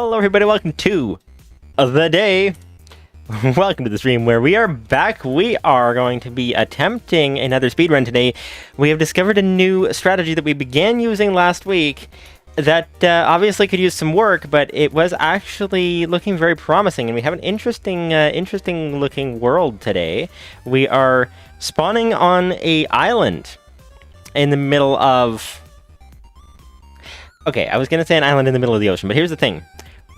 Hello everybody, welcome to the day. Welcome to the stream where we are back. We are going to be attempting another speedrun today. We have discovered a new strategy that we began using last week that obviously could use some work, but it was actually looking very promising, and we have an interesting looking world today. We are spawning on a island in the middle of... Okay, I was going to say an island in the middle of the ocean, but here's the thing.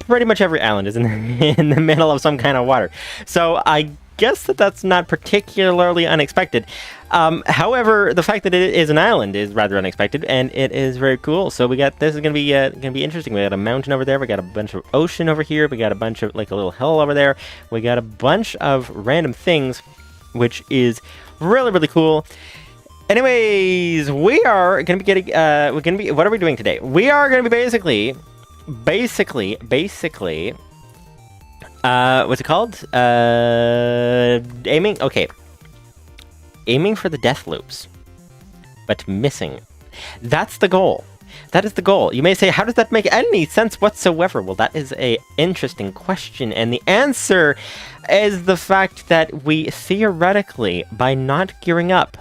Pretty much every island is in the middle of some kind of water. So I guess that's not particularly unexpected. However, the fact that it is an island is rather unexpected, and it is very cool. So this is going to be interesting. We got a mountain over there. We got a bunch of ocean over here. We got a bunch of, like, a little hill over there. We got a bunch of random things, which is really, really cool. Anyways, we are going to be getting, what are we doing today? We are going to be basically, what's it called? Aiming for the death loops, but missing. That's the goal. That is the goal. You may say, how does that make any sense whatsoever? Well, that is an interesting question, and the answer is the fact that we theoretically, by not gearing up,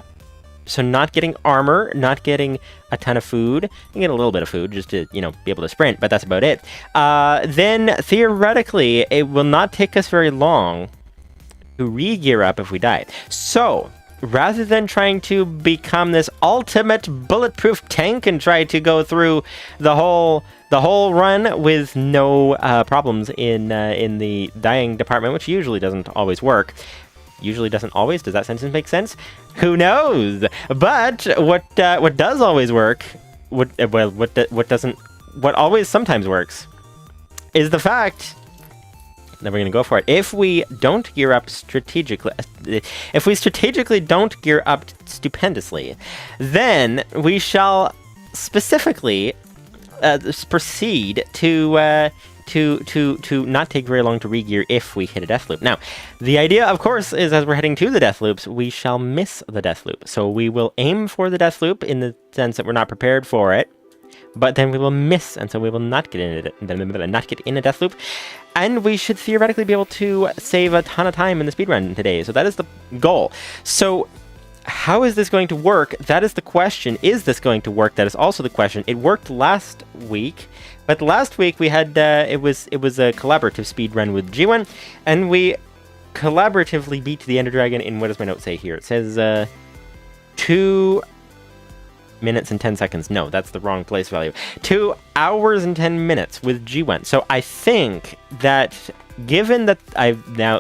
so not getting armor, not getting a ton of food, you get a little bit of food just to, be able to sprint, but that's about it. Then theoretically, it will not take us very long to re-gear up if we die. So rather than trying to become this ultimate bulletproof tank and try to go through the whole run with no problems in the dying department, which usually doesn't always work. Usually doesn't always. Does that sentence make sense? Who knows? But what does always work, what always sometimes works, is the fact that we're gonna go for it. If we don't gear up strategically, if we strategically don't gear up stupendously, then we shall specifically proceed to not take very long to re-gear if we hit a death loop. Now, the idea, of course, is as we're heading to the death loops, we shall miss the death loop. So we will aim for the death loop in the sense that we're not prepared for it, but then we will miss, and so we will not get in a death loop. And we should theoretically be able to save a ton of time in the speedrun today. So that is the goal. So how is this going to work? That is the question. Is this going to work? That is also the question. It worked last week. But last week we had it was a collaborative speedrun with G1, and we collaboratively beat the Ender Dragon in, what does my note say here? It says 2 minutes and 10 seconds. No, that's the wrong place value. 2 hours and 10 minutes with G1. So I think that given that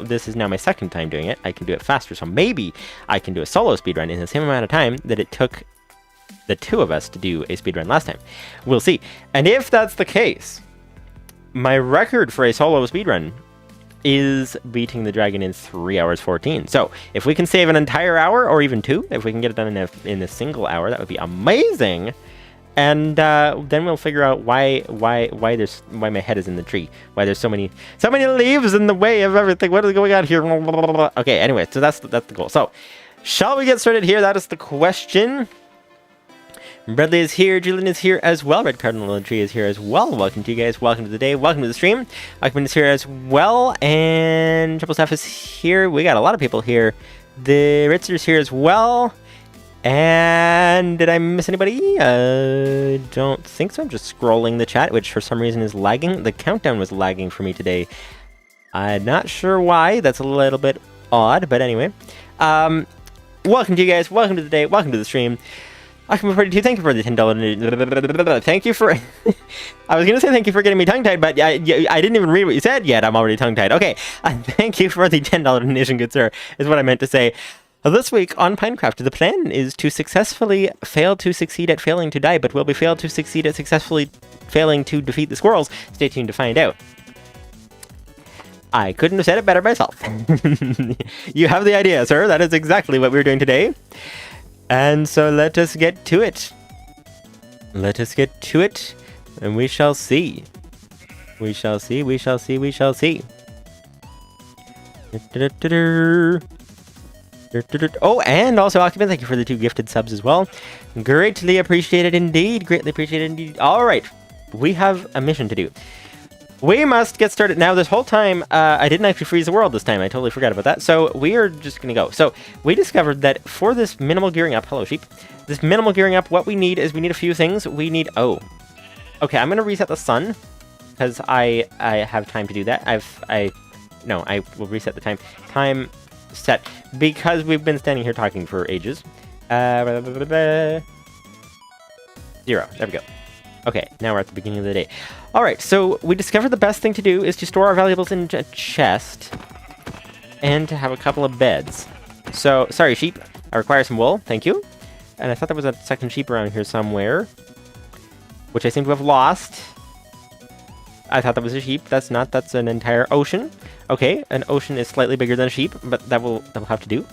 this is now my second time doing it, I can do it faster. So maybe I can do a solo speedrun in the same amount of time that it took the two of us to do a speedrun last time. We'll see. And if that's the case, my record for a solo speedrun is beating the dragon in 3 hours 14. So if we can save an entire hour, or even 2, if we can get it done in a single hour, that would be amazing. And then we'll figure out why my head is in the tree, why there's so many leaves in the way of everything. What is going on here? Okay, anyway, so that's the goal. So shall we get started here? That is the question. Bradley is here, Julian is here as well, Red Cardinal Tree is here as well. Welcome to you guys, welcome to the day, welcome to the stream. Aquaman is here as well, and Triple Staff is here. We got a lot of people here. The Ritzer's here as well. And did I miss anybody? Don't think so. I'm just scrolling the chat, which for some reason is lagging. The countdown was lagging for me today. I'm not sure why. That's a little bit odd, but anyway. Welcome to you guys, welcome to the day, welcome to the stream. Aquaman42, thank you for the $10. Thank you for... I was going to say thank you for getting me tongue-tied, but I didn't even read what you said yet. I'm already tongue-tied. Okay, thank you for the $10 donation, good sir, is what I meant to say. This week on Pinecraft, the plan is to successfully fail to succeed at failing to die, but will we fail to succeed at successfully failing to defeat the squirrels? Stay tuned to find out. I couldn't have said it better myself. You have the idea, sir. That is exactly what we're doing today. And so let us get to it. Let us get to it, and we shall see. We shall see, we shall see, we shall see. Oh, and also, Occupant, thank you for the 2 gifted subs as well. Greatly appreciated indeed. Greatly appreciated indeed. All right. We have a mission to do. We must get started. Now, this whole time, I didn't actually freeze the world this time. I totally forgot about that. So we are just going to go. So we discovered that for this minimal gearing up, hello sheep, this minimal gearing up, what we need is we need a few things. We need, okay, I'm going to reset the sun because I have time to do that. I will reset the time. Time set because we've been standing here talking for ages. 0. There we go. Okay, now we're at the beginning of the day. Alright, so we discovered the best thing to do is to store our valuables in a chest and to have a couple of beds. So, sorry sheep, I require some wool, thank you. And I thought there was a second sheep around here somewhere, which I seem to have lost. I thought that was a sheep, that's not, that's an entire ocean. Okay, an ocean is slightly bigger than a sheep, but that will have to do.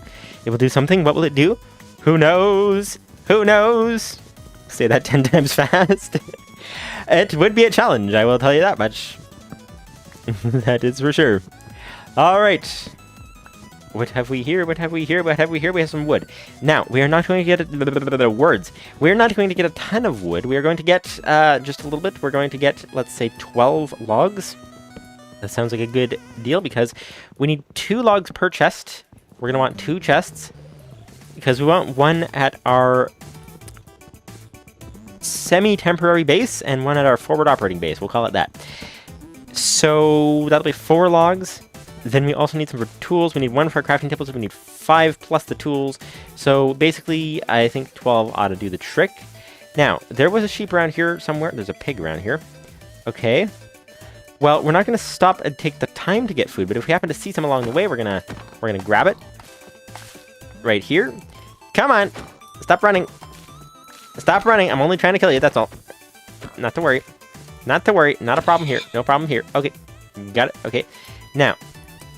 It will do something, what will it do? Who knows? Who knows? Say that 10 times fast. It would be a challenge, I will tell you that much. That is for sure. Alright. What have we here? What have we here? What have we here? We have some wood. Now, we are not going to get words. We're not going to get a ton of wood. We are going to get just a little bit. We're going to get, let's say, 12 logs. That sounds like a good deal because we need 2 logs per chest. We're going to want 2 chests because we want one at our semi-temporary base and one at our forward operating base. We'll call it that. So that'll be 4 logs. Then we also need some for tools. We need 1 for our crafting tables. We need 5 plus the tools. So basically, I think 12 ought to do the trick. Now, there was a sheep around here somewhere. There's a pig around here. Okay. Well, we're not going to stop and take the time to get food, but if we happen to see some along the way, we're gonna grab it. Right here. Come on! Stop running! Stop running! I'm only trying to kill you, that's all. Not to worry. Not to worry. Not a problem here. No problem here. Okay. Got it. Okay. Now,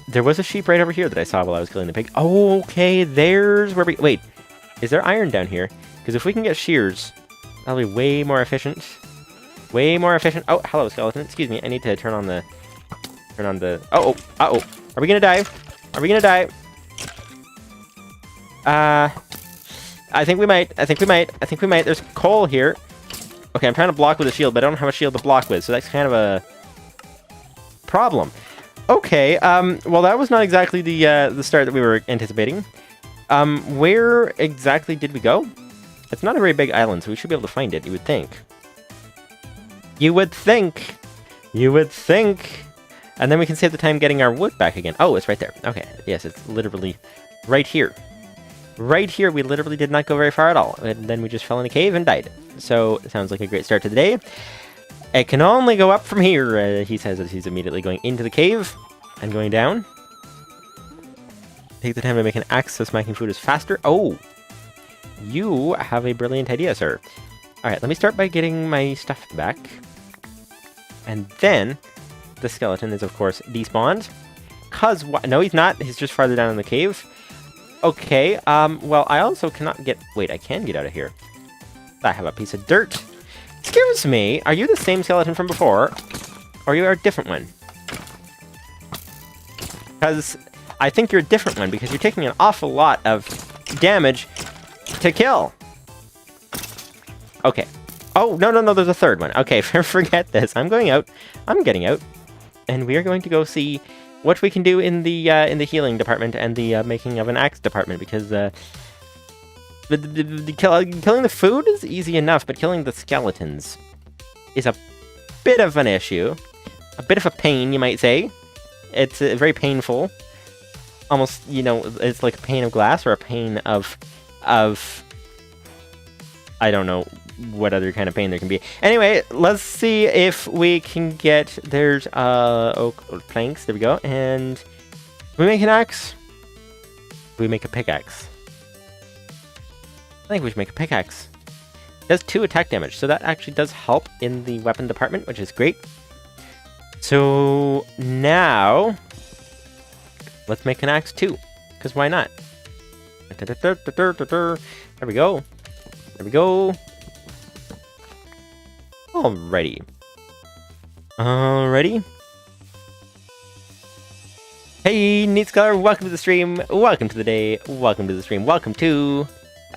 there was a sheep right over here that I saw while I was killing the pig. Oh, okay. There's where we... Wait. Is there iron down here? Because if we can get shears, that'll be way more efficient. Way more efficient. Oh, hello, skeleton. Excuse me. I need to turn on the... Uh-oh. Uh-oh. Are we gonna die? Are we gonna die? I think we might. I think we might. I think we might. There's coal here. Okay, I'm trying to block with a shield, but I don't have a shield to block with, so that's kind of a problem. Okay, well, that was not exactly the start that we were anticipating. Where exactly did we go? It's not a very big island, so we should be able to find it, you would think. You would think. You would think. And then we can save the time getting our wood back again. Oh, it's right there. Okay, yes, it's literally right here. Right here, we literally did not go very far at all. And then we just fell in a cave and died. So, it sounds like a great start to the day. It can only go up from here, he says as he's immediately going into the cave and going down. Take the time to make an axe so smacking food is faster. Oh! You have a brilliant idea, sir. Alright, let me start by getting my stuff back. And then, the skeleton is, of course, despawned. Cause, no, he's not. He's just farther down in the cave. Okay, well, I also cannot get... Wait, I can get out of here. I have a piece of dirt. Excuse me, are you the same skeleton from before? Or are you a different one? Because I think you're a different one, because you're taking an awful lot of damage to kill. Okay. Oh, no, there's a third one. Okay, forget this. I'm going out. I'm getting out. And we are going to go see what we can do in the healing department and the making of an axe department, because killing the food is easy enough, but killing the skeletons is a bit of an issue. A bit of a pain, you might say. It's very painful. Almost, you know, it's like a pane of glass or a pane of I don't know what other kind of pain there can be. Anyway, let's see if we can get... There's oak planks. There we go. And we make an axe. We make a pickaxe. I think we should make a pickaxe. It does 2 attack damage, so that actually does help in the weapon department, which is great. So now let's make an axe too, because why not? There we go. There we go. Alrighty. Alrighty. Hey, Neat Scholar, welcome to the stream. Welcome to the day. Welcome to the stream. Welcome to...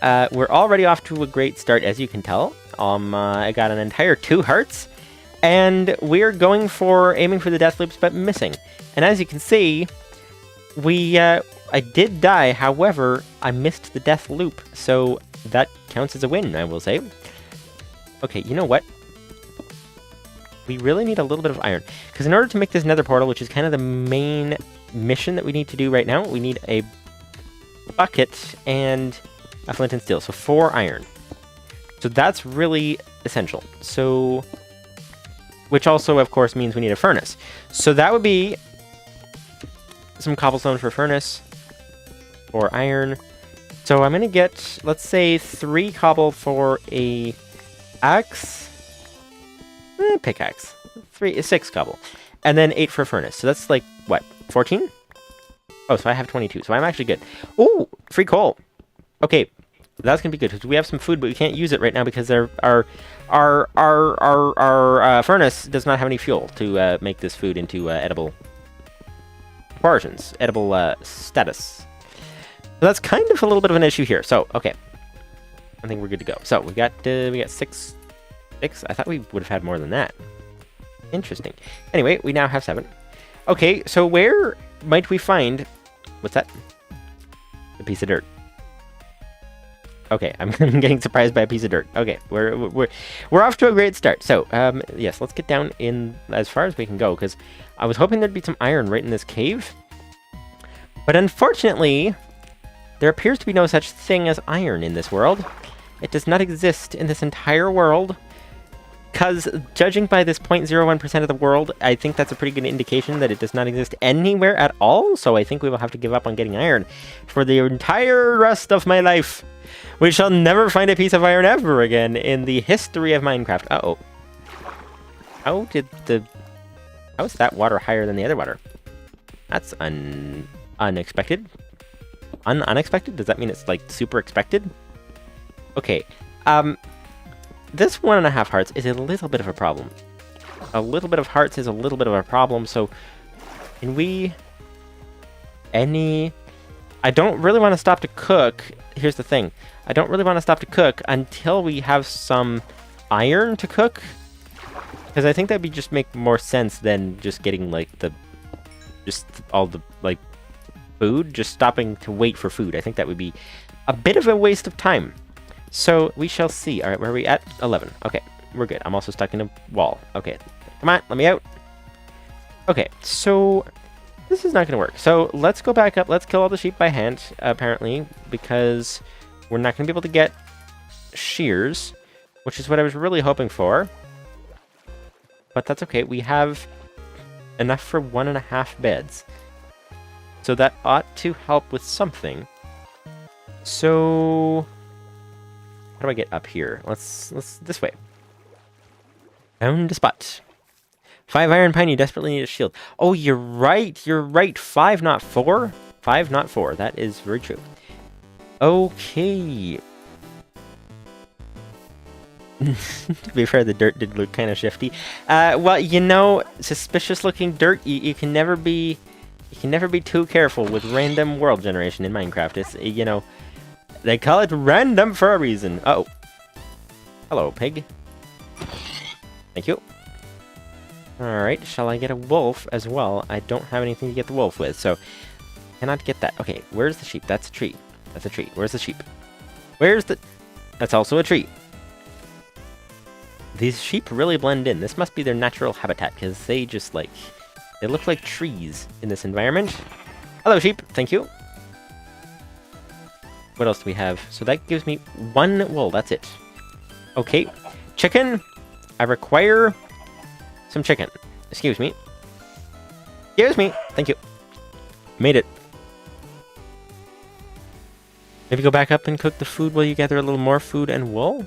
we're already off to a great start, as you can tell. I got an entire 2 hearts. And we're aiming for the death loops, but missing. And as you can see, I did die, however, I missed the death loop, so that counts as a win, I will say. Okay, you know what? We really need a little bit of iron, because in order to make this nether portal, which is kind of the main mission that we need to do right now, we need a bucket and a flint and steel, so 4 iron. So that's really essential. So, which also, of course, means we need a furnace. So that would be some cobblestone for furnace, or iron. So I'm going to get, let's say, 3 cobble for a axe. Pickaxe. 6 cobble. And then 8 for furnace. So that's like, what, 14? Oh, so I have 22. So I'm actually good. Ooh, free coal. Okay, that's going to be good, because we have some food, but we can't use it right now because our furnace does not have any fuel to make this food into edible portions, edible status. So that's kind of a little bit of an issue here. So, okay. I think we're good to go. So, we got 6. I thought we would have had more than that. Interesting. Anyway, we now have 7. Okay, so where might we find... What's that? A piece of dirt. Okay, I'm getting surprised by a piece of dirt. Okay, we're off to a great start. So, yes, let's get down in as far as we can go, because I was hoping there'd be some iron right in this cave. But unfortunately, there appears to be no such thing as iron in this world. It does not exist in this entire world. Because, judging by this 0.01% of the world, I think that's a pretty good indication that it does not exist anywhere at all. So I think we will have to give up on getting iron for the entire rest of my life. We shall never find a piece of iron ever again in the history of Minecraft. Uh-oh. How is that water higher than the other water? That's unexpected. Unexpected? Does that mean it's, like, super expected? Okay. This 1.5 hearts is a little bit of a problem. A little bit of hearts is a little bit of a problem, so... Can we... I don't really want to stop to cook. Here's the thing. I don't really want to stop to cook until we have some iron to cook. Because I think that'd be just make more sense than just getting, like, all the, like, food. Just stopping to wait for food. I think that would be a bit of a waste of time. So, we shall see. Alright, where are we at? 11. Okay, we're good. I'm also stuck in a wall. Okay, come on, let me out. Okay, so... This is not going to work. So, let's go back up. Let's kill all the sheep by hand, apparently, because we're not going to be able to get shears, which is what I was really hoping for. But that's okay. We have enough for 1.5 beds. So, that ought to help with something. So... How do I get up here? Let's this way. Found a spot. 5 iron pine, you desperately need a shield. Oh, you're right. 5, not 4. 5, not 4. That is very true. Okay. To be fair, the dirt did look kind of shifty. Well, you know, suspicious looking dirt, you can never be too careful with random world generation in Minecraft. It's, you know, they call it random for a reason. Uh-oh. Hello, pig. Thank you. Alright, shall I get a wolf as well? I don't have anything to get the wolf with, so... Cannot get that. Okay, where's the sheep? That's a tree. That's a tree. Where's the sheep? Where's the... That's also a tree. These sheep really blend in. This must be their natural habitat, because they just, like... They look like trees in this environment. Hello, sheep. Thank you. What else do we have? So that gives me 1 wool. That's it. Okay. Chicken. I require some chicken. Excuse me. Excuse me. Thank you. Made it. Maybe go back up and cook the food while you gather a little more food and wool?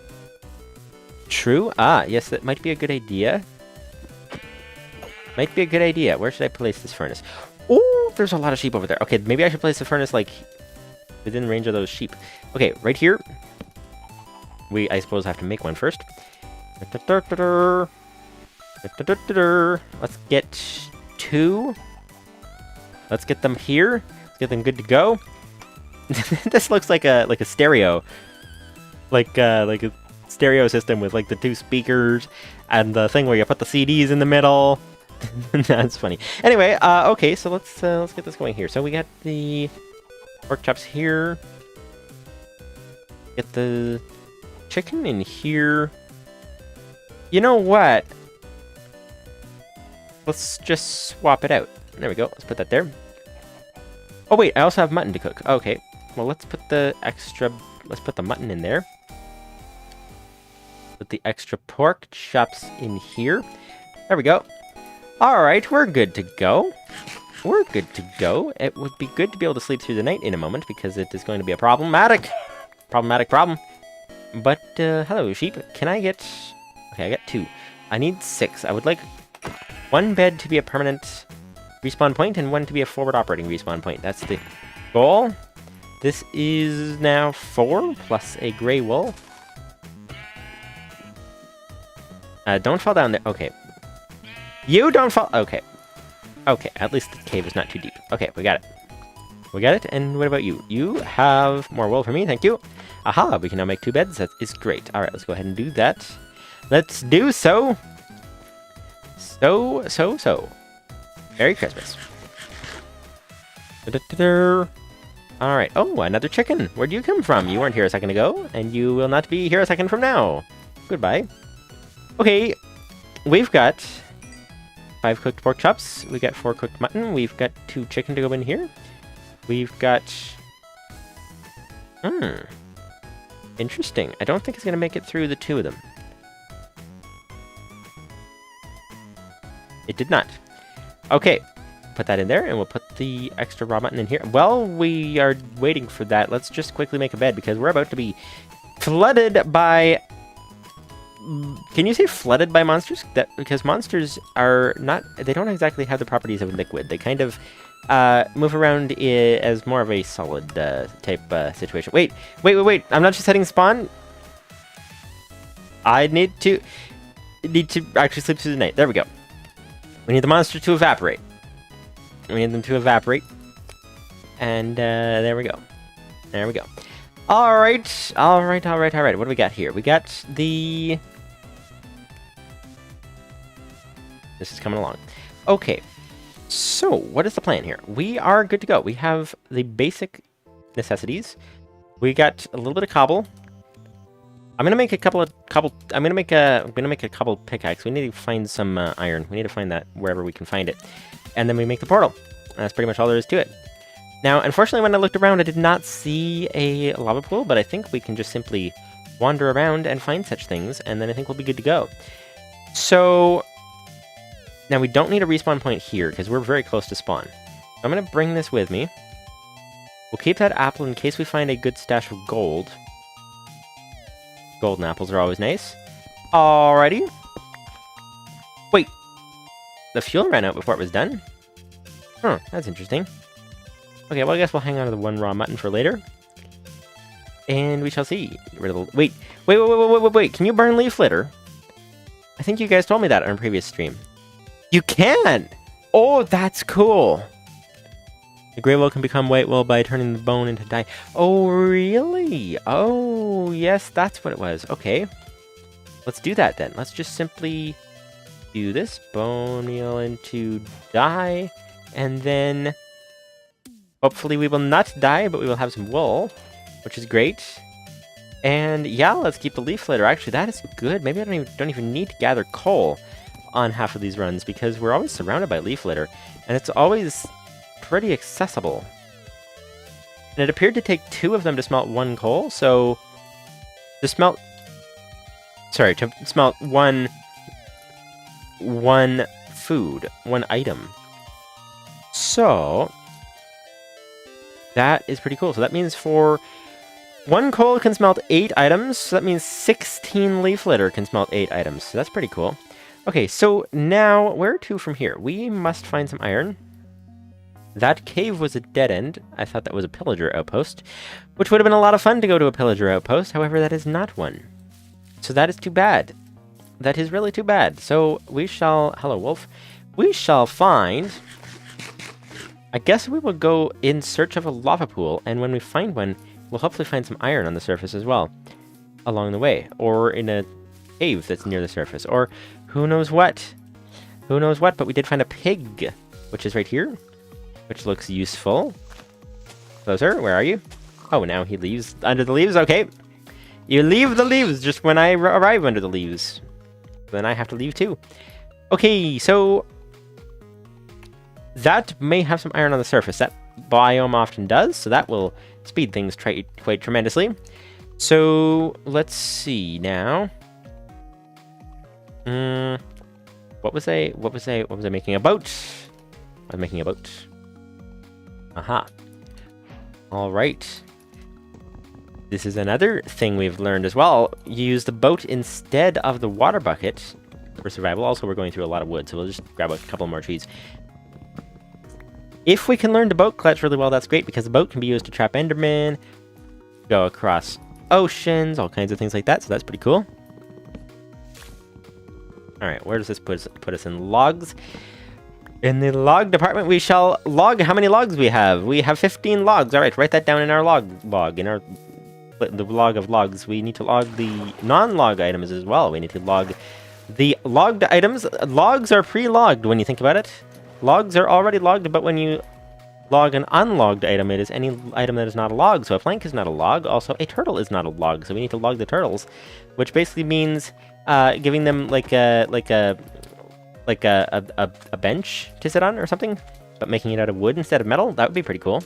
True. Ah, yes, that might be a good idea. Might be a good idea. Where should I place this furnace? Oh, there's a lot of sheep over there. Okay, maybe I should place the furnace, like... within range of those sheep. Okay, right here. We, I suppose, have to make one first. Let's get 2. Let's get them here. Let's get them good to go. This looks like a stereo. Like stereo system with like the 2 speakers and the thing where you put the CDs in the middle. That's funny. Anyway, okay, so let's get this going here. So we got the pork chops here. Get the chicken in here. You know what? Let's just swap it out. There we go. Let's put that there. Oh wait, I also have mutton to cook. Okay. Well, let's put the mutton in there. Put the extra pork chops in here. There we go. Alright, we're good to go. We're good to go. It would be good to be able to sleep through the night in a moment, because it is going to be a problem. But, hello, sheep. Can I get... Okay, I got 2. I need 6. I would like 1 bed to be a permanent respawn point, and 1 to be a forward operating respawn point. That's the goal. This is now 4, plus a gray wool. Don't fall down there. Okay. You don't fall... Okay. Okay, at least the cave is not too deep. Okay, we got it. We got it, and what about you? You have more wool for me, thank you. Aha, we can now make 2 beds. That is great. Alright, let's go ahead and do that. Let's do so. So. Merry Christmas. Alright. Oh, another chicken. Where'd you come from? You weren't here a second ago, and you will not be here a second from now. Goodbye. Okay, we've got 5 cooked pork chops. We got 4 cooked mutton. We've got 2 chicken to go in here. We've got... Interesting. I don't think it's going to make it through the 2 of them. It did not. Okay, put that in there, and we'll put the extra raw mutton in here. While we are waiting for that, let's just quickly make a bed, because we're about to be flooded by... Can you say flooded by monsters? Because monsters are not... They don't exactly have the properties of liquid. They kind of move around as more of a solid type situation. Wait. I'm not just hitting spawn. I need to actually sleep through the night. There we go. We need the monster to evaporate. We need them to evaporate. And there we go. There we go. Alright. What do we got here? We got the... This is coming along. Okay. So, what is the plan here? We are good to go. We have the basic necessities. We got a little bit of cobble. I'm gonna make a couple pickaxe. We need to find some iron. We need to find that wherever we can find it. And then we make the portal. That's pretty much all there is to it. Now, unfortunately, when I looked around, I did not see a lava pool, but I think we can just simply wander around and find such things, and then I think we'll be good to go. So, now we don't need a respawn point here, because we're very close to spawn. I'm going to bring this with me. We'll keep that apple in case we find a good stash of gold. Golden apples are always nice. Alrighty. Wait. The fuel ran out before it was done? Huh, that's interesting. Okay, well, I guess we'll hang on to the 1 raw mutton for later. And we shall see. Get rid of the... Wait. Can you burn leaf litter? I think you guys told me that on a previous stream. You can! Oh, that's cool. The gray wool can become white wool by turning the bone into dye. Oh, really? Oh, yes, that's what it was. Okay. Let's do that then. Let's just simply do this. Bone meal into dye. And then... Hopefully we will not die, but we will have some wool, which is great. And yeah, let's keep the leaf litter. Actually, that is good. Maybe I don't even need to gather coal on half of these runs, because we're always surrounded by leaf litter, and it's always pretty accessible. And it appeared to take 2 of them to smelt 1 coal, so to smelt one food, 1 item. So that is pretty cool. So that means for 1 coal can smelt 8 items, so that means 16 leaf litter can smelt 8 items. So that's pretty cool. Okay, so now where to from here? We must find some iron. That cave was a dead end. I thought that was a pillager outpost, which would have been a lot of fun to go to a pillager outpost. However, that is not one. So that is too bad. That is really too bad. So we shall... Hello, wolf. We shall find... I guess we will go in search of a lava pool, and when we find one, we'll hopefully find some iron on the surface as well. along the way, or in a cave that's near the surface, or who knows what. Who knows what, but we did find a pig, which is right here, which looks useful. Closer, where are you? Oh, now he leaves under the leaves, okay. You leave the leaves just when I arrive under the leaves. Then I have to leave too. Okay, so that may have some iron on the surface. That biome often does, so that will speed things quite tremendously. So let's see now. What was I making a boat? I was making a boat. Aha. All right. This is another thing we've learned as well. You use the boat instead of the water bucket for survival. Also, we're going through a lot of wood, so we'll just grab a couple more trees. If we can learn to boat clutch really well, that's great, because the boat can be used to trap Enderman, go across oceans, all kinds of things like that, so that's pretty cool. Alright, where does this put us in logs? In the log department, we shall log how many logs we have. We have 15 logs. Alright, write that down in our log, in the log of logs. We need to log the non-log items as well. We need to log the logged items. Logs are pre-logged when you think about it. Logs are already logged, but when you log an unlogged item, it is any item that is not a log. So a plank is not a log. Also, a turtle is not a log. So we need to log the turtles, which basically means giving them like a bench to sit on or something, but making it out of wood instead of metal. That would be pretty cool.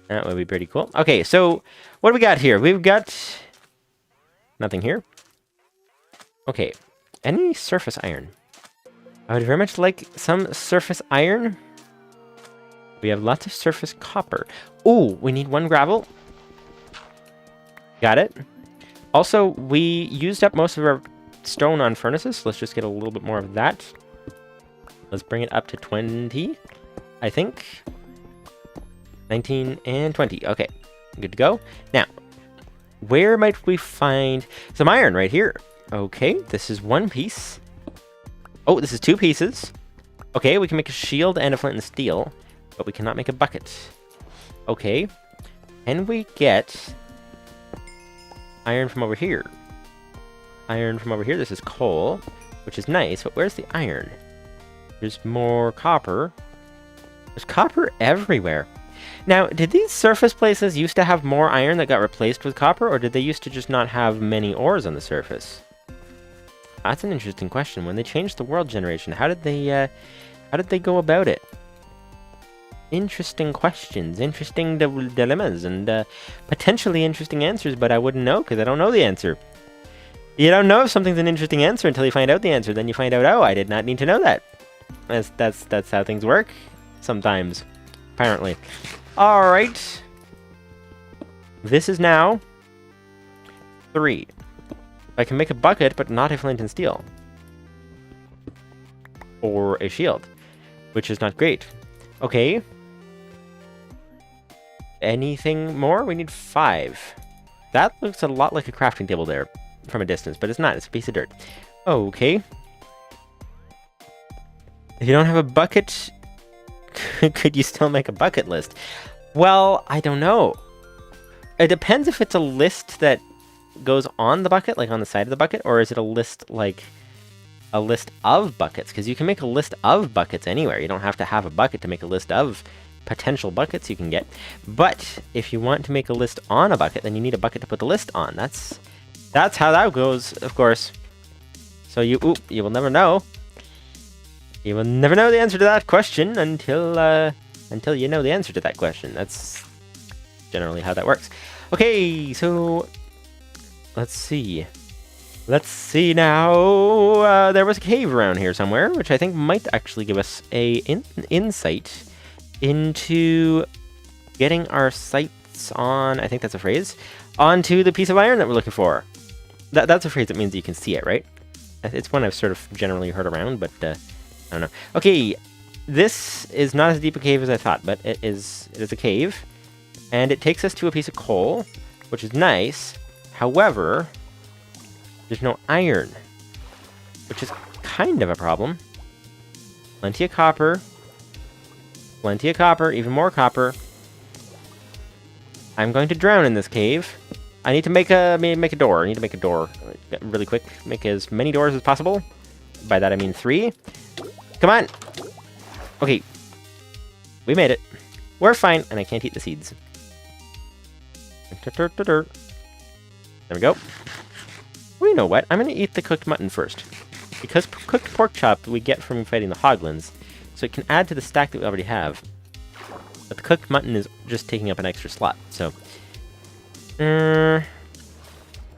That would be pretty cool. Okay, so what do we got here? We've got nothing here. Okay, any surface iron? I would very much like some surface iron. We have lots of surface copper. Ooh, we need 1 gravel. Got it. Also, we used up most of our stone on furnaces. Let's just get a little bit more of that. Let's bring it up to 20, I think. 19 and 20. Okay, good to go. Now, where might we find some iron? Right here. Okay, this is 1 piece. Oh, this is 2 pieces. Okay, we can make a shield and a flint and steel, but we cannot make a bucket. Okay, can we get iron from over here? Iron from over here. This is coal, which is nice, but where's the iron? There's more copper. There's copper everywhere. Now, did these surface places used to have more iron that got replaced with copper, or did they used to just not have many ores on the surface? That's an interesting question. When they changed the world generation, how did they go about it? Interesting questions, interesting dilemmas, and potentially interesting answers, but I wouldn't know because I don't know the answer. You don't know if something's an interesting answer until you find out the answer. Then you find out, oh, I did not need to know that. That's how things work sometimes, apparently. All right. This is now 3. I can make a bucket, but not a flint and steel. Or a shield, which is not great. Okay. Anything more? We need 5. That looks a lot like a crafting table there from a distance, but it's not. It's a piece of dirt. Okay. If you don't have a bucket, could you still make a bucket list? Well, I don't know. It depends if it's a list that goes on the bucket, like on the side of the bucket, or is it a list like a list of buckets? Because you can make a list of buckets anywhere. You don't have to have a bucket to make a list of potential buckets you can get. But if you want to make a list on a bucket, then you need a bucket to put the list on. That's how that goes, of course. So you will never know. You will never know the answer to that question until you know the answer to that question. That's generally how that works. Okay, so let's see. Let's see now. There was a cave around here somewhere, which I think might actually give us a insight into getting our sights on, I think that's a phrase, onto the piece of iron that we're looking for. That's a phrase that means you can see it, right? It's one I've sort of generally heard around, but I don't know. Okay, this is not as deep a cave as I thought, but it is a cave, and it takes us to a piece of coal, which is nice. However, there's no iron, which is kind of a problem. Plenty of copper, even more copper. I'm going to drown in this cave. I need to make a door. I need to make a door really quick. Make as many doors as possible. By that I mean 3. Come on. Okay. We made it. We're fine, and I can't eat the seeds. There we go. Well, you know what? I'm going to eat the cooked mutton first. Because cooked pork chop we get from fighting the hoglins, so it can add to the stack that we already have. But the cooked mutton is just taking up an extra slot, so...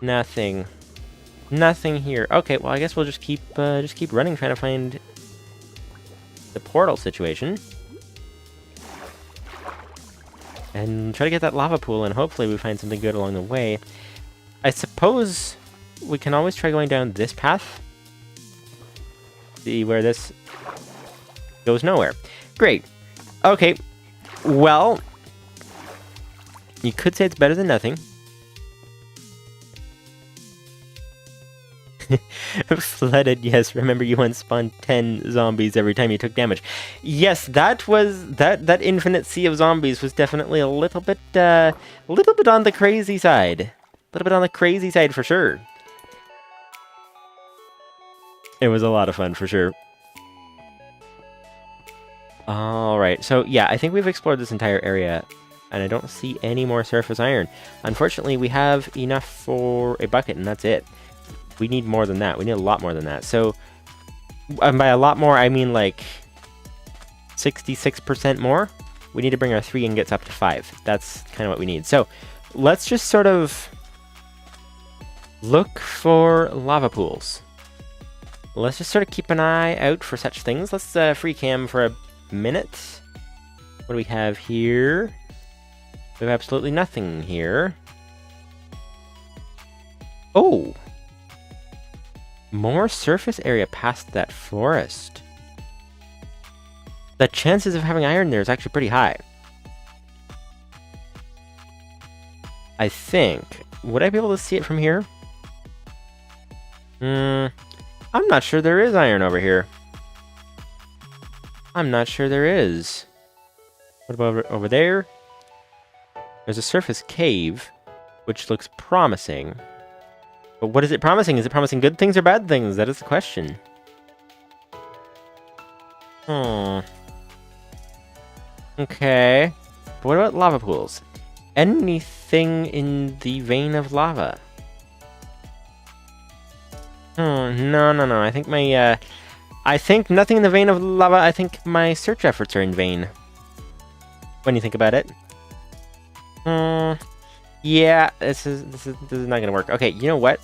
nothing. Nothing here. Okay, well, I guess we'll just keep running, trying to find the portal situation. And try to get that lava pool, and hopefully we find something good along the way. I suppose we can always try going down this path. See where this goes nowhere. Great. Okay. Well, you could say it's better than nothing. Flooded, yes. Remember you once spawned 10 zombies every time you took damage. Yes, that infinite sea of zombies was definitely a little bit on the crazy side. A little bit on the crazy side for sure. It was a lot of fun for sure. Alright, so yeah, I think we've explored this entire area, and I don't see any more surface iron. Unfortunately, we have enough for a bucket, and that's it. We need more than that. We need a lot more than that. So, and by a lot more, I mean like 66% more. We need to bring our 3 ingots up to 5. That's kind of what we need. So, let's just sort of look for lava pools. Let's just sort of keep an eye out for such things. Let's free cam for a minute. What do we have here? We have absolutely nothing here. Oh! More surface area past that forest. The chances of having iron there is actually pretty high. I think. Would I be able to see it from here? I'm not sure there is iron over here. I'm not sure there is. What about over there? There's a surface cave, which looks promising. But what is it promising? Is it promising good things or bad things? That is the question. Okay. But what about lava pools? Anything in the vein of lava? No. I think my, I think nothing in the vein of lava. I think my search efforts are in vain. When you think about it. Yeah, this is not gonna work. Okay, you know what?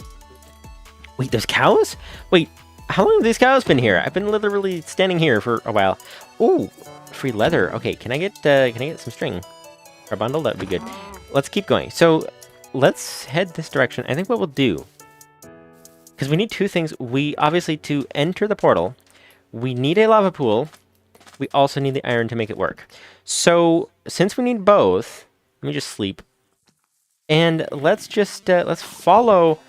Wait, there's cows? Wait, how long have these cows been here? I've been literally standing here for a while. Ooh, free leather. Okay, can I get some string? Or a bundle? That would be good. Let's keep going. So, let's head this direction. I think what we'll do, because we need 2 things. We, obviously, to enter the portal, we need a lava pool. We also need the iron to make it work. So, since we need both, let me just sleep. And let's just, let's follow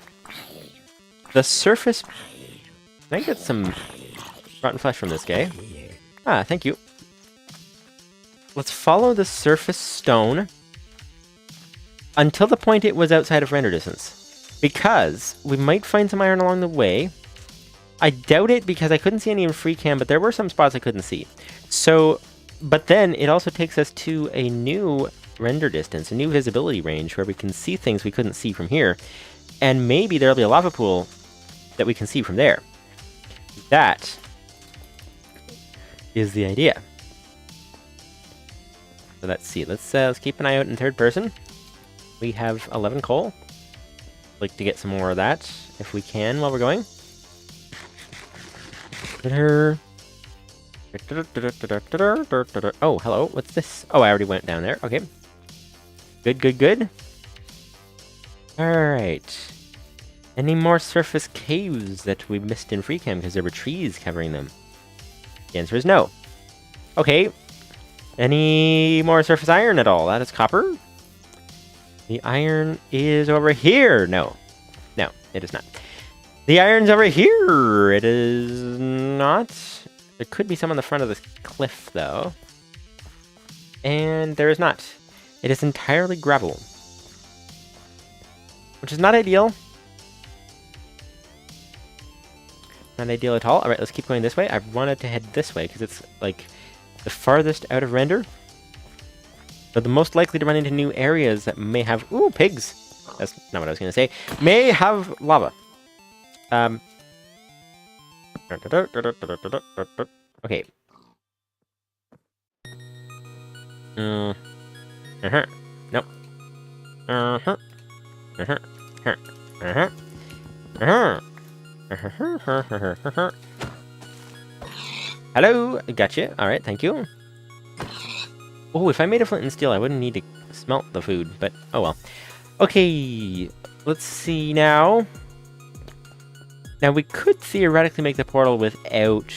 the surface. Can I get some rotten flesh from this guy? Ah, thank you. Let's follow the surface stone until the point it was outside of render distance. Because we might find some iron along the way. I doubt it because I couldn't see any in free cam, but there were some spots I couldn't see. So, but then it also takes us to a new render distance, a new visibility range where we can see things we couldn't see from here. And maybe there'll be a lava pool that we can see from there. That is the idea. So let's see. Let's keep an eye out in third person. We have 11 coal. Like to get some more of that if we can while we're going. Oh, hello. What's this? Oh, I already went down there. Okay. Good. Alright. Any more surface caves that we missed in Freecam because there were trees covering them? The answer is no. Okay. Any more surface iron at all? That is copper. The iron is over here. No, it is not. The iron's over here. It is not. There could be some on the front of this cliff, though. And there is not. It is entirely gravel. which is not ideal. Not ideal at all. Alright, let's keep going this way. I wanted to head this way because it's like the farthest out of render. But the most likely to run into new areas that may have... Ooh, pigs! That's not what I was going to say. May have lava. Okay. Nope. Hello! Gotcha. Alright, thank you. Oh, if I made a flint and steel, I wouldn't need to smelt the food, but oh well. Okay, let's see now. Now, we could theoretically make the portal without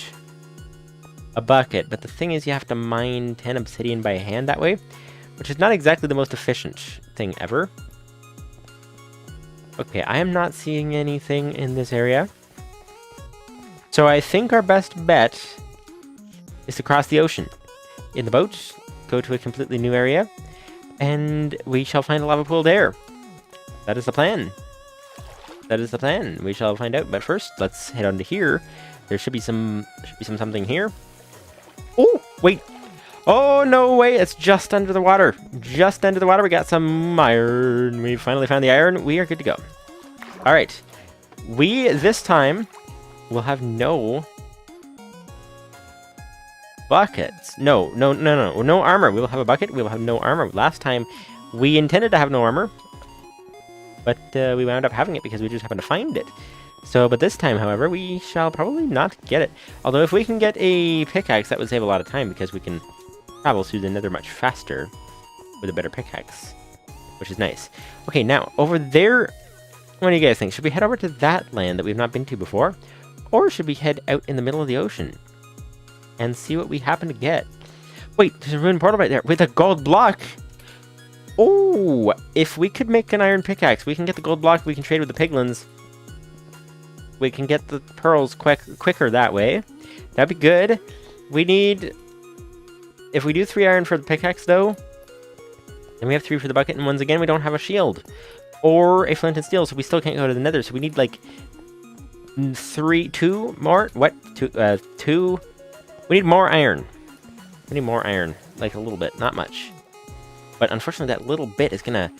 a bucket, but the thing is you have to mine 10 obsidian by hand that way, which is not exactly the most efficient thing ever. Okay, I am not seeing anything in this area. So I think our best bet is to cross the ocean in the boat, go to a completely new area, and we shall find a lava pool there. That is the plan. That is the plan. We shall find out. But first, let's head on to here. There should be some something here. Oh, wait. Oh, no way. It's just under the water. Just under the water. We got some iron. We finally found the iron. We are good to go. All right. We, this time, will have no buckets. No armor. We will have a bucket. We will have no armor. Last time, we intended to have no armor, but we wound up having it because we just happened to find it. So, but this time, however, we shall probably not get it. Although if we can get a pickaxe, that would save a lot of time because we can travel through the nether much faster with a better pickaxe, which is nice. Okay, now, over there, what do you guys think? Should we head over to that land that we've not been to before? Or should we head out in the middle of the ocean and see what we happen to get? Wait, there's a ruined portal right there with a gold block. Oh, if we could make an iron pickaxe, we can get the gold block, we can trade with the piglins. We can get the pearls quicker that way. That'd be good. We need... If we do 3 iron for the pickaxe, though, then we have 3 for the bucket, and once again, we don't have a shield. Or a flint and steel, so we still can't go to the nether, so we need, like, 2 more? What? 2? We need more iron. We need more iron. Like, a little bit. Not much. But unfortunately, that little bit is gonna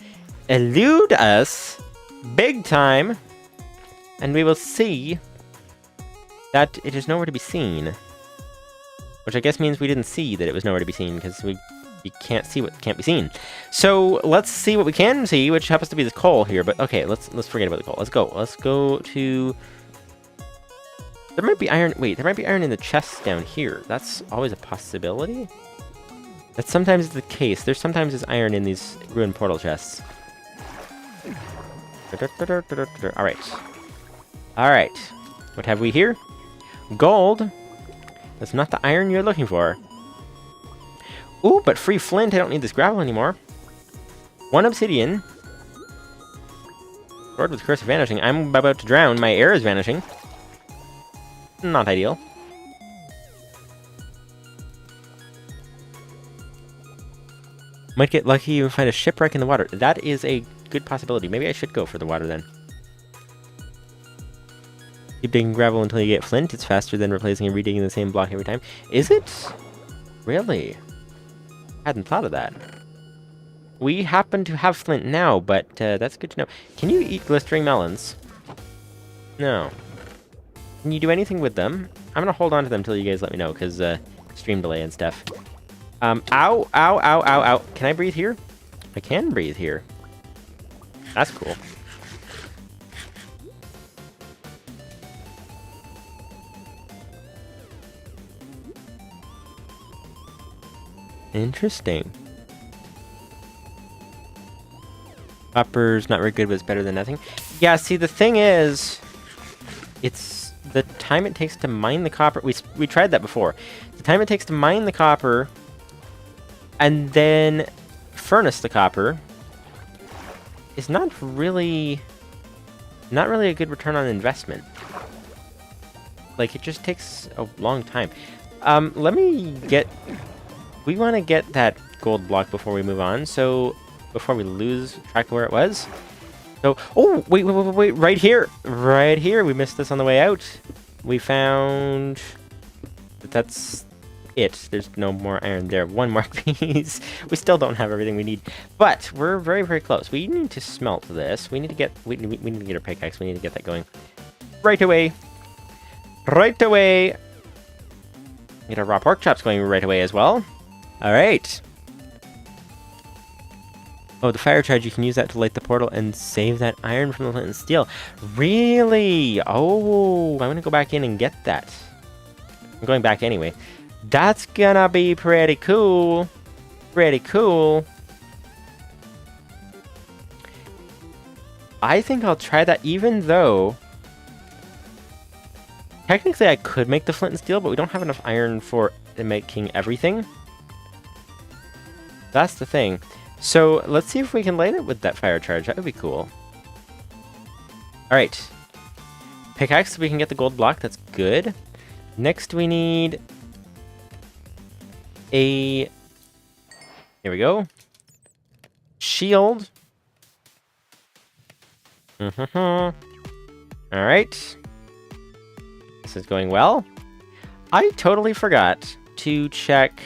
elude us big time. And we will see that it is nowhere to be seen. Which I guess means we didn't see that it was nowhere to be seen, because we can't see what can't be seen. So let's see what we can see, which happens to be this coal here. But okay, let's forget about the coal. Let's go. Let's go to... There might be iron... Wait, there might be iron in the chests down here. That's always a possibility? That sometimes is the case. There's sometimes is iron in these ruined portal chests. Alright. Alright. What have we here? Gold. That's not the iron you're looking for. Ooh, but free flint. I don't need this gravel anymore. 1 obsidian. Sword with curse of vanishing. I'm about to drown. My air is vanishing. Not ideal. Might get lucky and find a shipwreck in the water. That is a good possibility. Maybe I should go for the water then. Keep digging gravel until you get flint. It's faster than replacing and redigging the same block every time. Is it? Really? Hadn't thought of that. We happen to have flint now, but that's good to know. Can you eat glistering melons? No. Can you do anything with them? I'm gonna hold on to them until you guys let me know, because stream delay and stuff. Ow, ow, ow, ow, ow. Can I breathe here? I can breathe here. That's cool. Interesting. Copper's not very good, but it's better than nothing. Yeah, see, the thing is, it's the time it takes to mine the copper. We tried that before. The time it takes to mine the copper and then furnace the copper is not really a good return on investment. Like, it just takes a long time. Let me get... We want to get that gold block before we move on, so before we lose track of where it was. So, oh, wait, right here. Right here. We missed this on the way out. We found that that's it. There's no more iron there. One more piece. We still don't have everything we need. But we're very, very close. We need to smelt this. We need to get we need to get our pickaxe. We need to get that going. Right away. Right away. Get our raw pork chops going right away as well. Alright. Oh, the fire charge, you can use that to light the portal and save that iron from the flint and steel. Really? Oh, I'm gonna go back in and get that. I'm going back anyway. That's gonna be pretty cool. Pretty cool. I think I'll try that, even though technically I could make the flint and steel, but we don't have enough iron for making everything. That's the thing. So let's see if we can light it with that fire charge. That would be cool. Alright. Pickaxe, we can get the gold block. That's good. Next we need a... Here we go. Shield. Alright. This is going well. I totally forgot to check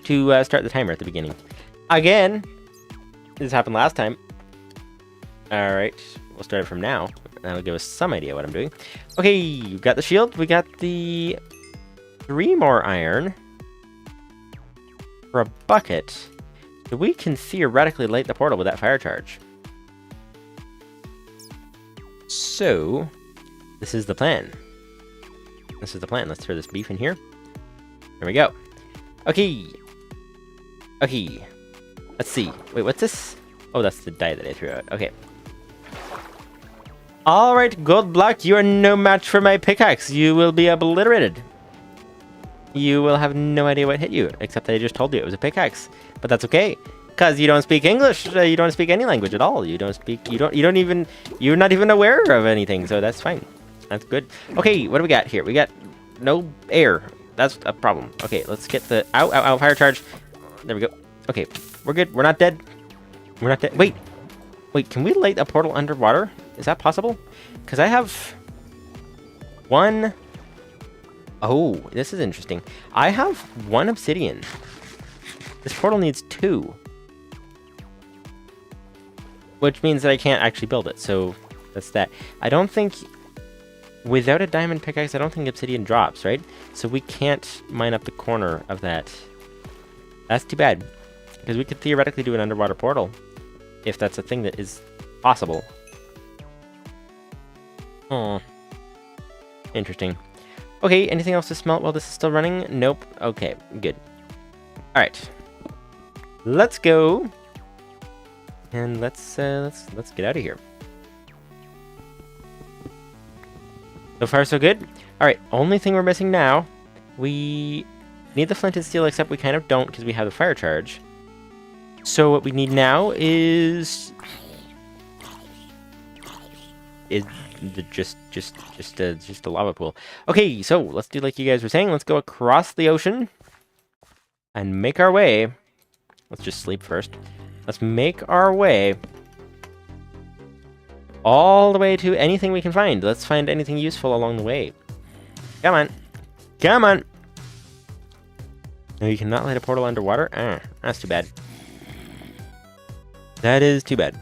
to start the timer at the beginning. Again. This happened last time. Alright, we'll start it from now. That'll give us some idea what I'm doing. Okay, we got the shield. We got the 3 more iron for a bucket. So we can theoretically light the portal with that fire charge. So, this is the plan. This is the plan. Let's throw this beef in here. There we go. Okay. Okay. Let's see. Wait, what's this? Oh, that's the die that I threw out. Okay. Alright, gold block, you are no match for my pickaxe. You will be obliterated. You will have no idea what hit you, except that I just told you it was a pickaxe. But that's okay, because you don't speak English. You don't speak any language at all. You don't speak, you're not even aware of anything, so that's fine. That's good. Okay, what do we got here? We got no air. That's a problem. Okay, let's get the, ow, fire charge. There we go. Okay, we're good. We're not dead. We're not dead. Wait, can we light a portal underwater? Is that possible? Because I have 1... Oh, this is interesting. I have 1 obsidian. This portal needs 2. Which means that I can't actually build it, so that's that. I don't think... Without a diamond pickaxe, I don't think obsidian drops, right? So we can't mine up the corner of that. That's too bad. Because we could theoretically do an underwater portal. If that's a thing that is possible. Oh. Interesting. Okay, anything else to smelt while this is still running? Nope. Okay, good. Alright. Let's go. And let's get out of here. So far, so good. Alright, only thing we're missing now. We need the flint and steel, except we kind of don't because we have the fire charge. So what we need now is just a lava pool. Okay, so let's do like you guys were saying. Let's go across the ocean and make our way. Let's just sleep first. Let's make our way all the way to anything we can find. Let's find anything useful along the way. Come on. Come on. No, you cannot light a portal underwater? That's too bad. That is too bad.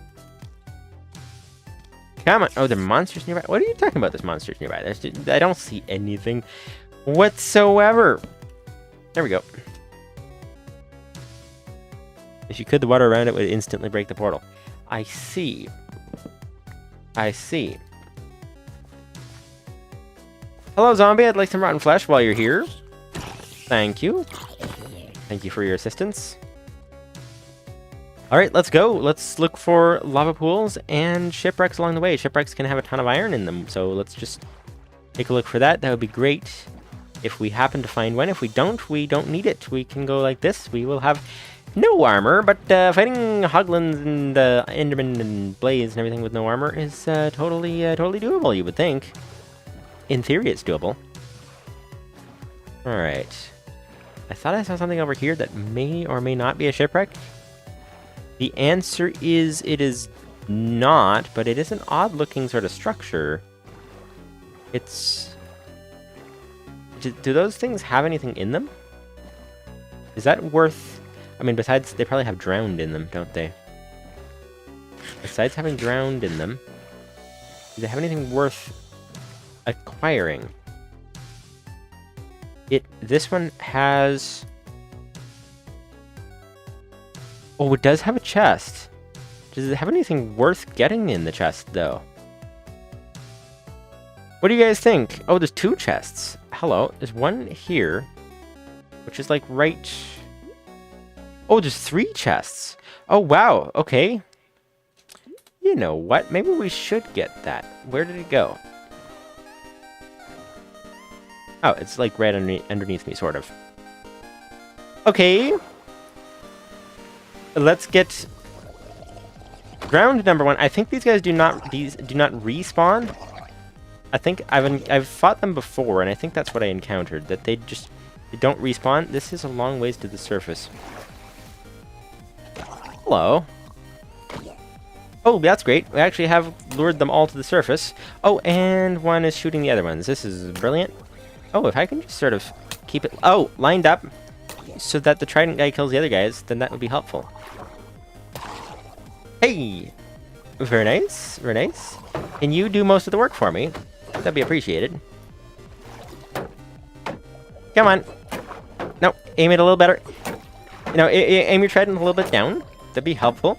Come on. Oh, there are monsters nearby? What are you talking about, there's monsters nearby? I don't see anything whatsoever. There we go. If you could, the water around it would instantly break the portal. I see. I see. Hello, zombie. I'd like some rotten flesh while you're here. Thank you. Thank you for your assistance. Alright, let's go. Let's look for lava pools and shipwrecks along the way. Shipwrecks can have a ton of iron in them, so let's just take a look for that. That would be great if we happen to find one. If we don't need it. We can go like this. We will have no armor, but fighting hoglins and endermen and blaze and everything with no armor is totally doable, you would think. In theory, it's doable. Alright. I thought I saw something over here that may or may not be a shipwreck. The answer is it is not, but it is an odd-looking sort of structure. It's... Do those things have anything in them? Is that worth... I mean, besides, they probably have drowned in them, don't they? Besides having drowned in them, do they have anything worth acquiring? This one has... Oh, it does have a chest. Does it have anything worth getting in the chest, though? What do you guys think? Oh, there's 2 chests. Hello. There's one here, which is like right... Oh, there's 3 chests. Oh, wow. Okay. You know what? Maybe we should get that. Where did it go? Oh, it's like right underneath me, sort of. Okay. Let's get round number 1. I think these guys do not respawn. I think I've fought them before, and I think that's what I encountered. That they don't respawn. This is a long ways to the surface. Hello. Oh, that's great. We actually have lured them all to the surface. Oh, and one is shooting the other ones. This is brilliant. Oh, if I can just sort of keep it... Oh, lined up so that the trident guy kills the other guys, then that would be helpful. Hey! Very nice. Very nice. Can you do most of the work for me? That'd be appreciated. Come on. No, aim it a little better. You know, aim your trident a little bit down. That'd be helpful.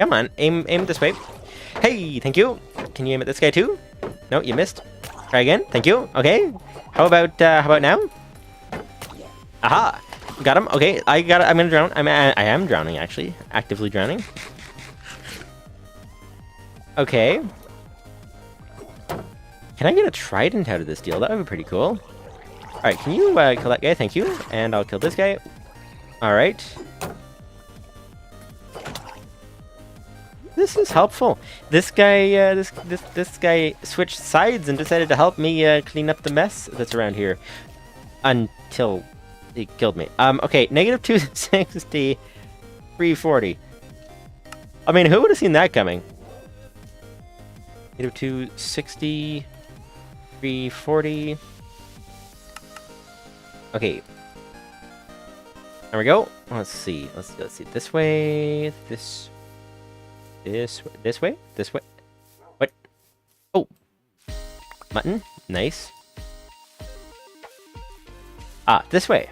Come on, aim this way. Hey, thank you. Can you aim at this guy too? No, you missed. Try again. Thank you. Okay. How about now? Aha! Got him. Okay, I'm gonna drown. I am drowning actually. Actively drowning. Okay. Can I get a trident out of this deal? That would be pretty cool. All right, can you kill that guy? Thank you. And I'll kill this guy. All right. This is helpful. This guy, this guy switched sides and decided to help me clean up the mess that's around here, until he killed me. Okay, negative 260, 340. I mean, who would have seen that coming? Negative 260, 340. Okay. There we go. Let's see. Let's see. This way. This way? This way? What? Oh! Mutton? Nice. Ah, this way.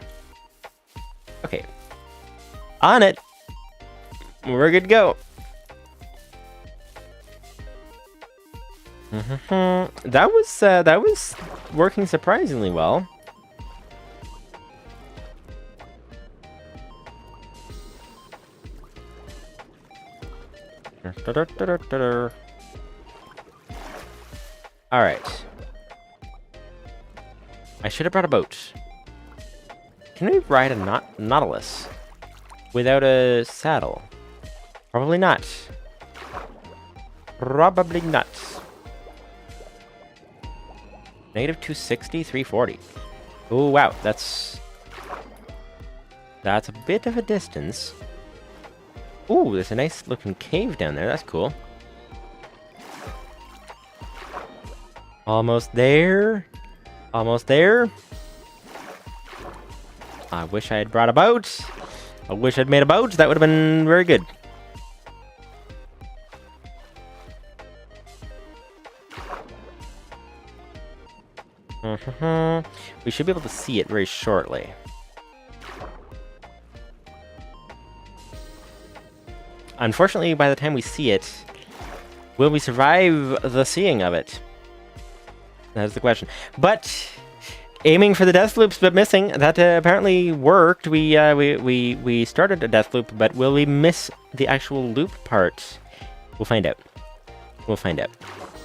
Okay. On it! We're good to go. That was working surprisingly well. Alright. I should have brought a boat. Can we ride a Nautilus without a saddle? Probably not. Probably not. Negative 260, 340. Oh, wow. That's a bit of a distance. Ooh, there's a nice looking cave down there. That's cool. Almost there. Almost there. I wish I had brought a boat. I wish I'd made a boat. That would have been very good. We should be able to see it very shortly. Unfortunately, by the time we see it, will we survive the seeing of it? That's the question. But aiming for the death loops but missing, that apparently worked. We started a death loop, but will we miss the actual loop part? We'll find out. We'll find out.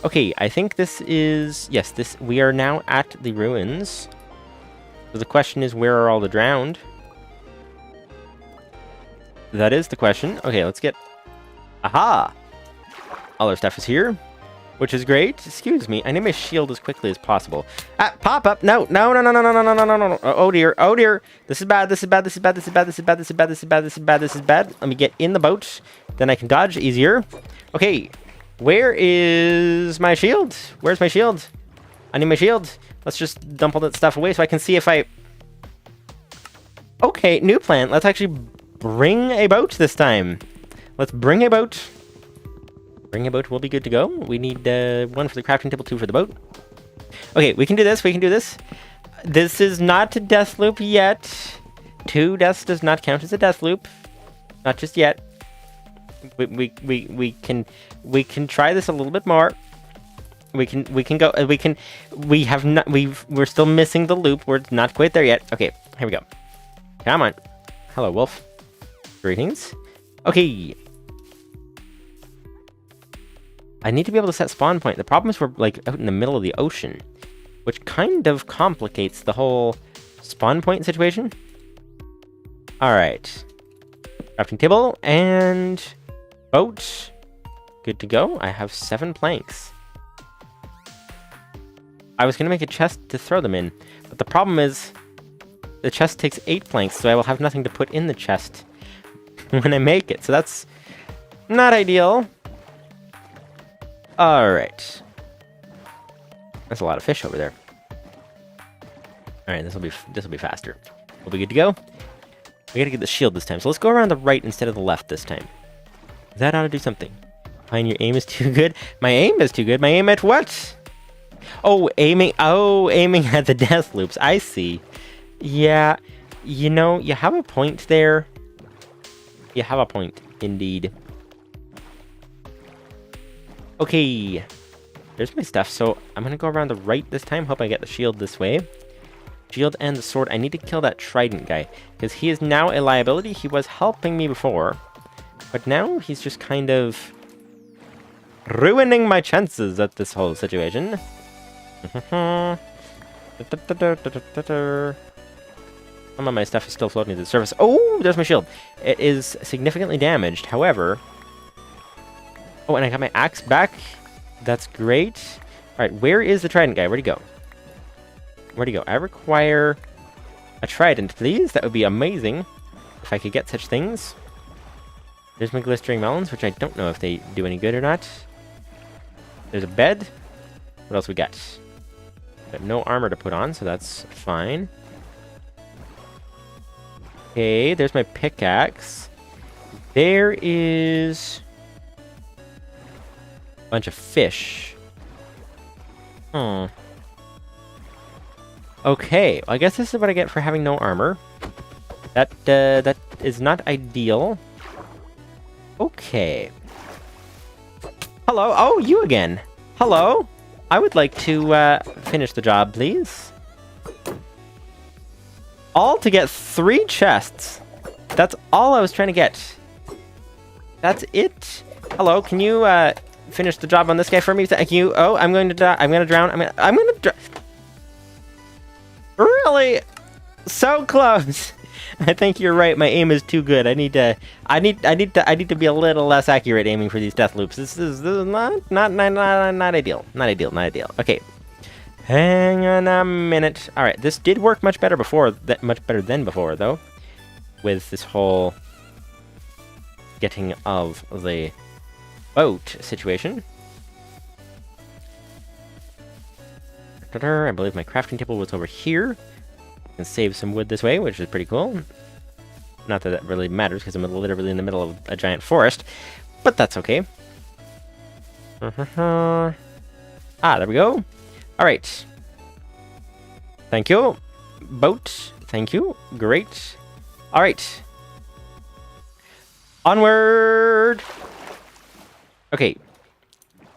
Okay, I think this is... Yes, we are now at the ruins. So the question is, where are all the drowned? That is the question. Okay, let's get... Aha! All our stuff is here. which is great. Excuse me. I need my shield as quickly as possible. Ah, pop up. No, no, no, no, no, no, no, no, no, no, no. Oh dear. Oh dear. This is bad. This is bad. This is bad. This is bad. This is bad. This is bad. This is bad. This is bad. This is bad. Let me get in the boat. Then I can dodge easier. Okay. Where is my shield? Where's my shield? I need my shield. Let's just dump all that stuff away so I can see if I... Okay, new plan. Let's actually bring a boat this time. Let's bring a boat. Bring a boat will be good to go. We need one for the crafting table, two for the boat. Okay, we can do this. We can do this. This is not a death loop yet. 2 deaths does not count as a death loop. Not just yet. We can try this a little bit more. We're still missing the loop. We're not quite there yet. Okay, here we go. Come on. Hello, wolf. Greetings. Okay. I need to be able to set spawn point. The problem is we're like out in the middle of the ocean, which kind of complicates the whole spawn point situation. All right. Crafting table and boat. Good to go. I have 7 planks. I was going to make a chest to throw them in, but the problem is the chest takes 8 planks, so I will have nothing to put in the chest when I make it. So that's not ideal. All right. That's a lot of fish over there. All right, this will be faster. We'll be good to go. We got to get the shield this time. So let's go around the right instead of the left this time. That ought to do something. Fine, your aim is too good. My aim is too good. My aim at what? Oh, aiming. Oh, aiming at the death loops. I see. Yeah, you know, you have a point there. You have a point, indeed. Okay, there's my stuff. So I'm going to go around the right this time. Hope I get the shield this way. Shield and the sword. I need to kill that trident guy, because he is now a liability. He was helping me before, but now he's just kind of ruining my chances at this whole situation. Some of my stuff is still floating to the surface. Oh, there's my shield. It is significantly damaged. However... Oh, and I got my axe back. That's great. All right, where is the trident guy? Where'd he go? Where'd he go? I require a trident, please. That would be amazing if I could get such things. There's my glistering melons, which I don't know if they do any good or not. There's a bed. What else we got? I have no armor to put on, so that's fine. Okay, there's my pickaxe. There is a bunch of fish. Hmm. Okay, well, I guess this is what I get for having no armor. That is not ideal. Okay. Hello. Oh, you again. Hello. I would like to finish the job, please. All to get 3 chests. That's all I was trying to get. That's it. Hello, can you finish the job on this guy for me? Thank you. Oh, I'm going to die. I'm going to drown. I'm going to drown. Really? So close. I think you're right. My aim is too good. I need to be a little less accurate aiming for these death loops. This is not ideal. Not ideal. Okay. Hang on a minute. All right, this did work much better before. Much better than before, though. With this whole getting of the boat situation. I believe my crafting table was over here. I can save some wood this way, which is pretty cool. Not that that really matters, because I'm literally in the middle of a giant forest. But that's okay. Ah, there we go. Alright. Thank you. Boat. Thank you. Great. Alright. Onward! Okay.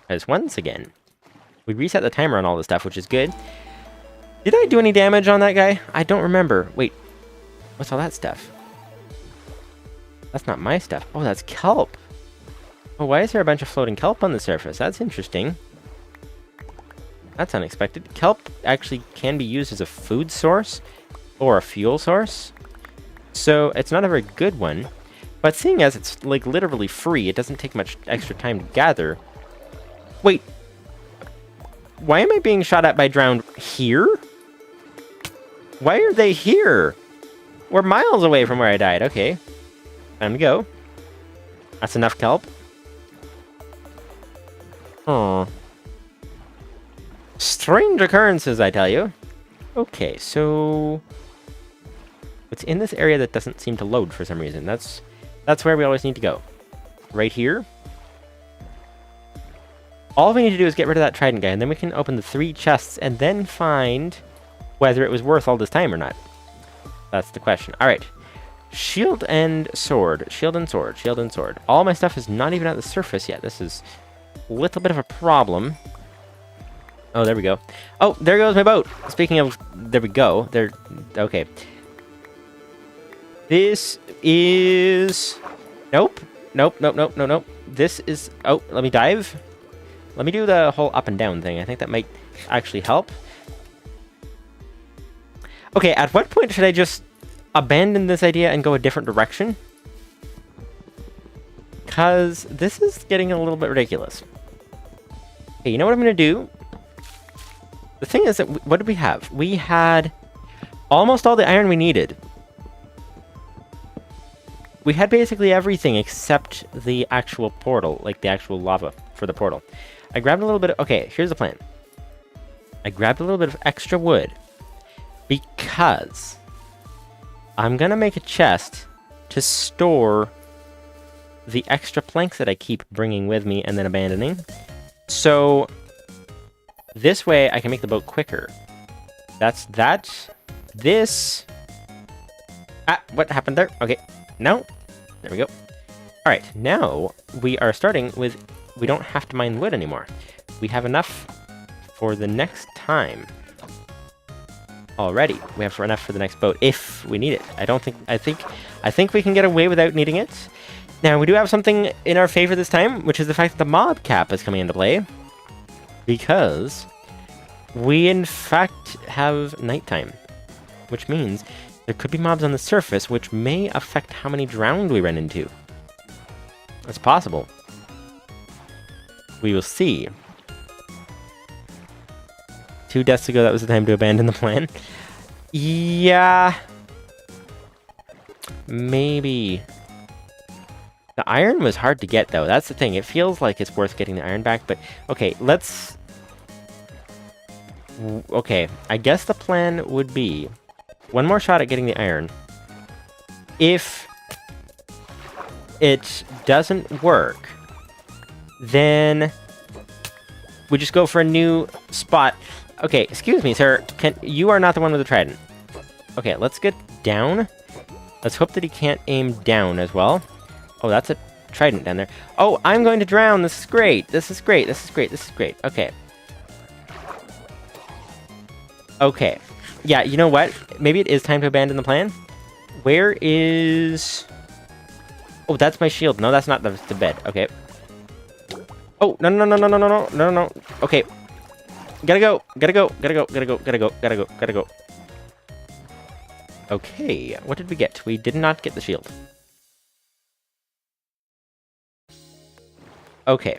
As once again, we reset the timer on all this stuff, which is good. Did I do any damage on that guy? I don't remember. Wait. What's all that stuff? That's not my stuff. Oh, that's kelp. Oh, why is there a bunch of floating kelp on the surface? That's interesting. That's unexpected. Kelp actually can be used as a food source or a fuel source. So it's not a very good one. But seeing as it's like literally free, it doesn't take much extra time to gather. Wait. Why am I being shot at by drowned here? Why are they here? We're miles away from where I died. Okay. Time to go. That's enough kelp. Oh. Strange occurrences, I tell you. Okay, so... what's in this area that doesn't seem to load for some reason? That's where we always need to go. Right here. All we need to do is get rid of that trident guy, and then we can open the 3 chests and then find whether it was worth all this time or not. That's the question. All right. Shield and sword. Shield and sword. Shield and sword. All my stuff is not even at the surface yet. This is a little bit of a problem. Oh, there we go. Oh, there goes my boat. Speaking of, there we go. There. Okay. This is... Nope. Nope, nope, nope, nope, nope. This is... Oh, let me dive. Let me do the whole up and down thing. I think that might actually help. Okay, at what point should I just abandon this idea and go a different direction? Because this is getting a little bit ridiculous. Okay, you know what I'm going to do? The thing is that, what did we have? We had almost all the iron we needed. We had basically everything except the actual portal, like the actual lava for the portal. I grabbed a little bit of... Okay, here's the plan. I grabbed a little bit of extra wood because I'm going to make a chest to store the extra planks that I keep bringing with me and then abandoning. So this way I can make the boat quicker. That's that. This... Ah, what happened there? Okay, no. There we go. All right, now we are starting with... We don't have to mine wood anymore. We have enough for the next time. Already, we have enough for the next boat if we need it. I think we can get away without needing it. Now we do have something in our favor this time, which is the fact that the mob cap is coming into play, because we in fact have nighttime, which means there could be mobs on the surface, which may affect how many drowned we run into. It's possible. We will see. 2 deaths ago, that was the time to abandon the plan. Yeah. Maybe. The iron was hard to get, though. That's the thing. It feels like it's worth getting the iron back, but... Okay, let's... Okay, I guess the plan would be... one more shot at getting the iron. If it doesn't work... then we just go for a new spot. Okay, excuse me, sir. You are not the one with the trident. Okay, let's get down. Let's hope that he can't aim down as well. Oh, that's a trident down there. Oh, I'm going to drown. This is great. This is great. This is great. This is great. Okay. Okay. Yeah, you know what? Maybe it is time to abandon the plan. Where is... Oh, that's my shield. No, that's not the bed. Okay. Oh, no, no, no, no, no, no, no, no, no. Okay. Gotta go. Gotta go. Gotta go. Gotta go. Gotta go. Gotta go. Gotta go. Okay. What did we get? We did not get the shield. Okay.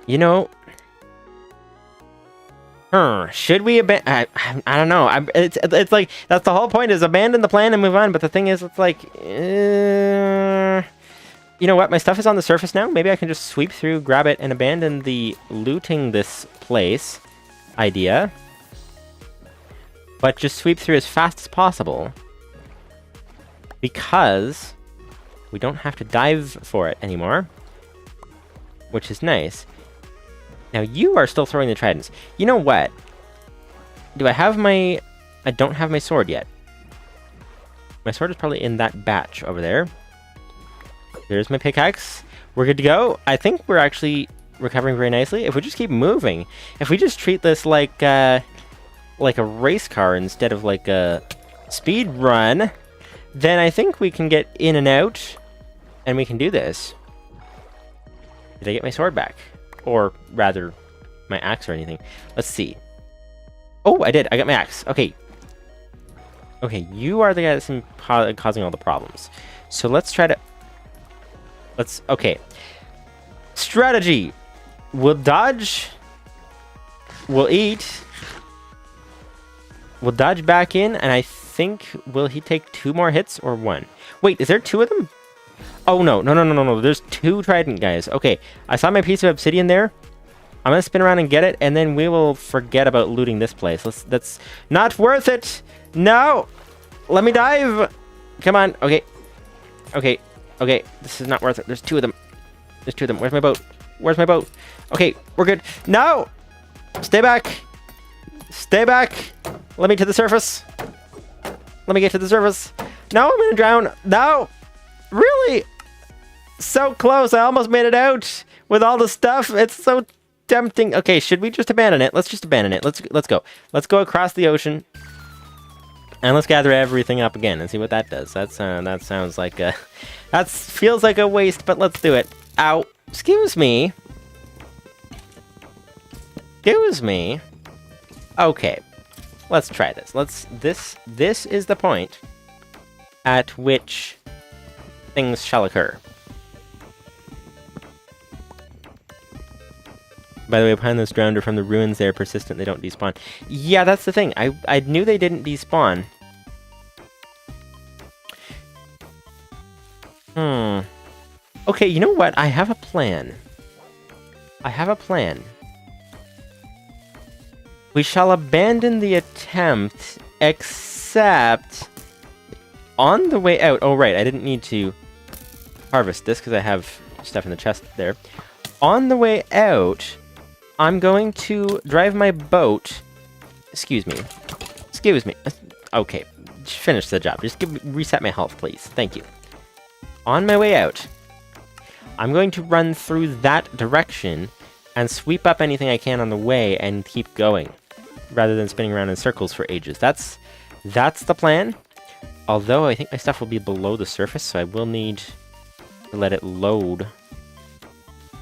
You know... should we abandon... I don't know. It's like, that's the whole point, is abandon the plan and move on, but the thing is, it's like... You know what? My stuff is on the surface now. Maybe I can just sweep through, grab it, and abandon the looting this place idea. But just sweep through as fast as possible. Because we don't have to dive for it anymore. Which is nice. Now, you are still throwing the tridents. You know what? Do I have my... I don't have my sword yet. My sword is probably in that batch over there. There's my pickaxe. We're good to go. I think we're actually recovering very nicely. If we just keep moving, if we just treat this like a race car instead of like a speed run, then I think we can get in and out, and we can do this. Did I get my sword back? Or rather, my axe or anything. Let's see. Oh, I did. I got my axe. Okay. Okay, you are the guy that's causing all the problems. So let's try to... Okay. Strategy. We'll dodge. We'll eat. We'll dodge back in, and I think... Will he take 2 more hits or 1? Wait, is there 2 of them? Oh, no. No. There's 2 trident guys. Okay, I saw my piece of obsidian there. I'm gonna spin around and get it, and then we will forget about looting this place. That's not worth it. No! Let me dive! Come on. Okay. This is not worth it. There's 2 of them. Where's my boat? Where's my boat? Okay, we're good. No! Stay back. Stay back. Let me to the surface. Let me get to the surface. No, I'm gonna drown. No! Really? So close. I almost made it out with all the stuff. It's so tempting. Okay, should we just abandon it? Let's just abandon it. Let's go. Let's go across the ocean. And let's gather everything up again and see what that does. That sounds like a... That feels like a waste, but let's do it. Ow. Excuse me. Excuse me. Okay. Let's try this. This is the point at which things shall occur. By the way, behind those drowned are from the ruins. They are persistent. They don't despawn. Yeah, that's the thing. I knew they didn't despawn. Okay, you know what? I have a plan. We shall abandon the attempt, except on the way out. Oh, right. I didn't need to harvest this because I have stuff in the chest there. On the way out... I'm going to drive my boat. Excuse me. Okay, finish the job. Just reset my health, please. Thank you. On my way out, I'm going to run through that direction and sweep up anything I can on the way and keep going, rather than spinning around in circles for ages. That's the plan. Although I think my stuff will be below the surface, so I will need to let it load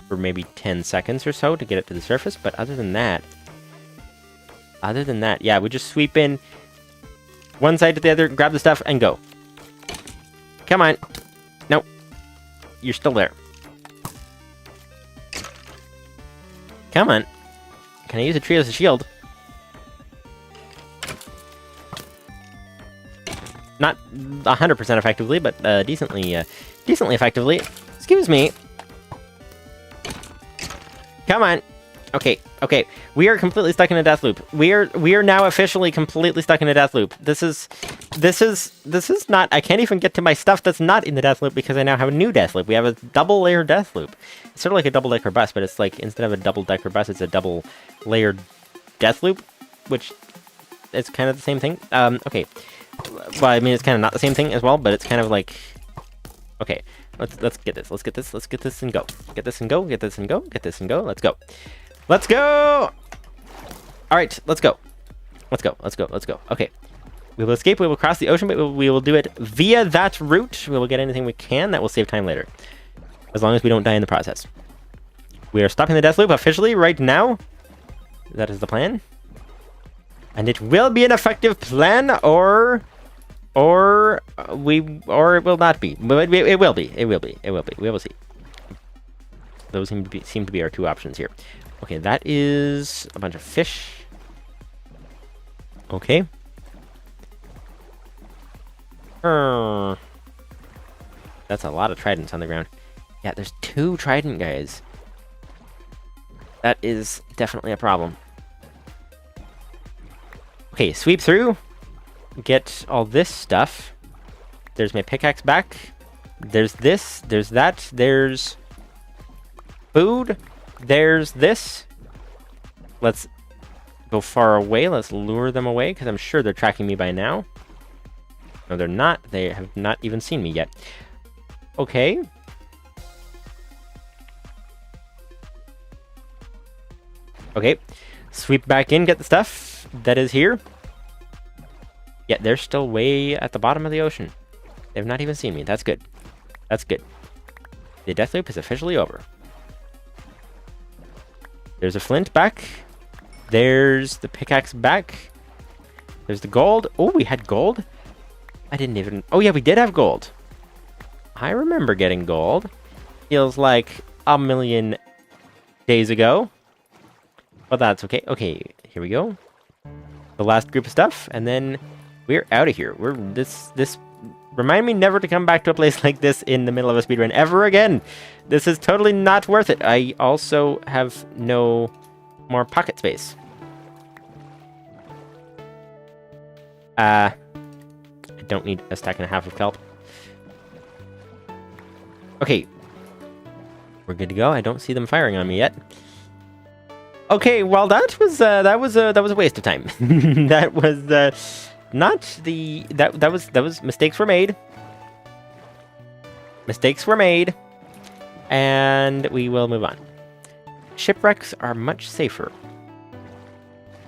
for maybe 10 seconds or so to get it to the surface, but other than that, yeah, we just sweep in one side to the other, grab the stuff, and go. Come on. Nope. You're still there. Come on. Can I use a tree as a shield? Not 100% effectively, but decently effectively. Excuse me. Come on. Okay. We are completely stuck in a death loop. We are now officially completely stuck in a death loop. This is not... I can't even get to my stuff that's not in the death loop because I now have a new death loop. We have a double-layer death loop. It's sort of like a double-decker bus, but it's like, instead of a double-decker bus, it's a double-layered death loop, which is kind of the same thing. Okay. Well, I mean, it's kind of not the same thing as well, but it's kind of like... Okay. Let's get this. Let's get this and go. Get this and go. Let's go. Let's go! Alright, let's go. Okay. We will escape, we will cross the ocean, but we will do it via that route. We will get anything we can. That will save time later. As long as we don't die in the process. We are stopping the death loop officially right now. That is the plan. And it will be an effective plan, or it will not be. But it will be. We will see. Those seem to be our 2 options here. Okay, that is a bunch of fish. Okay. That's a lot of tridents on the ground. Yeah, there's 2 trident guys. That is definitely a problem. Okay, sweep through. Get all this stuff. There's my pickaxe back. There's this. There's that. There's food. There's this. Let's go far away. Let's lure them away, because I'm sure they're tracking me by now. No, they're not. They have not even seen me yet. Okay. Okay. Sweep back in, get the stuff that is here. Yeah, they're still way at the bottom of the ocean. They've not even seen me. That's good. That's good. The death loop is officially over. There's a flint back. There's the pickaxe back. There's the gold. Oh, we had gold. I didn't even... Oh yeah, we did have gold. I remember getting gold. Feels like a million days ago. But that's okay. Okay, here we go. The last group of stuff, and then we're out of here. This remind me never to come back to a place like this in the middle of a speedrun ever again. This is totally not worth it. I also have no more pocket space. I don't need a stack and a half of kelp. Okay. We're good to go. I don't see them firing on me yet. Okay, well that was a waste of time. That was not the that was mistakes were made. Mistakes were made, and we will move on. Shipwrecks are much safer.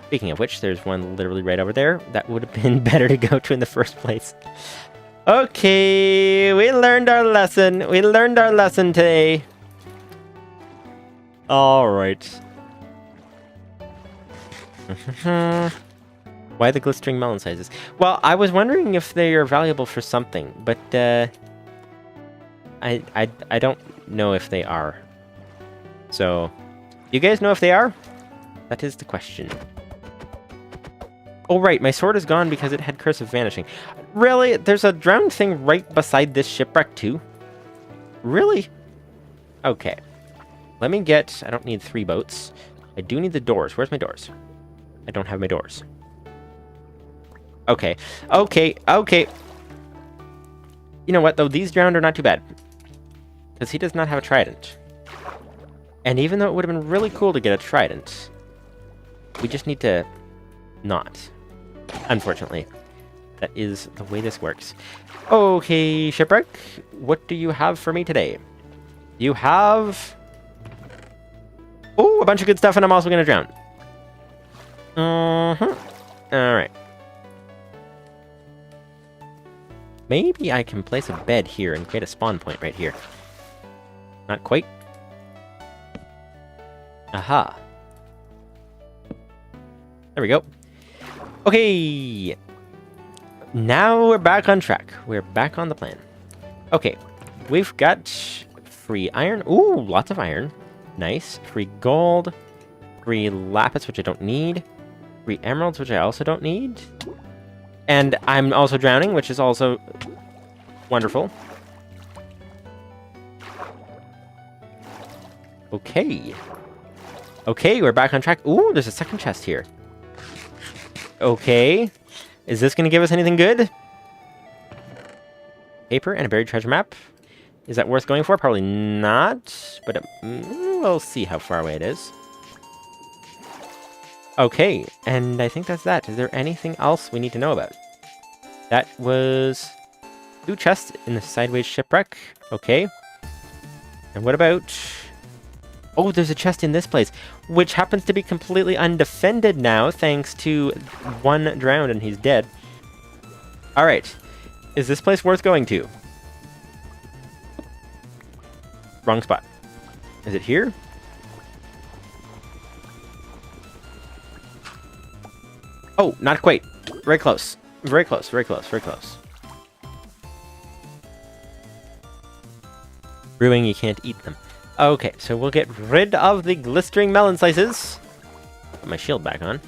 Speaking of which, there's one literally right over there. That would have been better to go to in the first place. Okay, we learned our lesson. We learned our lesson today. All right. Why the glistering melon sizes? Well, I was wondering if they are valuable for something, but I don't know if they are. So, you guys know if they are? That is the question. Oh right, my sword is gone because it had Curse of Vanishing. Really? There's a drowned thing right beside this shipwreck too? Really? Okay. Let me get... I don't need 3 boats. I do need the doors. Where's my doors? I don't have my doors. Okay. Okay. Okay. You know what, though? These drowned are not too bad. Because he does not have a trident. And even though it would have been really cool to get a trident, we just need to not. Unfortunately. That is the way this works. Okay, Shipwreck. What do you have for me today? You have... Oh, a bunch of good stuff, and I'm also going to drown. Alright. Maybe I can place a bed here and create a spawn point right here. Not quite. Aha. There we go. Okay. Now we're back on track. We're back on the plan. Okay. We've got free iron. Ooh, lots of iron. Nice. Free gold. Free lapis, which I don't need. Free emeralds, which I also don't need. And I'm also drowning, which is also wonderful. Okay. Okay, we're back on track. Ooh, there's a second chest here. Okay. Is this going to give us anything good? Paper and a buried treasure map. Is that worth going for? Probably not. But we'll see how far away it is. Okay, and I think that's that. Is there anything else we need to know about? That was 2 chests in the sideways shipwreck. Okay. And what about... Oh, there's a chest in this place, which happens to be completely undefended now, thanks to 1 drowned and he's dead. Alright. Is this place worth going to? Wrong spot. Is it here? Oh, not quite. Very close. Very close, very close, very close. Brewing, you can't eat them. Okay, so we'll get rid of the glistering melon slices. Put my shield back on,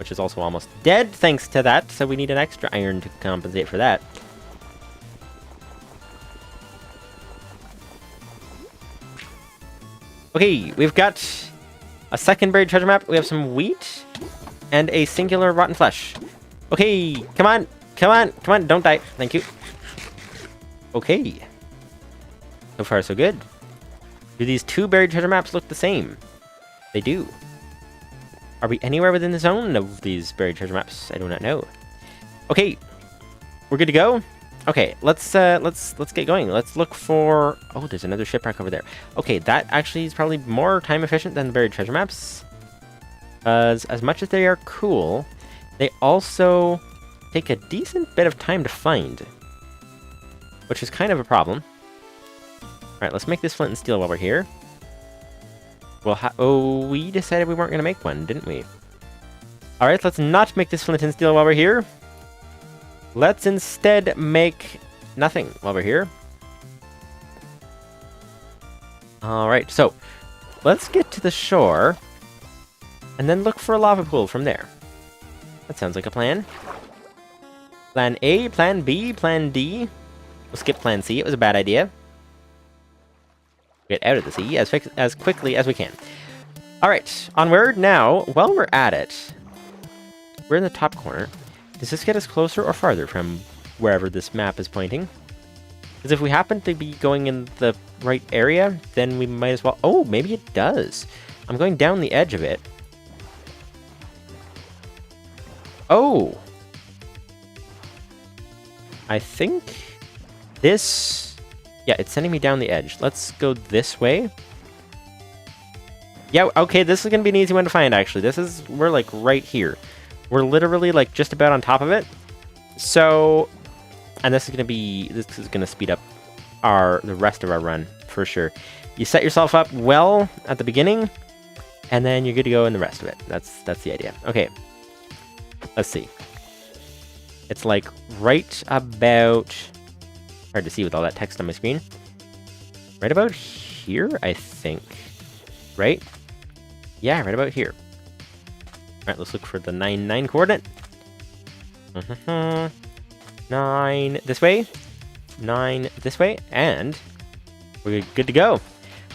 which is also almost dead thanks to that, so we need an extra iron to compensate for that. Okay, we've got a second buried treasure map. We have some wheat and a singular rotten flesh. Okay, come on, come on, come on, don't die. Thank you. Okay. So far, so good. Do these 2 buried treasure maps look the same? They do. Are we anywhere within the zone of these buried treasure maps? I do not know. Okay, we're good to go. Okay, let's get going. Let's look for... Oh, there's another shipwreck over there. Okay, that actually is probably more time efficient than the buried treasure maps. As much as they are cool, they also take a decent bit of time to find, which is kind of a problem. Alright, let's make this flint and steel while we're here. Well, oh, we decided we weren't going to make one, didn't we? Alright, let's not make this flint and steel while we're here. Let's instead make nothing while we're here. Alright, so let's get to the shore and then look for a lava pool from there. That sounds like a plan. Plan A, Plan B, Plan D. We'll skip Plan C, it was a bad idea. Get out of the sea as quickly as we can. Alright, onward now. While we're at it, we're in the top corner. Does this get us closer or farther from wherever this map is pointing? Because if we happen to be going in the right area, then we might as well... Oh, maybe it does. I'm going down the edge of it. Oh! I think this... Yeah, it's sending me down the edge. Let's go this way. Yeah, okay, this is going to be an easy one to find, actually. We're, like, right here. We're literally, like, just about on top of it. So, and this is going to speed up the rest of our run, for sure. You set yourself up well at the beginning, and then you're good to go in the rest of it. That's the idea. Okay, let's see. It's, like, right about... Hard to see with all that text on my screen. Right about here, I think. Right? Yeah, right about here. Alright, let's look for the 9 coordinate. 9 this way. 9 this way. And we're good to go.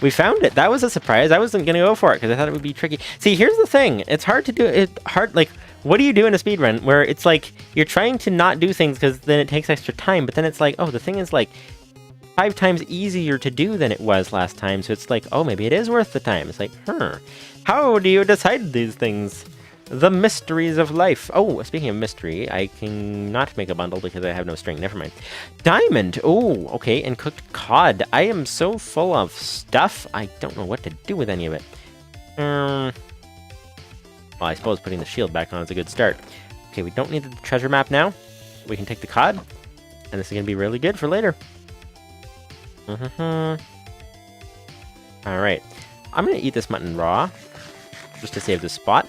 We found it. That was a surprise. I wasn't going to go for it because I thought it would be tricky. See, here's the thing. It's hard to do. Like, what do you do in a speedrun where it's like you're trying to not do things because then it takes extra time, but then it's like, oh, the thing is like 5 times easier to do than it was last time. So it's like, oh, maybe it is worth the time. It's like, how do you decide these things? The mysteries of life. Oh, speaking of mystery, I cannot make a bundle because I have no string. Never mind. Diamond. Oh, okay. And cooked cod. I am so full of stuff. I don't know what to do with any of it. Well, I suppose putting the shield back on is a good start. Okay, we don't need the treasure map now. We can take the cod. And this is going to be really good for later. Alright. I'm going to eat this mutton raw. Just to save this spot.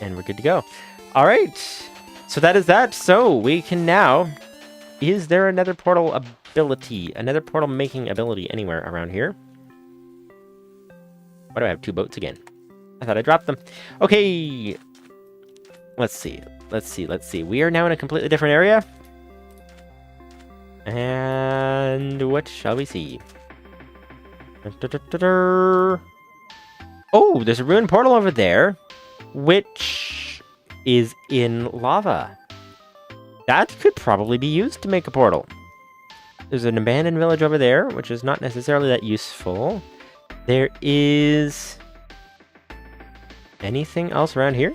And we're good to go. Alright. So that is that. So we can now... Is there another portal ability? Another portal making ability anywhere around here? Why do I have 2 boats again? I thought I dropped them. Okay. Let's see. We are now in a completely different area. And what shall we see? Oh, there's a ruined portal over there, which is in lava. That could probably be used to make a portal. There's an abandoned village over there, which is not necessarily that useful. There is... anything else around here?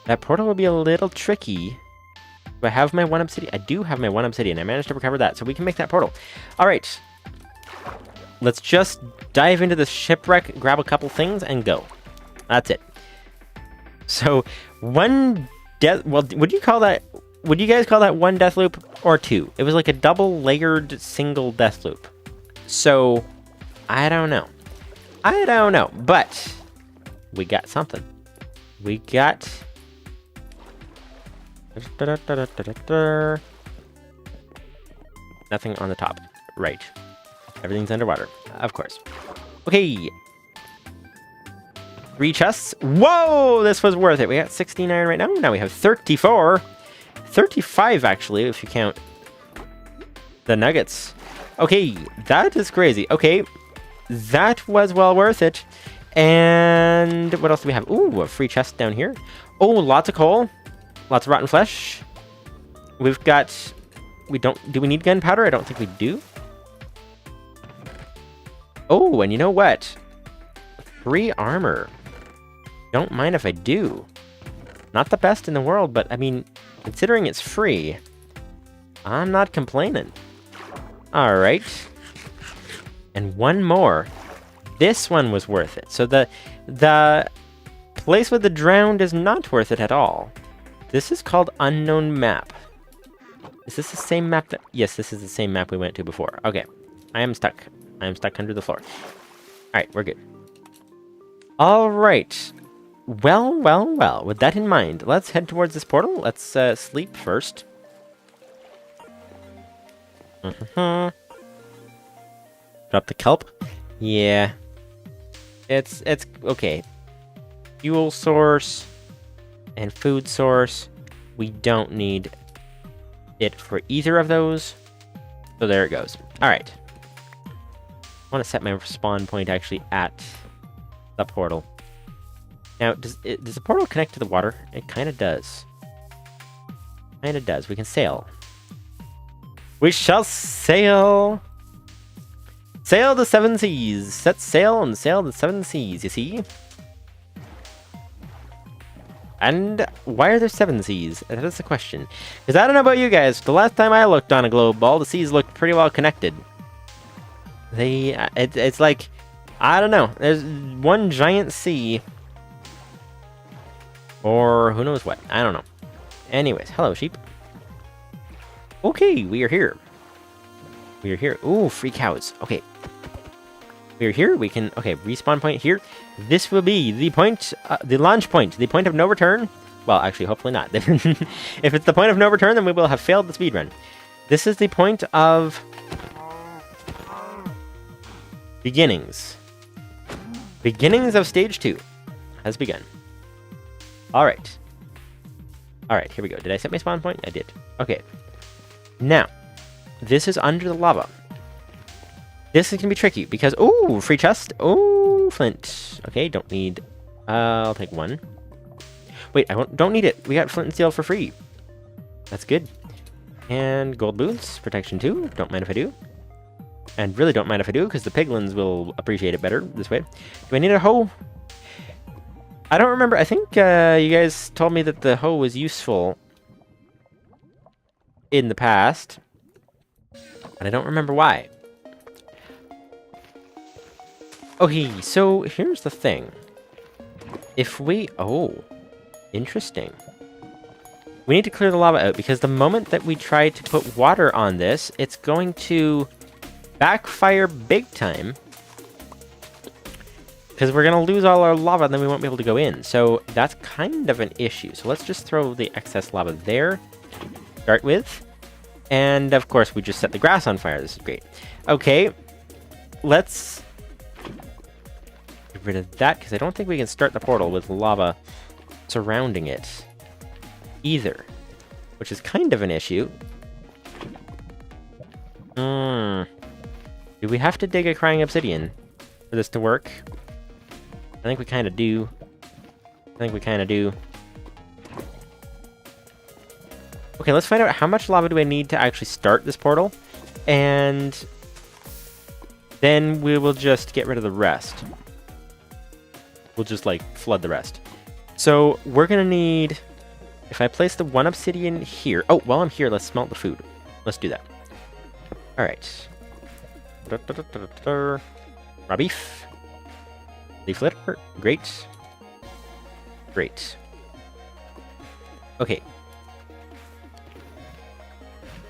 That portal will be a little tricky. Do I have my 1 obsidian? I do have my 1 obsidian. I managed to recover that, so we can make that portal. Alright. Let's just dive into the shipwreck, grab a couple things, and go. That's it. So, 1 death... Well, would you guys call that 1 death loop or 2? It was like a double-layered single death loop. So, I don't know. But we got something. We got... Nothing on the top. Right. Everything's underwater. Of course. Okay. 3 chests. Whoa! This was worth it. We got 16 iron right now. Now we have 34. 35, actually, if you count the nuggets. Okay, that is crazy. Okay. That was well worth it. And what else do we have? Ooh, a free chest down here. Oh, lots of coal. Lots of rotten flesh. We've got... Do we need gunpowder? I don't think we do. Oh, and you know what? Free armor. Don't mind if I do. Not the best in the world, but I mean, considering it's free, I'm not complaining. Alright. And 1 more. This one was worth it. So the place with the drowned is not worth it at all. This is called Unknown Map. Is this the same map that... Yes, this is the same map we went to before. Okay. I am stuck. I am stuck under the floor. Alright, we're good. Alright. well. With that in mind, let's head towards this portal. Let's sleep first. Drop the kelp. Yeah. It's okay. Fuel source and food source. We don't need it for either of those. So there it goes. All right. I want to set my spawn point actually at the portal. Now, does the portal connect to the water? It kind of does. Kind of does. We can sail. We shall sail. Sail the seven seas. Set sail and sail the seven seas, you see? And why are there seven seas? That is the question. Because I don't know about you guys, the last time I looked on a globe, all the seas looked pretty well connected. It's like, I don't know. There's one giant sea. Or who knows what. I don't know. Anyways, hello, sheep. Okay, we are here. We are here. Ooh, free cows. Okay. We are here. We can... Okay, respawn point here. This will be the point... the launch point. The point of no return. Well, actually, hopefully not. If it's the point of no return, then we will have failed the speedrun. This is the point of... beginnings. Beginnings of stage 2 has begun. Alright. Alright, here we go. Did I set my spawn point? I did. Okay. Now, this is under the lava. This is going to be tricky because... Ooh, free chest. Ooh, flint. Okay, don't need... I'll take one. Wait, don't need it. We got flint and steel for free. That's good. And gold boots. Protection 2. Don't mind if I do. And really don't mind if I do, because the piglins will appreciate it better this way. Do I need a hoe? I don't remember. I think you guys told me that the hoe was useful in the past. And I don't remember why. Okay, so here's the thing. If we... Oh, interesting. We need to clear the lava out, because the moment that we try to put water on this, it's going to backfire big time. Because we're going to lose all our lava, and then we won't be able to go in. So that's kind of an issue. So let's just throw the excess lava there to start with. And, of course, we just set the grass on fire. This is great. Okay, let's get rid of that, because I don't think we can start the portal with lava surrounding it either, which is kind of an issue. Do we have to dig a crying obsidian for this to work? I think we kind of do. Okay, let's find out how much lava do I need to actually start this portal, and then we will just get rid of the rest. We'll just, like, flood the rest. So, we're gonna need... If I place the one obsidian here... Oh, while I'm here, let's smelt the food. Let's do that. Alright. Raw beef. Leaf litter. Great. Great. Okay.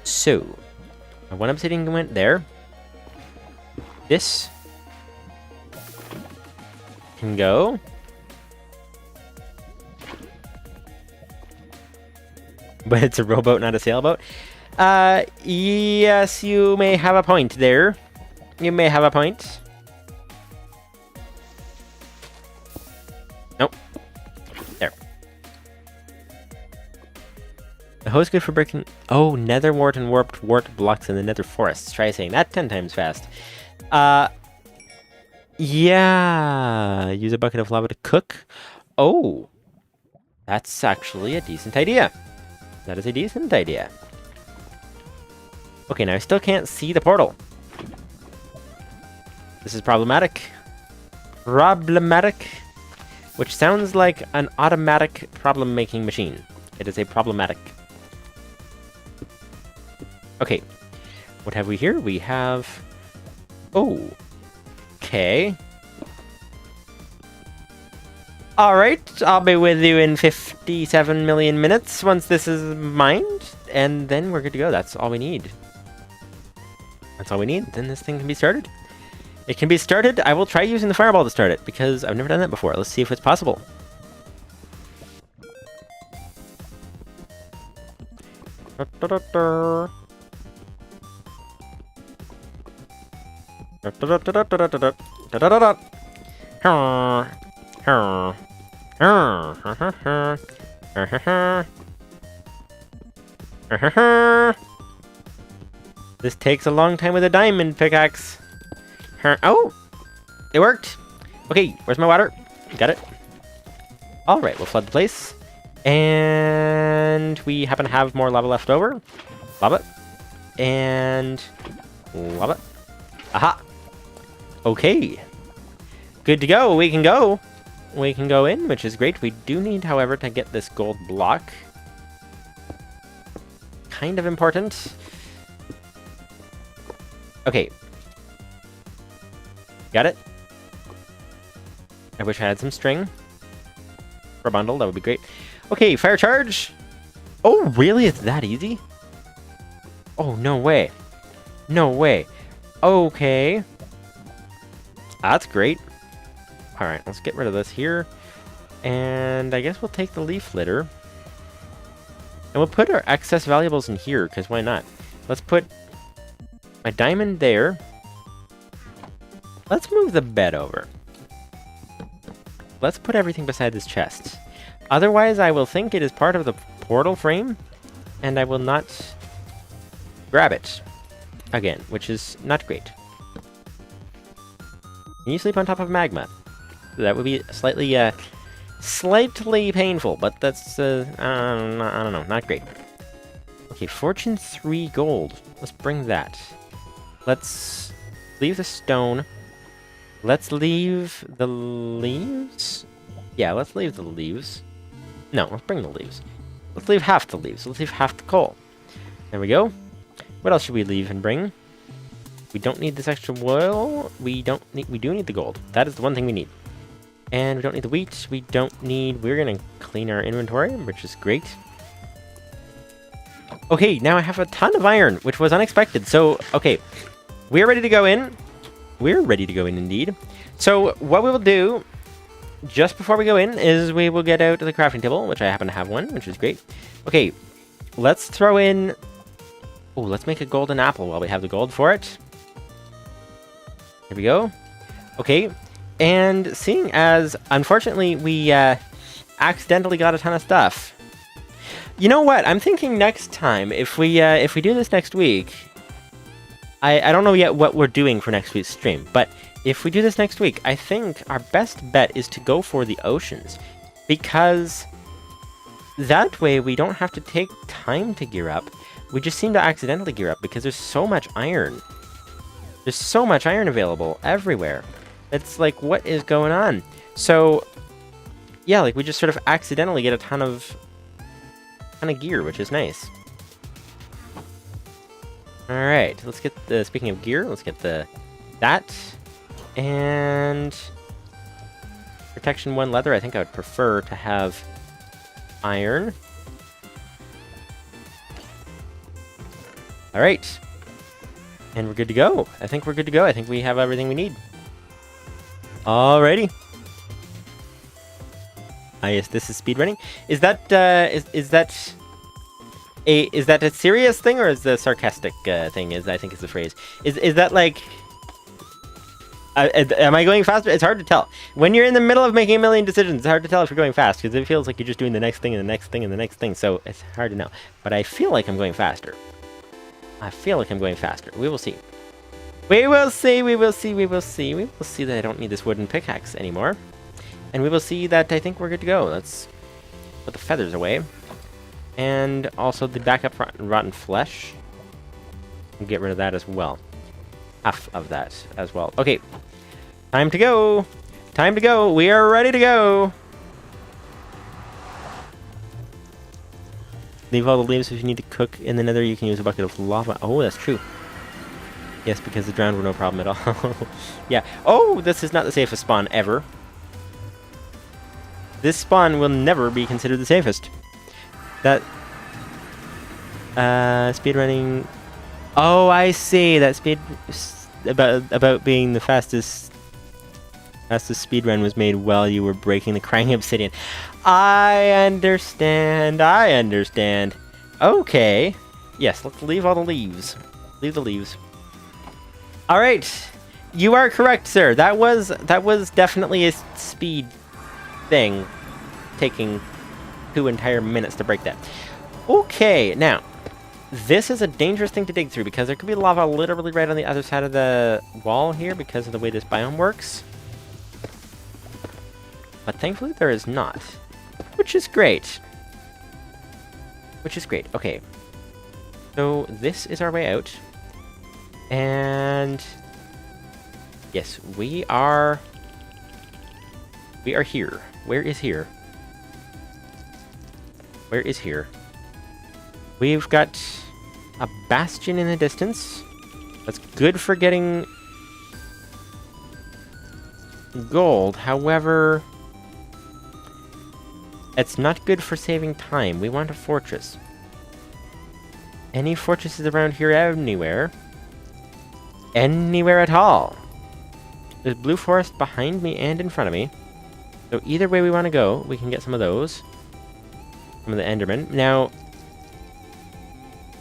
So, my one obsidian went there. This can go. But it's a rowboat, not a sailboat. Yes, you may have a point there. You may have a point. Nope. There. The hoe is good for breaking... Oh, nether wart and warped wart blocks in the nether forests. Try saying that 10 times fast. Yeah. Use a bucket of lava to cook. Oh. That's actually a decent idea. That is a decent idea. Okay, now I still can't see the portal. This is problematic. Problematic. Which sounds like an automatic problem-making machine. It is a problematic. Okay. What have we here? We have... Oh. Okay. Alright, I'll be with you in 57 million minutes once this is mined, and then we're good to go. That's all we need. That's all we need. Then this thing can be started. It can be started. I will try using the fireball to start it, because I've never done that before. Let's see if it's possible. This takes a long time with a diamond pickaxe. Oh! It worked! Okay, where's my water? Got it. Alright, we'll flood the place. And we happen to have more lava left over. Lava. And lava. Aha! Okay. Good to go. We can go. We can go in, which is great. We do need, however, to get this gold block. Kind of important. Okay. Got it. I wish I had some string. For a bundle, that would be great. Okay, fire charge. Oh, really? It's that easy? Oh, no way. No way. Okay. That's great. Alright, let's get rid of this here. And I guess we'll take the leaf litter. And we'll put our excess valuables in here, because why not? Let's put my diamond there. Let's move the bed over. Let's put everything beside this chest. Otherwise, I will think it is part of the portal frame, and I will not grab it again, which is not great. Can you sleep on top of magma? That would be slightly painful, but that's, I don't know, not great. Okay, Fortune 3 gold. Let's bring that. Let's leave the stone. Let's leave the leaves? Yeah, let's leave the leaves. No, let's bring the leaves. Let's leave half the leaves. Let's leave half the coal. There we go. What else should we leave and bring? We don't need this extra oil. We do need the gold. That is the one thing we need. And we don't need the wheat. We're gonna clean our inventory, which is great. Okay, now I have a ton of iron, which was unexpected. So, okay, we're ready to go in. We're ready to go in indeed. So what we will do just before we go in is we will get out the crafting table, which I happen to have one, which is great. Okay, let's throw in... Oh, let's make a golden apple while we have the gold for it. Here we go. Okay, and seeing as, unfortunately, we accidentally got a ton of stuff. You know what? I'm thinking next time, if we do this next week... I don't know yet what we're doing for next week's stream, but if we do this next week, I think our best bet is to go for the oceans, because that way we don't have to take time to gear up. We just seem to accidentally gear up because there's so much iron. There's so much iron available everywhere. It's like, what is going on? So, yeah, like we just sort of accidentally get a ton of gear, which is nice. Alright, let's get the, speaking of gear, let's get that, and protection 1 leather. I think I would prefer to have iron. Alright, and we're good to go. I think we're good to go. I think we have everything we need. Alrighty. Ah yes, this is speedrunning. Is that, is that a serious thing, or is the sarcastic thing? I think is the phrase. Is that like? Am I going faster? It's hard to tell. When you're in the middle of making a million decisions, it's hard to tell if you're going fast, because it feels like you're just doing the next thing and the next thing and the next thing. So it's hard to know. But I feel like I'm going faster. I feel like I'm going faster. We will see. We will see. We will see. We will see. We will see that I don't need this wooden pickaxe anymore, and we will see that I think we're good to go. Let's put the feathers away. And also the backup rotten flesh. We'll get rid of that as well. Half of that as well. Okay. Time to go. Time to go. We are ready to go. Leave all the leaves if you need to cook in the nether. You can use a bucket of lava. Oh, that's true. Yes, because the drowned were no problem at all. Yeah. Oh, this is not the safest spawn ever. This spawn will never be considered the safest. That speedrunning. Oh, I see. That about being the fastest speedrun was made while you were breaking the crying obsidian. I understand. I understand. Okay. Yes, let's leave all the leaves. Leave the leaves. All right. You are correct, sir. That was definitely a speed thing, taking 2 entire minutes to break that. Okay, now, this is a dangerous thing to dig through because there could be lava literally right on the other side of the wall here because of the way this biome works. But thankfully there is not, which is great. Which is great. Okay. So this is our way out. And yes, we are here. Where is here? Where is here? We've got a bastion in the distance. That's good for getting gold. However, it's not good for saving time. We want a fortress. Any fortresses around here anywhere? Anywhere at all? There's blue forest behind me and in front of me. So either way we want to go, we can get some of those. Some of the Endermen. Now,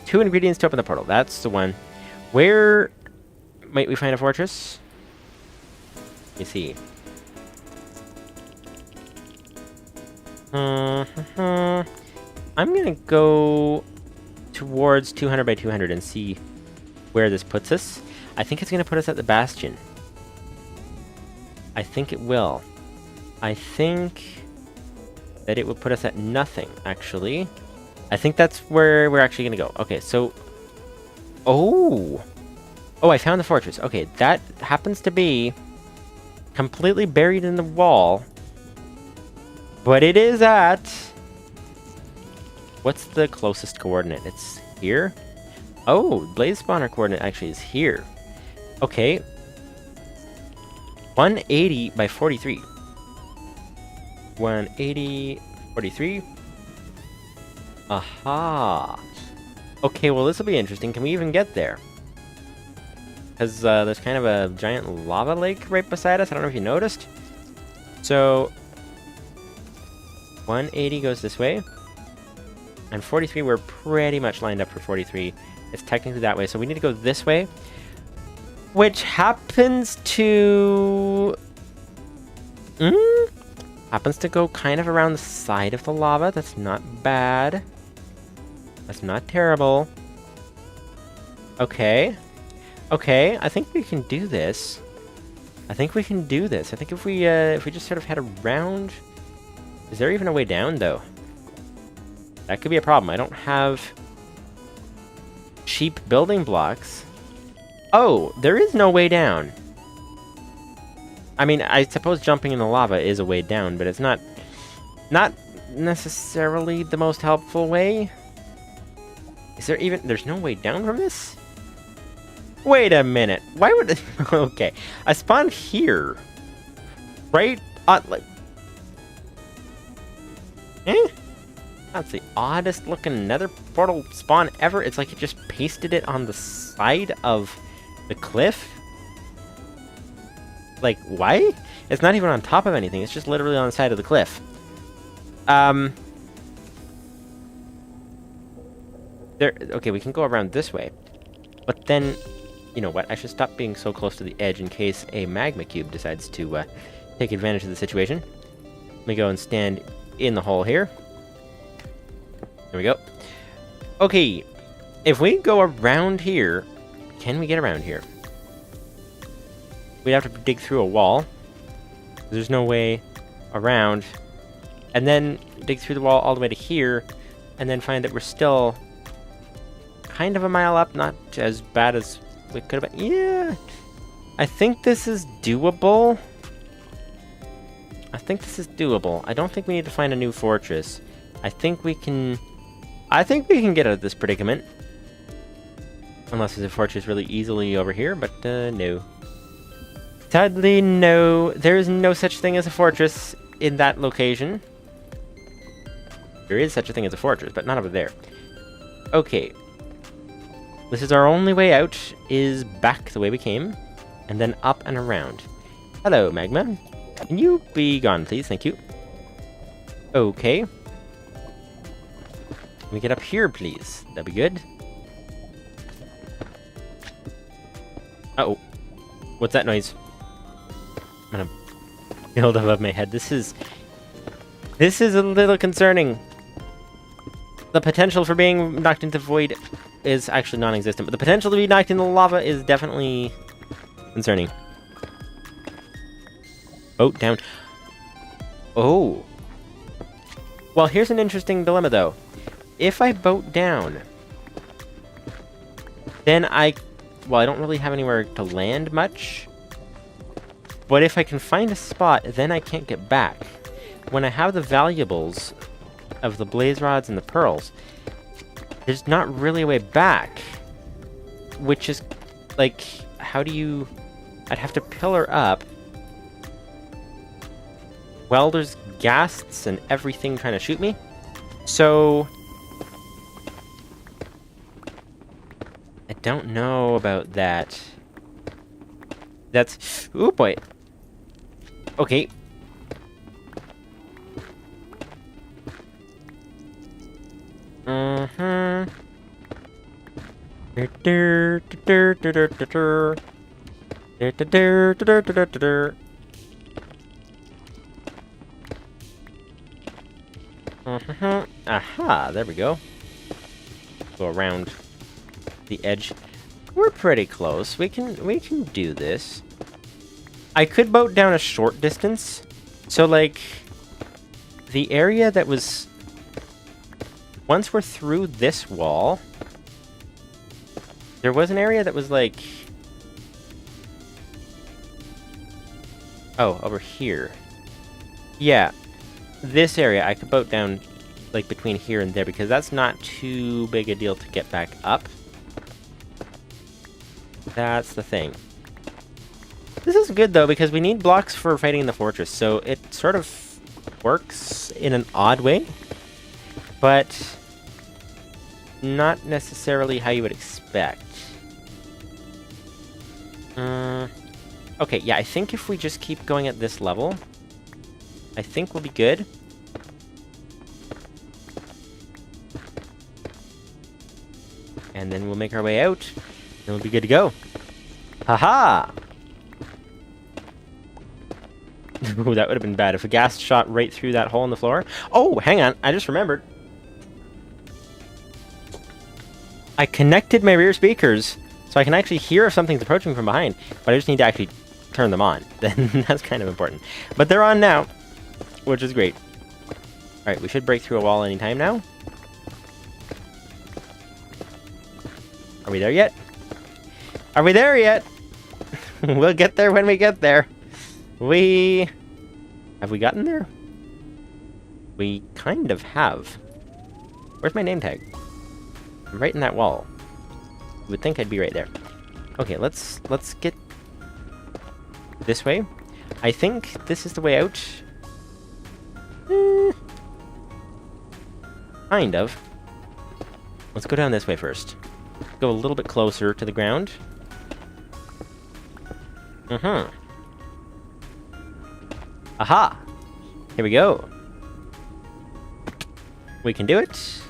2 ingredients to open the portal. That's the one. Where might we find a fortress? Let me see. I'm gonna go towards 200 by 200 and see where this puts us. I think it's gonna put us at the bastion. I think it will. I think that it will put us at nothing, actually. I think that's where we're actually gonna go. Okay, so... Oh! Oh, I found the fortress. Okay, that happens to be completely buried in the wall. But it is at... What's the closest coordinate? It's here? Oh, blaze spawner coordinate actually is here. Okay. 180 by 43. 180, 43. Aha. Okay, well this will be interesting. Can we even get there? Because there's kind of a giant lava lake right beside us. I don't know if you noticed. So, 180 goes this way. And 43, we're pretty much lined up for 43. It's technically that way, so we need to go this way. Which happens to... happens to go kind of around the side of the lava. That's not bad. That's not terrible. Okay. Okay, I think we can do this. I think we can do this. I think if we just sort of head around... Is there even a way down, though? That could be a problem. I don't have cheap building blocks. Oh, there is no way down. I mean, I suppose jumping in the lava is a way down, but it's not necessarily the most helpful way. Is there even... There's no way down from this? Wait a minute. Why would... Okay. I spawned here. Right? Like... That's the oddest looking nether portal spawn ever. It's like it just pasted it on the side of the cliff. Like, why? It's not even on top of anything. It's just literally on the side of the cliff. Okay, we can go around this way. But then, you know what? I should stop being so close to the edge in case a magma cube decides to take advantage of the situation. Let me go and stand in the hole here. There we go. Okay, if we go around here, can we get around here? We'd have to dig through a wall. There's no way around. And then dig through the wall all the way to here, and then find that we're still kind of a mile up, not as bad as we could have been. Yeah, I think this is doable. I think this is doable. I don't think we need to find a new fortress. I think we can get out of this predicament. Unless there's a fortress really easily over here, but no. Sadly, no. There is no such thing as a fortress in that location. There is such a thing as a fortress, but not over there. Okay. This is our only way out, is back the way we came, and then up and around. Hello, Magma. Can you be gone, please? Thank you. Okay. Can we get up here, please? That'd be good. Uh-oh. What's that noise? I'm gonna build above my head. This is a little concerning. The potential for being knocked into void is actually non-existent, but the potential to be knocked into lava is definitely concerning. Boat down. Oh. Well, here's an interesting dilemma, though. If I boat down, then well, I don't really have anywhere to land much. But if I can find a spot, then I can't get back. When I have the valuables of the blaze rods and the pearls, there's not really a way back. Which is, like, how do you... I'd have to pillar up. Well, there's ghasts and everything trying to shoot me. So... I don't know about that. That's... Ooh, boy. Okay. Mm-hmm. Aha, there we go. Go around the edge. We're pretty close. We can do this. I could boat down a short distance. So, like, the area that was... Once we're through this wall, there was an area that was, like... Oh, over here. Yeah. This area, I could boat down, like, between here and there, because that's not too big a deal to get back up. That's the thing. This is good, though, because we need blocks for fighting in the fortress, so it sort of works in an odd way, but not necessarily how you would expect. Okay, yeah, I think if we just keep going at this level, I think we'll be good. And then we'll make our way out, and we'll be good to go. Haha! Ooh, that would have been bad if a gas shot right through that hole in the floor. Oh, hang on, I just remembered. I connected my rear speakers, so I can actually hear if something's approaching from behind, but I just need to actually turn them on. Then that's kind of important. But they're on now, which is great. Alright, we should break through a wall anytime now. Are we there yet? Are we there yet? We'll get there when we get there. Have we gotten there? We kind of have. Where's my name tag? I'm right in that wall. You would think I'd be right there. Okay, let's get this way. I think this is the way out. Kind of. Let's go down this way first. Go a little bit closer to the ground. Aha! Here we go. We can do it.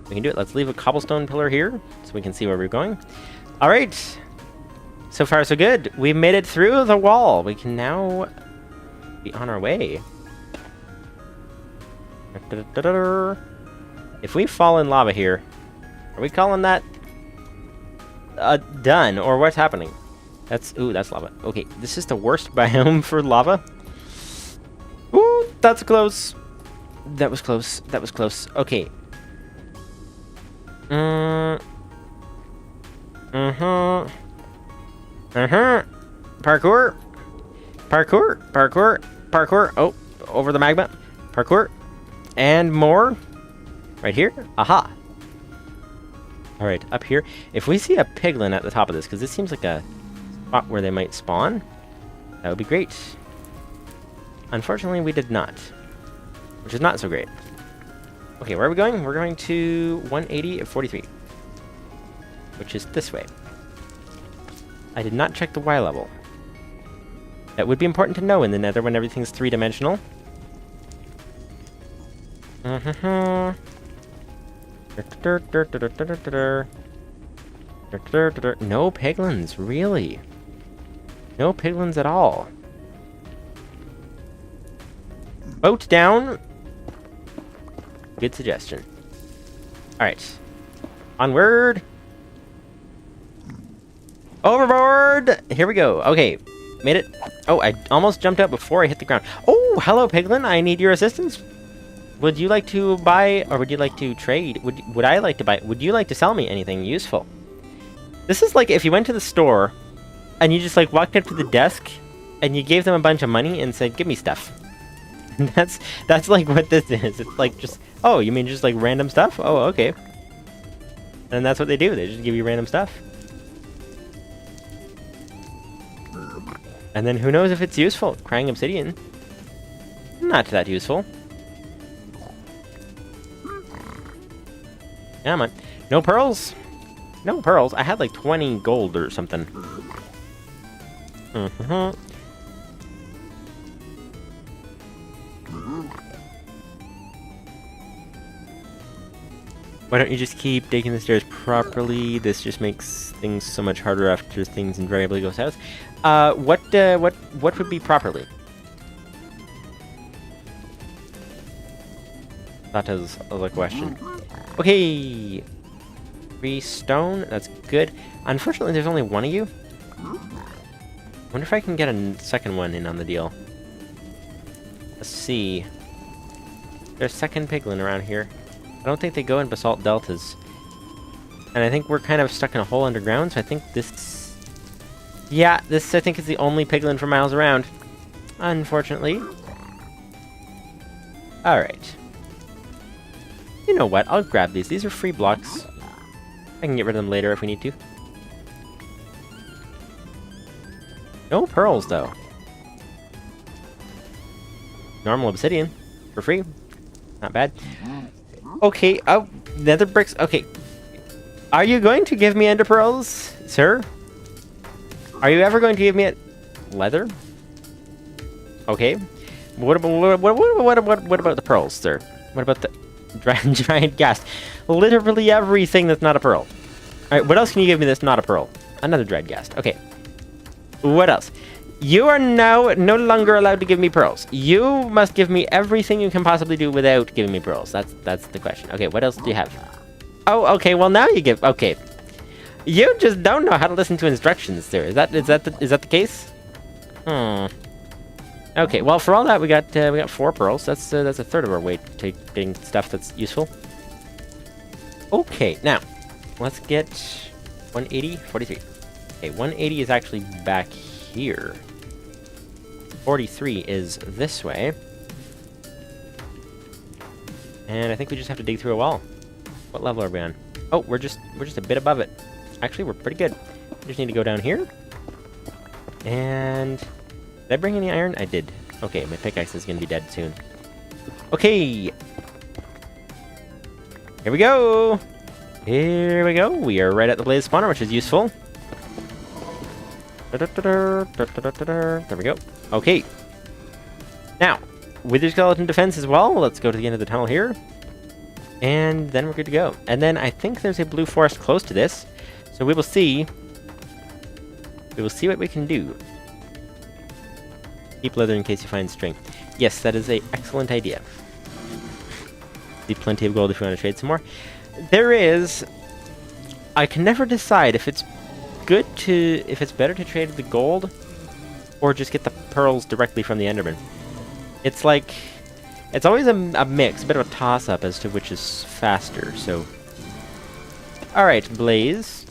We can do it. Let's leave a cobblestone pillar here so we can see where we're going. Alright. So far, so good. We made it through the wall. We can now be on our way. If we fall in lava here, are we calling that done? Or what's happening? Ooh, that's lava. Okay, this is the worst biome for lava. Ooh, that's close. That was close. That was close. Okay. Parkour. Parkour. Parkour. Parkour. Oh, over the magma. Parkour. And more. Right here. Aha. Alright, up here. If we see a piglin at the top of this, because this seems like a spot where they might spawn, that would be great. Unfortunately, we did not. Which is not so great. Okay, where are we going? We're going to 180 at 43. Which is this way. I did not check the Y level. That would be important to know in the Nether when everything's three-dimensional. No piglins, really? No piglins at all. Boat down. Good suggestion. Alright. Onward. Overboard! Here we go. Okay. Made it. Oh, I almost jumped out before I hit the ground. Oh, hello, piglin. I need your assistance. Would you like to buy, or would you like to trade? Would I like to buy? Would you like to sell me anything useful? This is like if you went to the store, and you just like walked up to the desk, and you gave them a bunch of money and said, "Give me stuff." And that's like what this is. It's like just, oh, you mean just like random stuff? Oh, okay. And that's what they do. They just give you random stuff. And then who knows if it's useful? Crying obsidian. Not that useful. Come on. No pearls? No pearls. I had like 20 gold or something. Why don't you just keep digging the stairs properly? This just makes things so much harder after things invariably go south. What would be properly? That is the question. Okay. 3 stone. That's good. Unfortunately, there's only one of you. I wonder if I can get a second one in on the deal. Let's see. There's a second piglin around here. I don't think they go in basalt deltas. And I think we're kind of stuck in a hole underground, so I think this... Yeah, this I think is the only piglin for miles around. Unfortunately. Alright. You know what? I'll grab these. These are free blocks. I can get rid of them later if we need to. No pearls, though. Normal obsidian. For free. Not bad. Okay, oh, nether bricks. Okay. Are you going to give me ender pearls, sir? Are you ever going to give me a... leather? Okay. What about the pearls, sir? What about the giant ghast? Literally everything that's not a pearl. Alright, what else can you give me that's not a pearl? Another dried ghast. Okay. What else? You are now no longer allowed to give me pearls. You must give me everything you can possibly do without giving me pearls. That's the question. Okay, what else do you have? Oh, okay, well now you give... Okay. You just don't know how to listen to instructions, sir. Is that the case? Okay, well for all that we got 4 pearls. That's a third of our way to getting stuff that's useful. Okay, now let's get 180, 43. Okay, 180 is actually back here. 43 is this way. And I think we just have to dig through a wall. What level are we on? Oh, we're just a bit above it. Actually, we're pretty good. We just need to go down here. And did I bring any iron? I did. Okay, my pickaxe is gonna be dead soon. Okay. Here we go. Here we go. We are right at the blaze spawner, which is useful. There we go. Okay. Now, with your skeleton defense as well, let's go to the end of the tunnel here. And then we're good to go. And then I think there's a blue forest close to this. So we will see. We will see what we can do. Keep leather in case you find string. Yes, that is an excellent idea. See plenty of gold if you want to trade some more. There is... I can never decide if it's good to... if it's better to trade the gold or just get the pearls directly from the Enderman. It's like... it's always a mix, a bit of a toss-up as to which is faster, so... Alright, Blaze.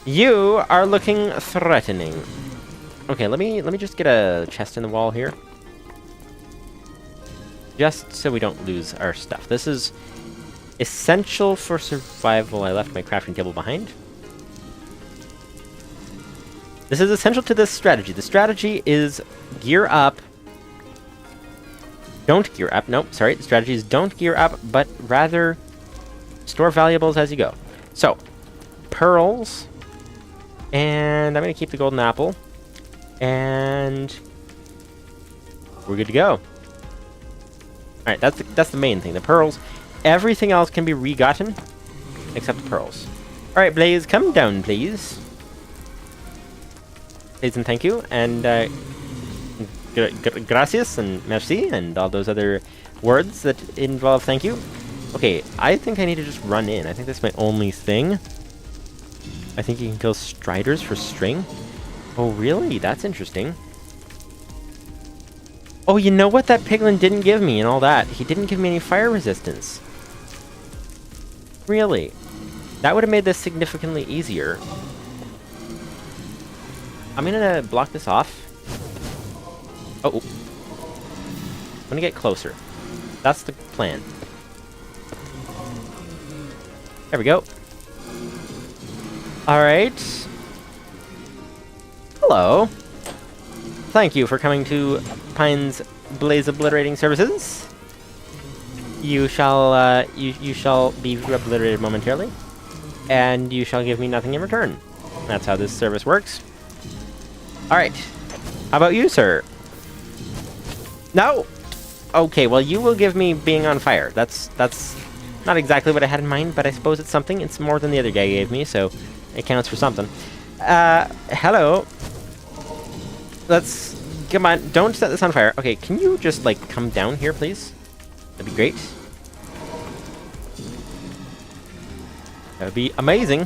You are looking threatening. Okay, let me just get a chest in the wall here. Just so we don't lose our stuff. This is essential for survival. I left my crafting table behind. This is essential to this strategy. The strategy is gear up. Don't gear up. Nope, sorry. The strategy is don't gear up, but rather store valuables as you go. So, pearls. And I'm going to keep the golden apple. And we're good to go. Alright, that's the main thing. The pearls. Everything else can be re-gotten except the pearls. Alright, Blaze, come down, please. Please and thank you, and gracias and merci, and all those other words that involve thank you. Okay, I think I need to just run in. I think that's my only thing. I think you can kill striders for string. Oh, really? That's interesting. Oh, you know what that piglin didn't give me and all that? He didn't give me any fire resistance. Really? That would have made this significantly easier. I'm gonna block this off. Oh. I'm gonna get closer. That's the plan. There we go. Alright. Hello. Thank you for coming to Pine's Blaze Obliterating Services. You shall, you shall be obliterated momentarily. And you shall give me nothing in return. That's how this service works. Alright. How about you, sir? No! Okay, well, you will give me being on fire. That's not exactly what I had in mind, but I suppose it's something. It's more than the other guy gave me, so it counts for something. Hello. Let's... Come on, don't set this on fire. Okay, can you just, like, come down here, please? That'd be great. That would be amazing.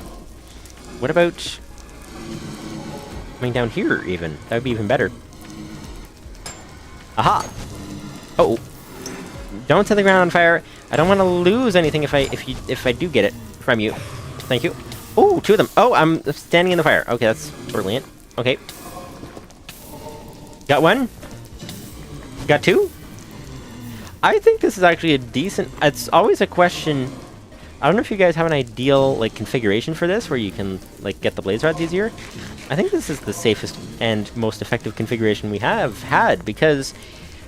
What about... coming down here, even? That would be even better. Aha! Oh. Don't set the ground on fire. I don't want to lose anything if I do get it from you. Thank you. Oh, 2 of them. Oh, I'm standing in the fire. Okay, that's brilliant. Okay. Got 1. Got 2. I think this is actually a decent... It's always a question... I don't know if you guys have an ideal, like, configuration for this, where you can, like, get the blaze rods easier. I think this is the safest and most effective configuration we have had, because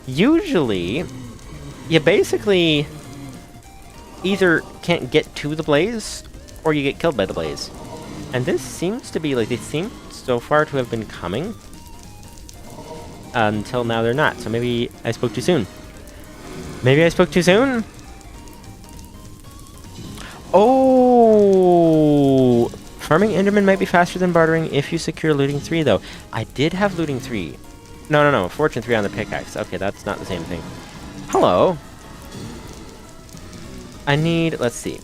usually you basically either can't get to the blaze, or you get killed by the blaze. And this seems to be, like, they seem so far to have been coming, until now they're not. So maybe I spoke too soon. Maybe I spoke too soon? Oh! Farming Enderman might be faster than bartering if you secure looting 3, though. I did have looting 3. No. Fortune 3 on the pickaxe. Okay, that's not the same thing. Hello. I need, let's see,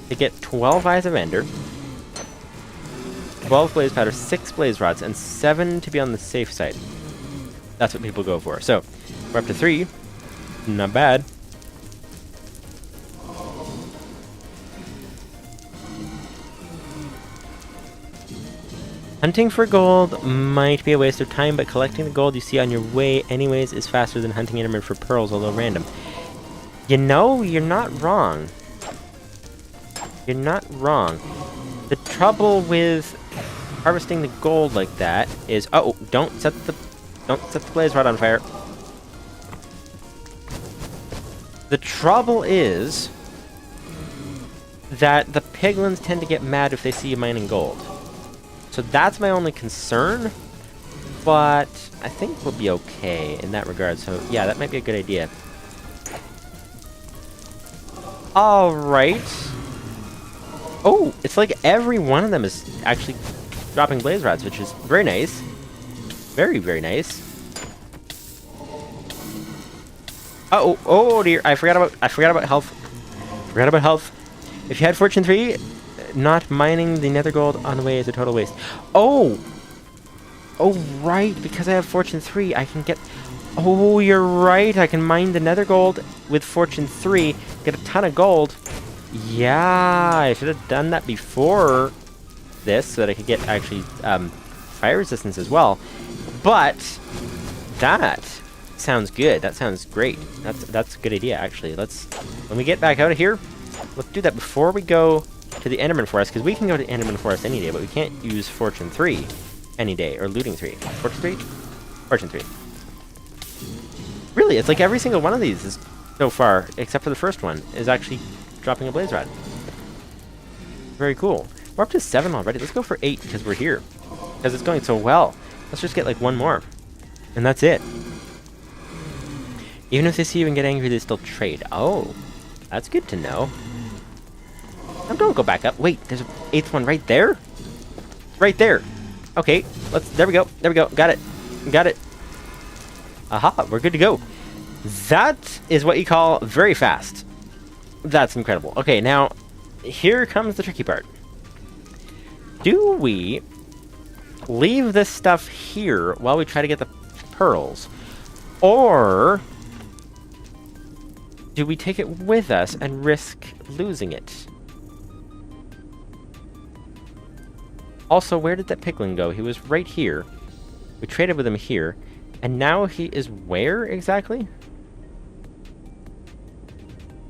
to get 12 Eyes of Ender, 12 Blaze Powder, 6 Blaze Rods, and 7 to be on the safe side. That's what people go for. So, we're up to 3. Not bad. Hunting for gold might be a waste of time, but collecting the gold you see on your way anyways is faster than hunting Enderman for pearls, although random. You know, you're not wrong. You're not wrong. The trouble with harvesting the gold like that is... Oh, don't set the blaze rod on fire. The trouble is that the piglins tend to get mad if they see you mining gold. So that's my only concern, but I think we'll be okay in that regard. So yeah, that might be a good idea. Alright. Oh, it's like every one of them is actually dropping blaze rods, which is very nice. Very, very nice. Uh-oh, oh dear, I forgot about health. Forgot about health. If you had Fortune 3, not mining the nether gold on the way is a total waste. Oh! Oh, right, because I have Fortune 3, I can get... Oh, you're right, I can mine the nether gold with Fortune 3, get a ton of gold. Yeah, I should have done that before this, so that I could get, actually, fire resistance as well. But, that sounds good, that sounds great. That's a good idea, actually. When we get back out of here, let's do that before we go to the Enderman Forest, because we can go to Enderman Forest any day, but we can't use Fortune 3 any day, or Looting 3. Fortune 3? Fortune 3. Really, it's like every single one of these is, so far, except for the first one, is actually dropping a blaze rod. Very cool. We're up to 7 already. Let's go for 8, because we're here. Because it's going so well. Let's just get, like, 1 more. And that's it. Even if they see you and get angry, they still trade. Oh, that's good to know. Now don't go back up. Wait, there's an 8th one right there? Right there. Okay, there we go. There we go. Got it. Got it. Aha, we're good to go. That is what you call very fast. That's incredible. Okay, now, here comes the tricky part. Do we leave this stuff here while we try to get the pearls? Or do we take it with us and risk losing it? Also, where did that piglin go? He was right here. We traded with him here. And now he is where exactly?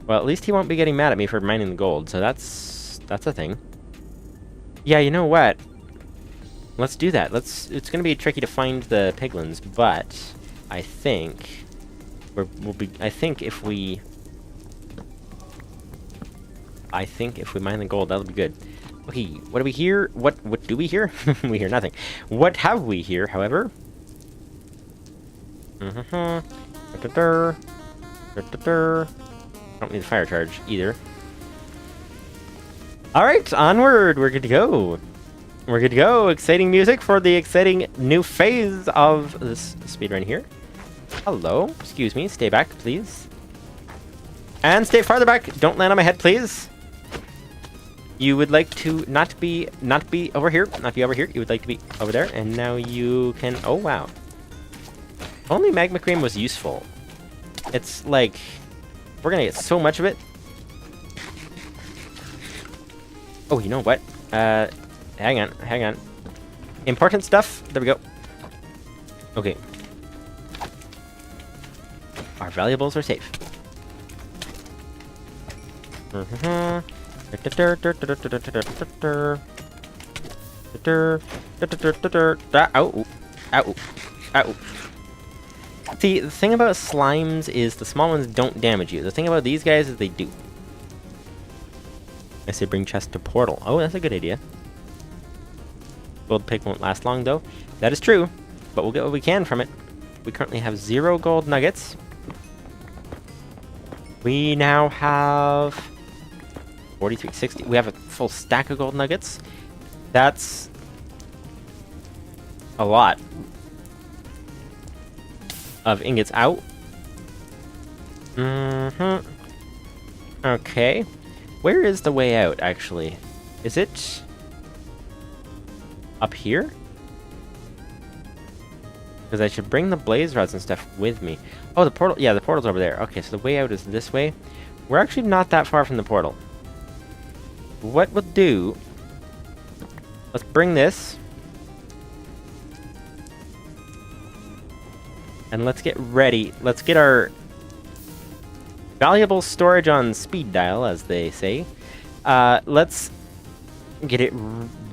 Well, at least he won't be getting mad at me for mining the gold, so that's a thing. Yeah, you know what? Let's do that. It's gonna be tricky to find the piglins, but I think I think if we mine the gold, that'll be good. Okay, what do we hear? What do we hear? We hear nothing. What have we here, however? Don't need the fire charge either. Alright, onward! We're good to go. We're good to go. Exciting music for the exciting new phase of this speedrun here. Hello. Excuse me. Stay back, please. And stay farther back. Don't land on my head, please. You would like to not be over here. Not be over here. You would like to be over there. And now you can... Oh, wow. Only magma cream was useful. It's like... We're gonna get so much of it. Oh, you know what? Hang on. Important stuff. There we go. Okay. Our valuables are safe. Ow. Ow. Ow. See, the thing about slimes is the small ones don't damage you. The thing about these guys is they do. I say bring chest to portal. Oh, that's a good idea. Gold pick won't last long, though. That is true, but we'll get what we can from it. We currently have 0 gold nuggets. We now have 43, 60. We have a full stack of gold nuggets. That's a lot of ingots out. Okay. Where is the way out, actually? Is it up here? Because I should bring the blaze rods and stuff with me. Oh, the portal. Yeah, the portal's over there. Okay, so the way out is this way. We're actually not that far from the portal. What we'll do... Let's bring this. And let's get ready. Let's get our valuable storage on speed dial, as they say. Let's get it,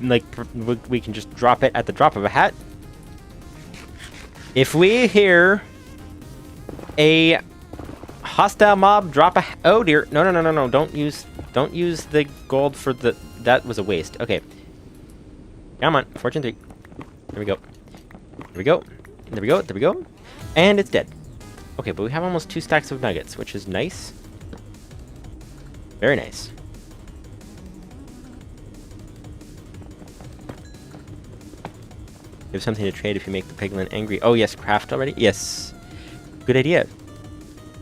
like, we can just drop it at the drop of a hat. If we hear a hostile mob drop a... Oh, dear. No. Don't use the gold for the... That was a waste. Okay. Come on. Fortune 3. There we go. There we go. There we go. There we go. And it's dead. Okay, but we have almost 2 stacks of nuggets, which is nice. Very nice. You have something to trade if you make the piglin angry. Oh, yes, craft already? Yes. Good idea.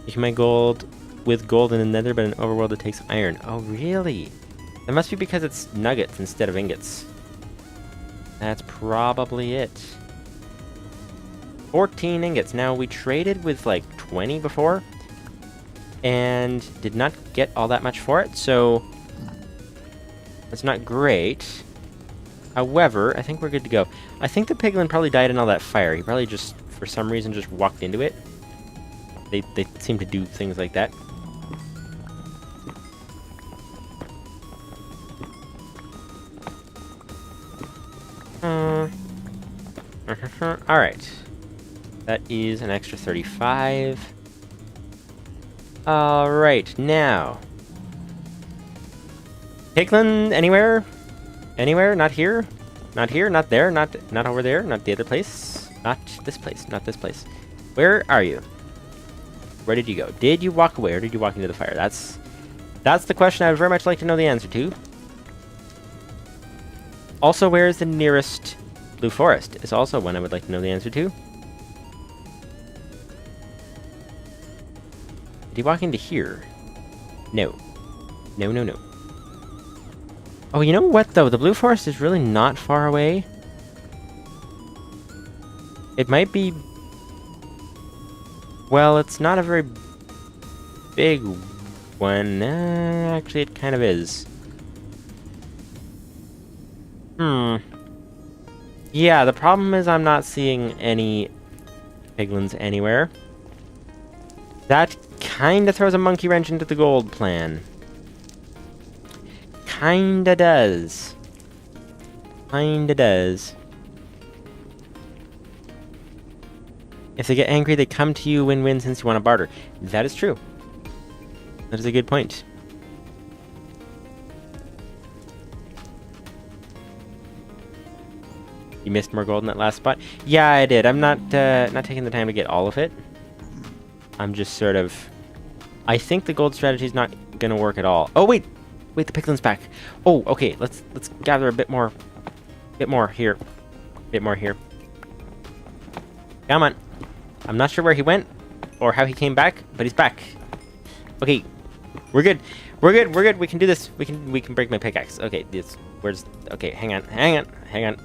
You can mine gold with gold in the nether, but in overworld it takes iron. Oh, really? That must be because it's nuggets instead of ingots. That's probably it. 14 ingots. Now, we traded with, like, 20 before, and did not get all that much for it, so that's not great. However, I think we're good to go. I think the piglin probably died in all that fire. He probably just, for some reason, just walked into it. They seem to do things like that. Alright. That is an extra 35. Alright, now. Piglin, anywhere? Anywhere? Not here? Not here? Not there? Not over there? Not the other place? Not this place? Not this place. Where are you? Where did you go? Did you walk away or did you walk into the fire? That's the question I would very much like to know the answer to. Also, where is the nearest Blue Forest is also one I would like to know the answer to. Did he walk into here? No. No, no, no. Oh, you know what, though? The Blue Forest is really not far away. It might be... Well, it's not a very big one. Actually, it kind of is. Yeah, the problem is I'm not seeing any piglins anywhere. That kinda throws a monkey wrench into the gold plan. Kinda does. Kinda does. If they get angry, they come to you win-win since you want to barter. That is true. That is a good point. You missed more gold in that last spot? Yeah, I did. I'm not taking the time to get all of it. I'm just sort of... I think the gold strategy is not gonna work at all. Oh, wait! Wait, the piglin's back. Oh, okay. Let's gather a bit more. Bit more here. Bit more here. Come on. I'm not sure where he went or how he came back, but he's back. Okay. We're good. We're good. We're good. We can do this. We can break my pickaxe. Okay, okay, hang on.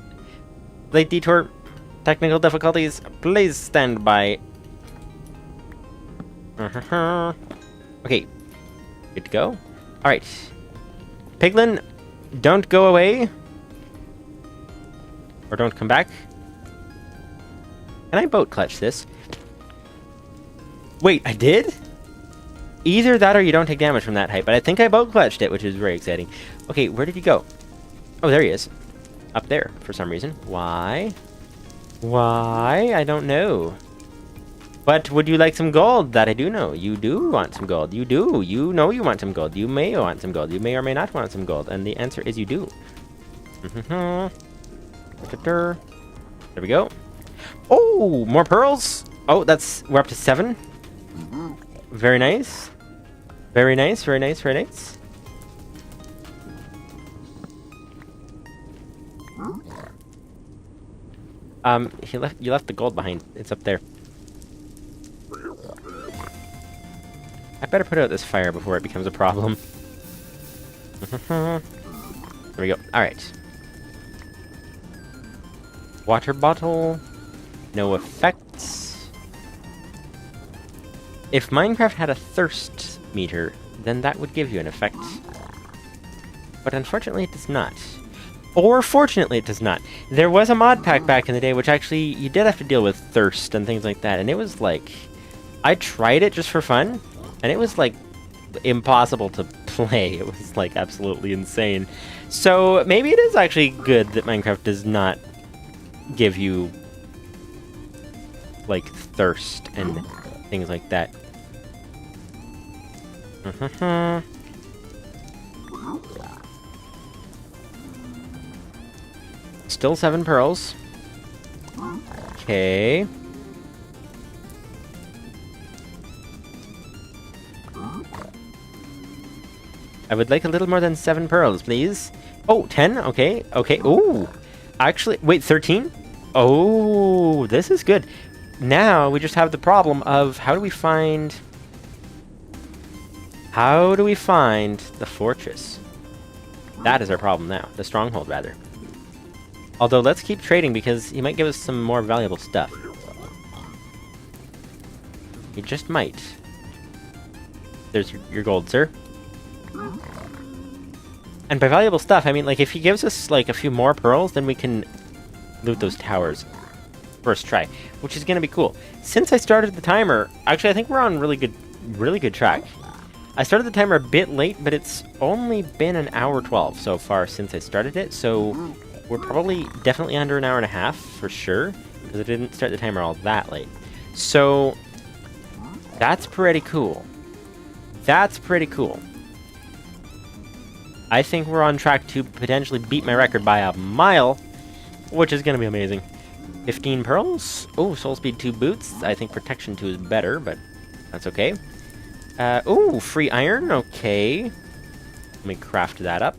Late detour. Technical difficulties. Please stand by. Okay. Good to go. Alright. Piglin, don't go away. Or don't come back. Can I boat clutch this? Wait, I did? Either that or you don't take damage from that height, but I think I boat clutched it, which is very exciting. Okay, where did he go? Oh, there he is. Up there, for some reason. Why? Why? I don't know. But would you like some gold? That I do know. You do want some gold. You do. You know you want some gold. You may want some gold. You may or may not want some gold. And the answer is you do. There we go. Oh, more pearls. Oh, we're up to 7. Very nice. Very nice, very nice, very nice. You left the gold behind. It's up there. I better put out this fire before it becomes a problem. There we go. Alright. Water bottle. No effects. If Minecraft had a thirst meter, then that would give you an effect. But unfortunately it does not. Or fortunately it does not. There was a mod pack back in the day which actually you did have to deal with thirst and things like that, and it was like... I tried it just for fun, and it was like impossible to play. It was like absolutely insane. So maybe it is actually good that Minecraft does not give you like thirst and things like that. Still 7 pearls. Okay. I would like a little more than 7 pearls, please. Oh, 10? Okay, okay. Ooh. Actually, wait, 13? Oh, this is good. Now, we just have the problem of how do we find the fortress? That is our problem now. The stronghold, rather. Although, let's keep trading because he might give us some more valuable stuff. He just might. There's your gold, sir. And by valuable stuff, I mean, like, if he gives us, like, a few more pearls, then we can loot those towers. First try. Which is gonna be cool. Since I started the timer, actually, I think we're on really good track. I started the timer a bit late, but it's only been an hour 12 so far since I started it, so we're probably definitely under an hour and a half, for sure, because I didn't start the timer all that late. So, that's pretty cool. That's pretty cool. I think we're on track to potentially beat my record by a mile, which is going to be amazing. 15 pearls. Oh, soul speed 2 boots. I think protection 2 is better, but that's okay. Oh, free iron. Okay. Let me craft that up.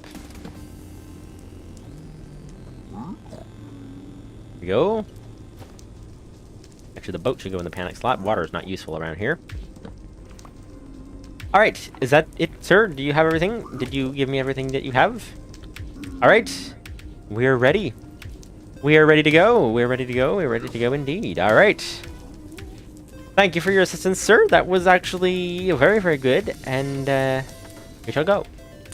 we go. Actually, the boat should go in the panic slot. Water is not useful around here. Alright, is that it, sir? Do you have everything? Did you give me everything that you have? Alright, we're ready. We are ready to go. We're ready to go. We're ready to go indeed. Alright. Thank you for your assistance, sir. That was actually very, very good. And we shall go.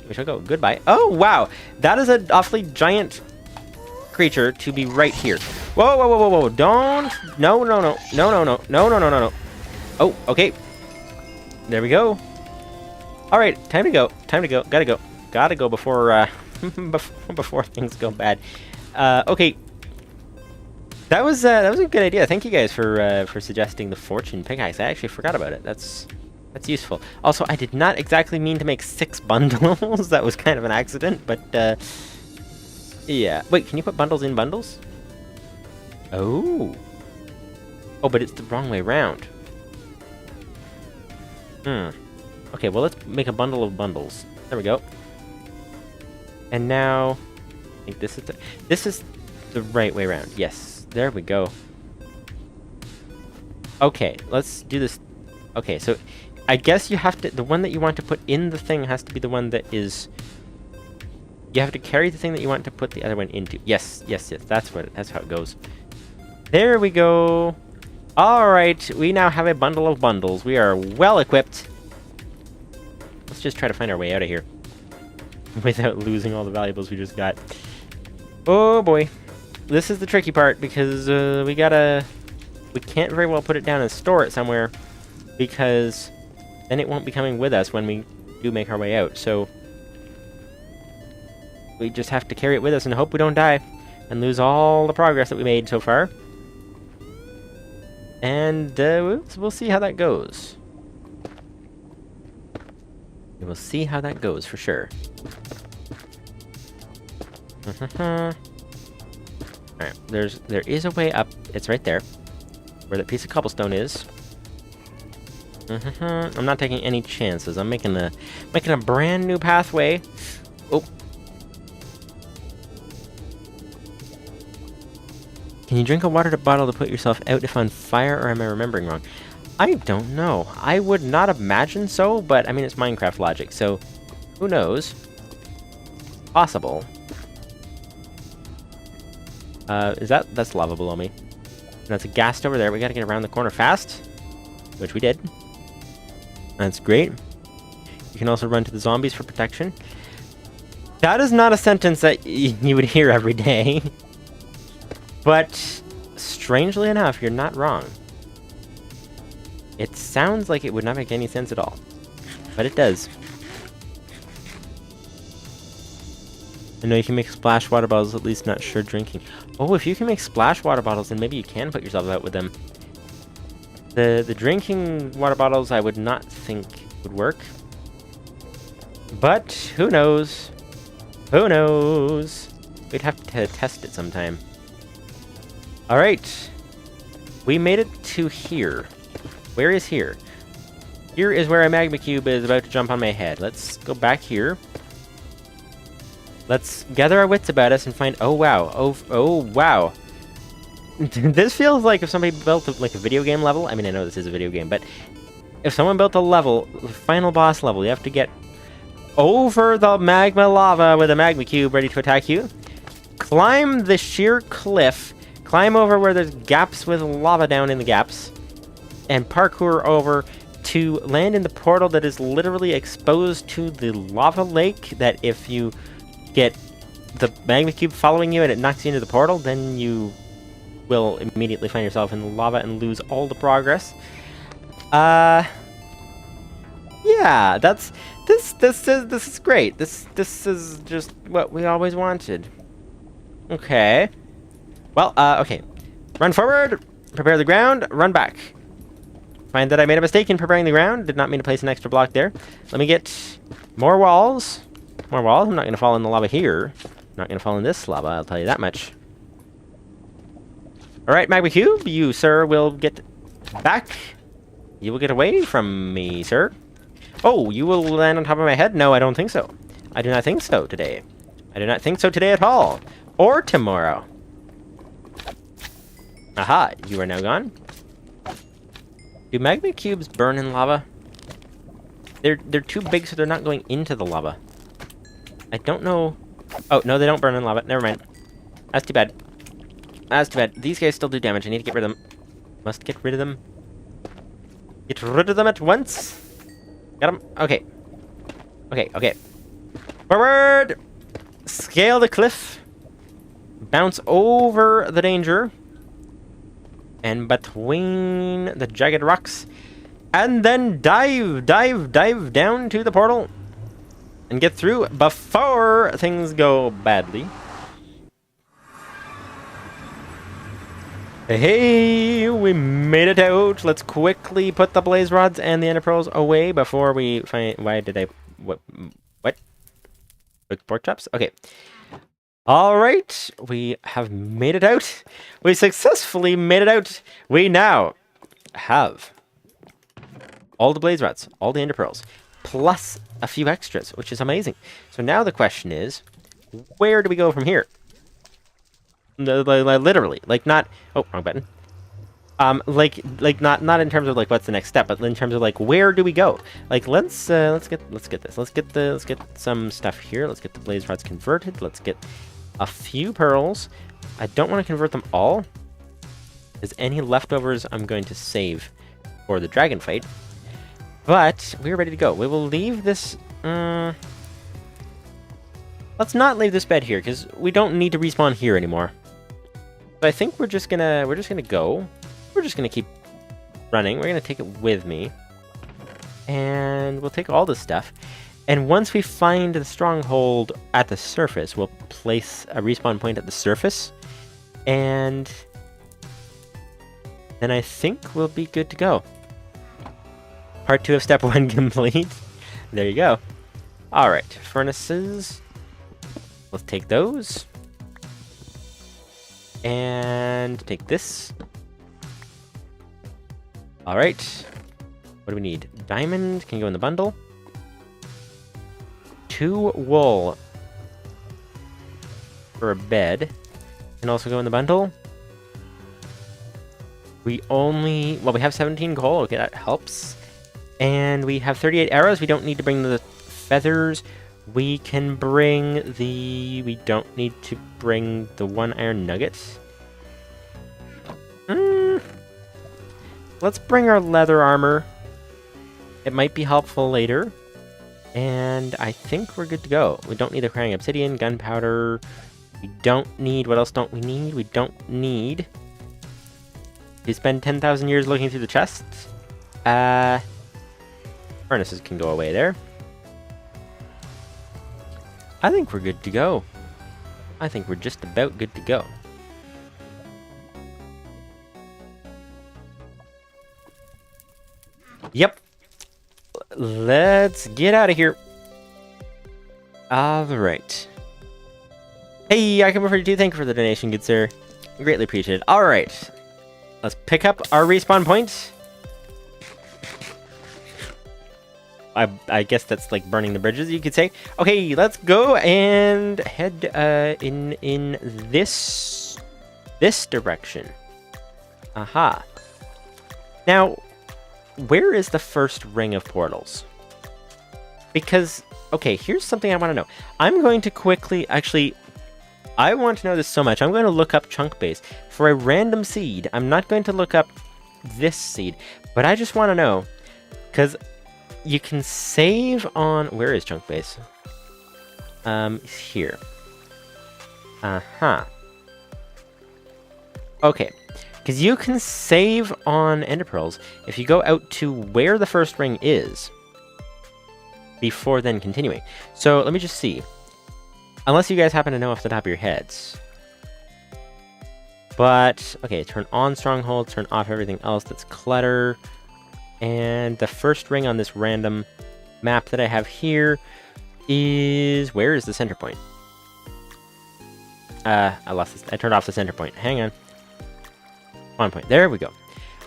We shall go. Goodbye. Oh, wow. That is an awfully giant creature to be right here. Whoa, whoa, whoa, whoa, whoa. Don't. No, no, no. No, no, no. No, no, no, no, no. Oh, okay. There we go. All right. Time to go. Time to go. Gotta go. Gotta go before, before things go bad. Okay. That was a good idea. Thank you guys for suggesting the fortune pickaxe. I actually forgot about it. That's useful. Also, I did not exactly mean to make 6 bundles. That was kind of an accident, but yeah. Wait, can you put bundles in bundles? Oh. Oh, but it's the wrong way around. Okay, well, let's make a bundle of bundles. There we go. And now, I think this is the right way around. Yes, there we go. Okay, let's do this. Okay, so I guess you have to, the one that you want to put in the thing has to be the one that is, you have to carry the thing that you want to put the other one into. Yes, yes, yes, that's how it goes. There we go. All right, we now have a bundle of bundles. We are well equipped. Let's just try to find our way out of here without losing all the valuables we just got. Oh boy. This is the tricky part because we can't very well put it down and store it somewhere because then it won't be coming with us when we do make our way out. So we just have to carry it with us and hope we don't die and lose all the progress that we made so far. And we'll see how that goes. We will see how that goes for sure. Alright, there is a way up. It's right there, where that piece of cobblestone is. I'm not taking any chances. I'm making a brand new pathway. Oh. Can you drink a water bottle to put yourself out if on fire, or am I remembering wrong? I don't know. I would not imagine so, but I mean, it's Minecraft logic, so who knows? Possible. That's lava below me. That's a ghast over there. We gotta get around the corner fast, which we did. That's great. You can also run to the zombies for protection. That is not a sentence that you would hear every day. But strangely enough, you're not wrong. It sounds like it would not make any sense at all, but it does. I know you can make splash water bottles, at least not sure drinking. Oh, if you can make splash water bottles, then maybe you can put yourself out with them. The drinking water bottles I would not think would work. But who knows? Who knows? We'd have to test it sometime. Alright. We made it to here. Where is here? Here is where a magma cube is about to jump on my head. Let's go back here. Let's gather our wits about us and find... Oh, wow. Oh, wow. This feels like if somebody built a video game level. I mean, I know this is a video game, but if someone built a level, the final boss level, you have to get over the magma lava with a magma cube ready to attack you. Climb the sheer cliff. Climb over where there's gaps with lava down in the gaps. And parkour over to land in the portal that is literally exposed to the lava lake, that if you get the magma cube following you and it knocks you into the portal, then you will immediately find yourself in the lava and lose all the progress. Yeah, this is great. This is just what we always wanted. Okay. Well, okay. Run forward, prepare the ground, run back. Find that I made a mistake in preparing the ground. Did not mean to place an extra block there. Let me get more walls. More walls. I'm not going to fall in the lava here. I'm not going to fall in this lava, I'll tell you that much. Alright, magma cube, you, sir, will get back. You will get away from me, sir. Oh, you will land on top of my head? No, I don't think so. I do not think so today. I do not think so today at all. Or tomorrow. Aha, you are now gone. Do magma cubes burn in lava? They're too big, so they're not going into the lava. I don't know. Oh, no, they don't burn in lava. Never mind. That's too bad. That's too bad. These guys still do damage. I need to get rid of them. Must get rid of them. Get rid of them at once. Got them. Okay. Okay, okay. Forward! Scale the cliff. Bounce over the danger. And between the jagged rocks. And then dive down to the portal. And get through before things go badly. Hey, we made it out. Let's quickly put the blaze rods and the ender pearls away before we find... Why did I... What? Cooked pork chops? Okay. Alright, we have made it out. We successfully made it out. We now have all the blaze rods, all the ender pearls, plus a few extras, which is amazing. So now the question is, where do we go from here? Literally, like not... Oh, wrong button. Like not in terms of like what's the next step, but in terms of like where do we go? Like let's get this. Let's get some stuff here. Let's get the blaze rods converted. Let's get a few pearls. I don't want to convert them all, because any leftovers I'm going to save for the dragon fight. But we're ready to go. We will leave this. Let's not leave this bed here, because we don't need to respawn here anymore. So I think we're just gonna go. We're just gonna keep running. We're gonna take it with me, and we'll take all this stuff. And once we find the stronghold at the surface, we'll place a respawn point at the surface, and then I think we'll be good to go. Part 2 of step 1 complete. There you go. All right, furnaces. Let's take those. And take this. All right. What do we need? Diamond can go in the bundle. 2 wool for a bed can also go in the bundle. We have 17 coal. Okay, that helps. And we have 38 arrows. We don't need to bring the feathers. We can bring the... We don't need to bring the 1 iron nugget. Let's bring our leather armor. It might be helpful later. And I think we're good to go. We don't need the crying obsidian, gunpowder. We don't need... What else don't we need? We don't need to spend 10,000 years looking through the chests. Furnaces can go away there. I think we're good to go. I think we're just about good to go. Yep. Let's get out of here. Alright. Hey, I come over to thank you for the donation, good sir. Greatly appreciated. Alright. Let's pick up our respawn point. I guess that's like burning the bridges, you could say. Okay, let's go and head in this direction. Aha. Now, where is the first ring of portals? Because, okay, here's something I want to know. I'm going to quickly, actually, I want to know this so much. I'm going to look up chunk base for a random seed. I'm not going to look up this seed, but I just want to know, because you can save on... Where is chunk base? Here. Uh-huh. Okay. Because you can save on ender pearls if you go out to where the first ring is before then continuing. So let me just see. Unless you guys happen to know off the top of your heads. But, okay, turn on stronghold, turn off everything else that's clutter. And the first ring on this random map that I have here is... Where is the center point? I lost this. I turned off the center point. Hang on. 1 point. There we go.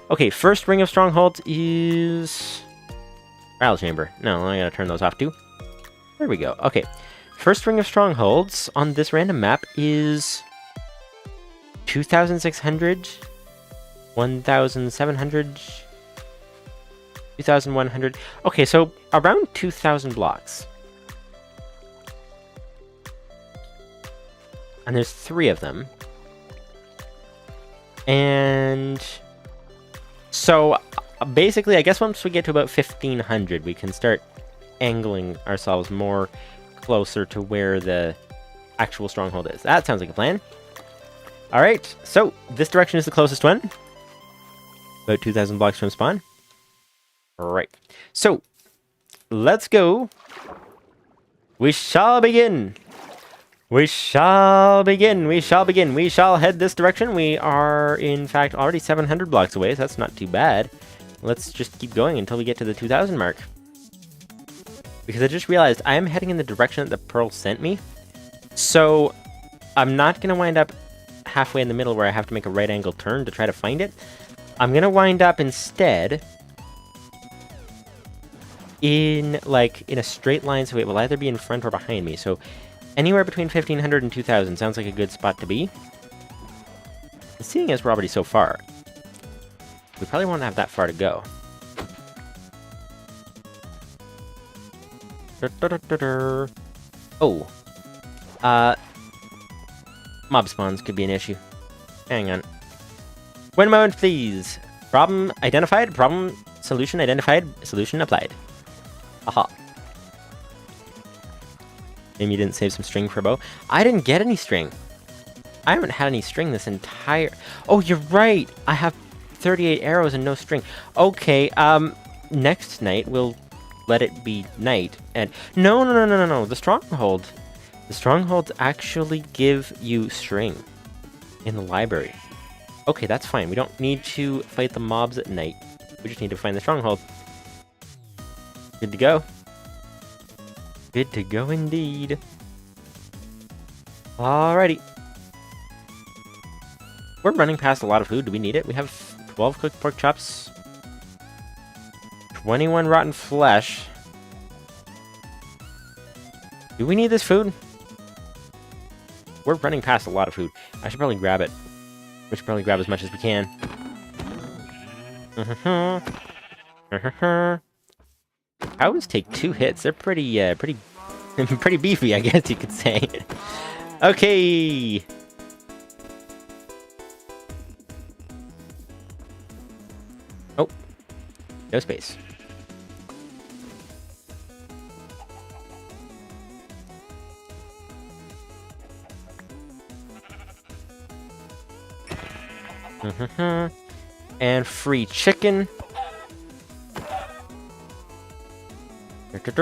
Okay, first ring of strongholds is... Rattle chamber. No, I gotta turn those off too. There we go. Okay. First ring of strongholds on this random map is 2,600 1,700... 2,100... Okay, so around 2,000 blocks. And there's 3 of them. And... So, basically, I guess once we get to about 1,500, we can start angling ourselves more closer to where the actual stronghold is. That sounds like a plan. Alright, so this direction is the closest one. About 2,000 blocks from spawn. Alright, so let's go. We shall begin. We shall begin. We shall begin. We shall head this direction. We are, in fact, already 700 blocks away, so that's not too bad. Let's just keep going until we get to the 2,000 mark. Because I just realized I am heading in the direction that the pearl sent me. So I'm not going to wind up halfway in the middle where I have to make a right angle turn to try to find it. I'm going to wind up instead in a straight line, so it will either be in front or behind me. So anywhere between 1,500 and 2,000 sounds like a good spot to be. And seeing as we're already so far, we probably won't have that far to go. Oh. Mob spawns could be an issue. Hang on. 1 moment, please. Problem identified. Problem solution identified. Solution applied. Aha. Maybe you didn't save some string for a bow. I didn't get any string. I haven't had any string this entire... Oh, you're right. I have 38 arrows and no string. Okay, next night we'll let it be night. And no. The stronghold. The strongholds actually give you string in the library. Okay, that's fine. We don't need to fight the mobs at night. We just need to find the stronghold. Good to go. Good to go indeed. Alrighty. We're running past a lot of food. Do we need it? We have 12 cooked pork chops. 21 rotten flesh. Do we need this food? We're running past a lot of food. I should probably grab it. We should probably grab as much as we can. Cows take 2 hits. They're pretty pretty beefy, I guess you could say. Okay. Oh. No space. And free chicken. How'd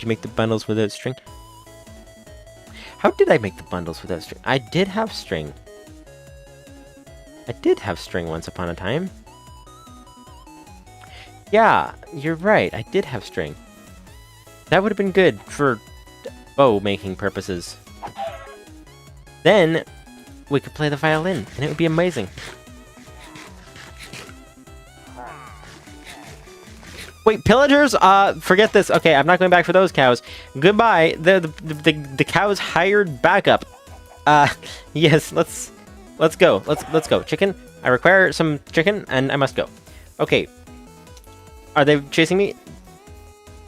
you make the bundles without string? How did I make the bundles without string? I did have string. I did have string once upon a time. Yeah, you're right. I did have string. That would have been good for bow making purposes. Then we could play the violin, and it would be amazing. Wait, pillagers? Forget this. Okay, I'm not going back for those cows. Goodbye. The cows hired backup. Yes, let's go. Let's go. Chicken. I require some chicken, and I must go. Okay. Are they chasing me?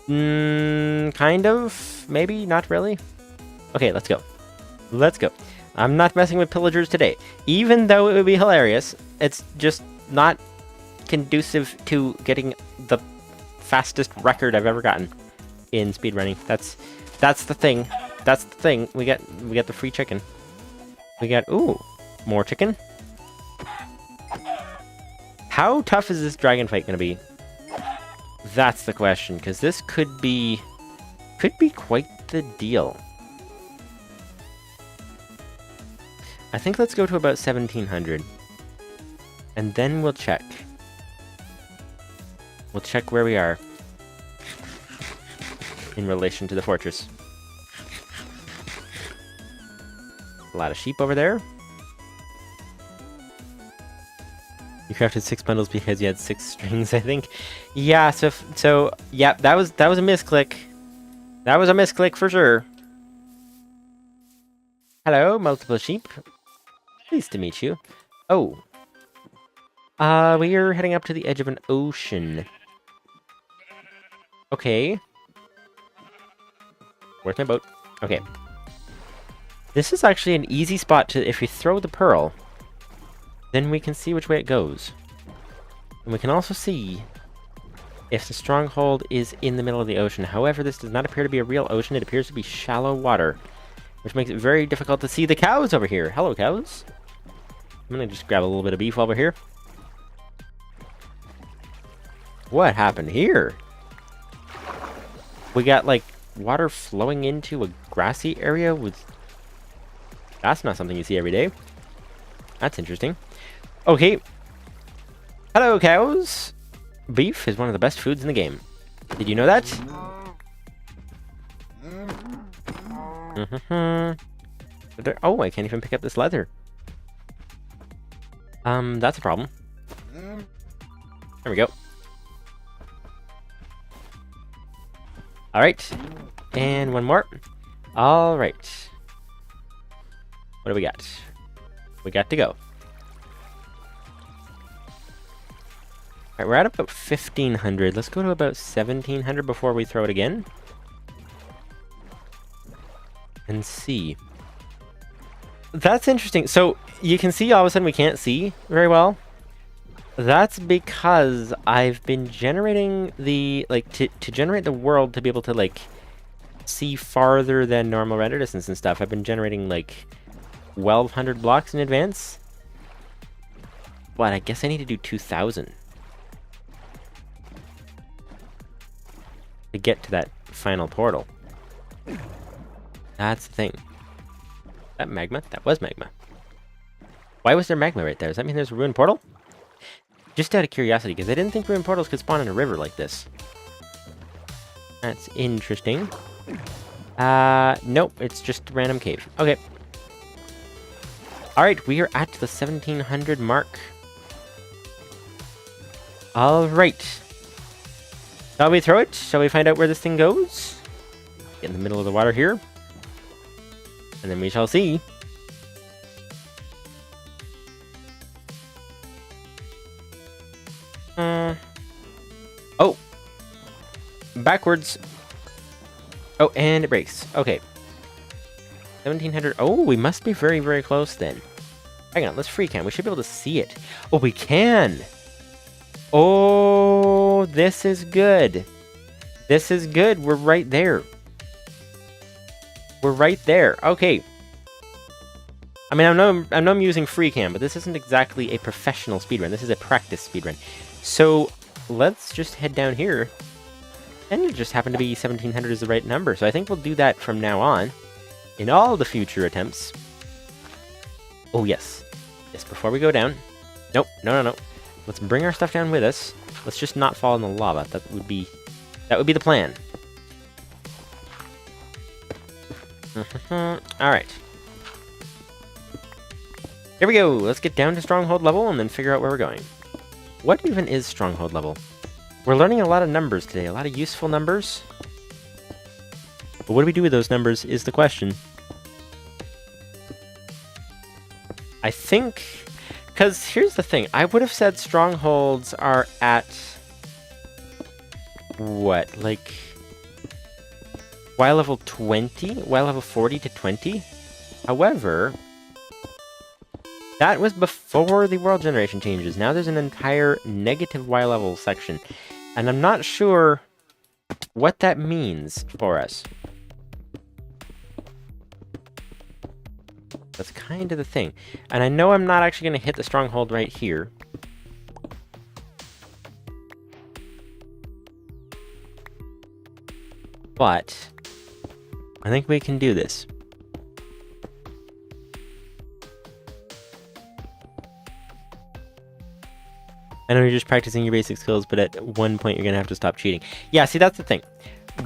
Kind of. Maybe. Not really. Okay, let's go. Let's go. I'm not messing with pillagers today. Even though it would be hilarious, it's just not conducive to getting the fastest record I've ever gotten in speedrunning. That's the thing. That's the thing. We get the free chicken. We got more chicken. How tough is this dragon fight gonna be? That's the question, because this could be quite the deal. I think let's go to about 1,700. And then we'll check. We'll check where we are in relation to the fortress. A lot of sheep over there. You crafted 6 bundles because you had 6 strings, I think. Yeah, so yeah, that was a misclick. That was a misclick for sure. Hello, multiple sheep. Pleased to meet you. Oh. We are heading up to the edge of an ocean. Okay. Where's my boat? Okay. This is actually an easy spot to, if we throw the pearl, then we can see which way it goes. And we can also see if the stronghold is in the middle of the ocean. However, this does not appear to be a real ocean. It appears to be shallow water, which makes it very difficult to see the cows over here. Hello, cows. I'm gonna just grab a little bit of beef while we're here. What happened here? We got, like, water flowing into a grassy area with... That's not something you see every day. That's interesting. Okay. Hello, cows. Beef is one of the best foods in the game. Did you know that? Oh, I can't even pick up this leather. That's a problem. There we go. Alright. And one more. Alright. What do we got? We got to go. Alright, we're at about 1,500. Let's go to about 1,700 before we throw it again. And see. That's interesting. So, you can see all of a sudden we can't see very well. That's because I've been generating the, like, to generate the world to be able to, like, see farther than normal render distance and stuff. I've been generating, like, 1,200 blocks in advance. But I guess I need to do 2,000 to get to that final portal. That's the thing. That magma? That was magma. Why was there magma right there? Does that mean there's a ruined portal? Just out of curiosity, because I didn't think ruined portals could spawn in a river like this. That's interesting. Nope, it's just a random cave. Okay. Alright, we are at the 1,700 mark. Alright. Shall we throw it? Shall we find out where this thing goes? Get in the middle of the water here. And then we shall see. Oh! Backwards. Oh, and it breaks. Okay. 1,700. Oh, we must be very, very close then. Hang on, let's Freecam. We should be able to see it. Oh, we can! Oh, this is good. This is good. We're right there. We're right there. Okay. I mean, I know I'm using Freecam, but this isn't exactly a professional speedrun. This is a practice speedrun. So, let's just head down here. And it just happened to be 1,700 is the right number. So I think we'll do that from now on. In all the future attempts. Oh, yes. Yes, before we go down. Nope, no. Let's bring our stuff down with us. Let's just not fall in the lava. That would be the plan. Alright. Here we go. Let's get down to stronghold level and then figure out where we're going. What even is stronghold level? We're learning a lot of numbers today. A lot of useful numbers. But what do we do with those numbers is the question. I think... Because here's the thing. I would have said strongholds are at... What? Like... Y level 20? Y level 40 to 20? However... That was before the world generation changes. Now there's an entire negative Y level section. And I'm not sure what that means for us. That's kind of the thing. And I know I'm not actually going to hit the stronghold right here. But I think we can do this. I know you're just practicing your basic skills, but at one point you're going to have to stop cheating. Yeah, see, that's the thing.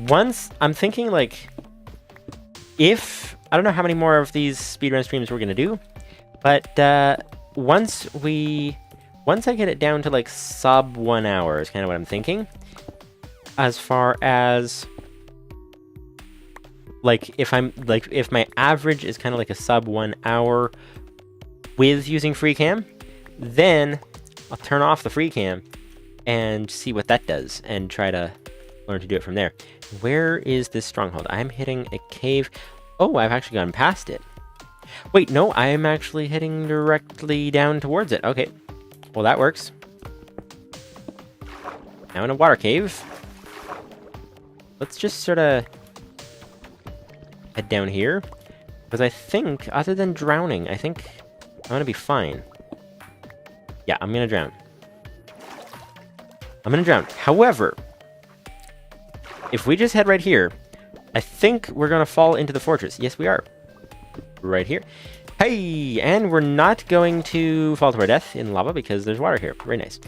Once, I'm thinking, like, if... I don't know how many more of these speedrun streams we're going to do, but once I get it down to, like, sub 1 hour is kind of what I'm thinking. As far as like, if my average is kind of like a sub 1 hour with using Freecam, then I'll turn off the Freecam and see what that does and try to learn to do it from there. Where is this stronghold? I'm hitting a cave. Oh, I've actually gone past it. Wait, no, I'm actually heading directly down towards it. Okay, well, that works. Now in a water cave. Let's just sort of head down here. Because I think, other than drowning, I think I'm going to be fine. Yeah, I'm going to drown. I'm going to drown. However, if we just head right here, I think we're going to fall into the fortress. Yes, we are. Right here. Hey, and we're not going to fall to our death in lava because there's water here. Very nice.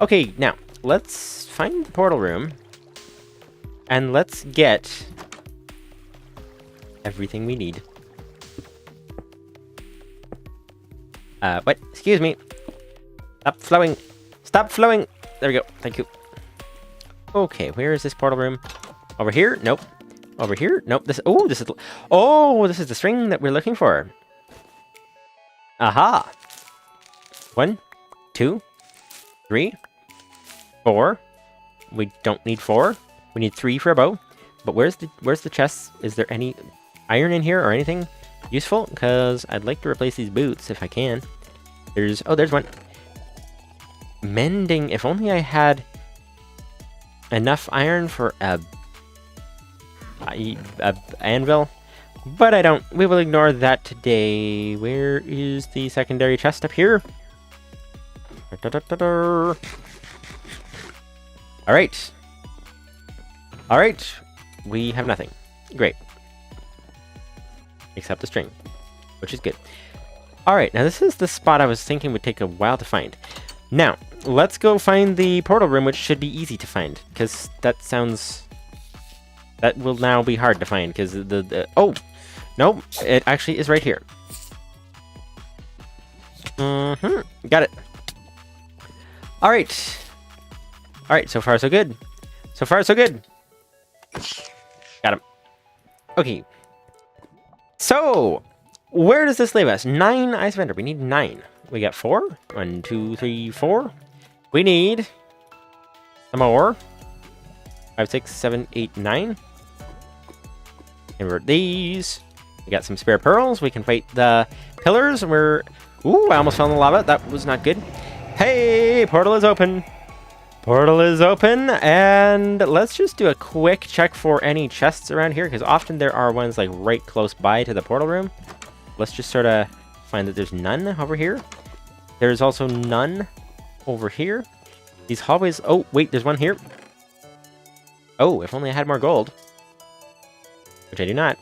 Okay, now, let's find the portal room. And let's get everything we need. What? Excuse me. Stop flowing. Stop flowing. There we go. Thank you. Okay, where is this portal room? Over here? Nope. Over here? Nope. This is the string that we're looking for. Aha. 1, 2, 3, 4. We don't need 4. We need 3 for a bow. But where's the chest? Is there any iron in here or anything useful? Because I'd like to replace these boots if I can. There's one. Mending. If only I had enough iron for a anvil, but I don't. We will ignore that today. Where is the secondary chest? Up here. All right. All right. We have nothing. Great. Except the string, which is good. All right. Now this is the spot I was thinking would take a while to find. Now let's go find the portal room, which should be easy to find, because that will now be hard to find, because oh, no, it actually is right here. Got it. All right. All right, so far so good. So far so good. Got him. Okay. So, where does this leave us? 9 ice vendor. We need 9. We got 4. 1, 2, 3, 4. We need some more. 5, 6, 7, 8, 9. Invert these. We got some spare pearls. We can fight the pillars. Ooh, I almost fell in the lava. That was not good. Hey, portal is open. Portal is open, and let's just do a quick check for any chests around here, because often there are ones like right close by to the portal room. Let's just sort of find that there's none over here. There's also none over here. These hallways... Oh, wait, there's one here. Oh, if only I had more gold. Which I do not.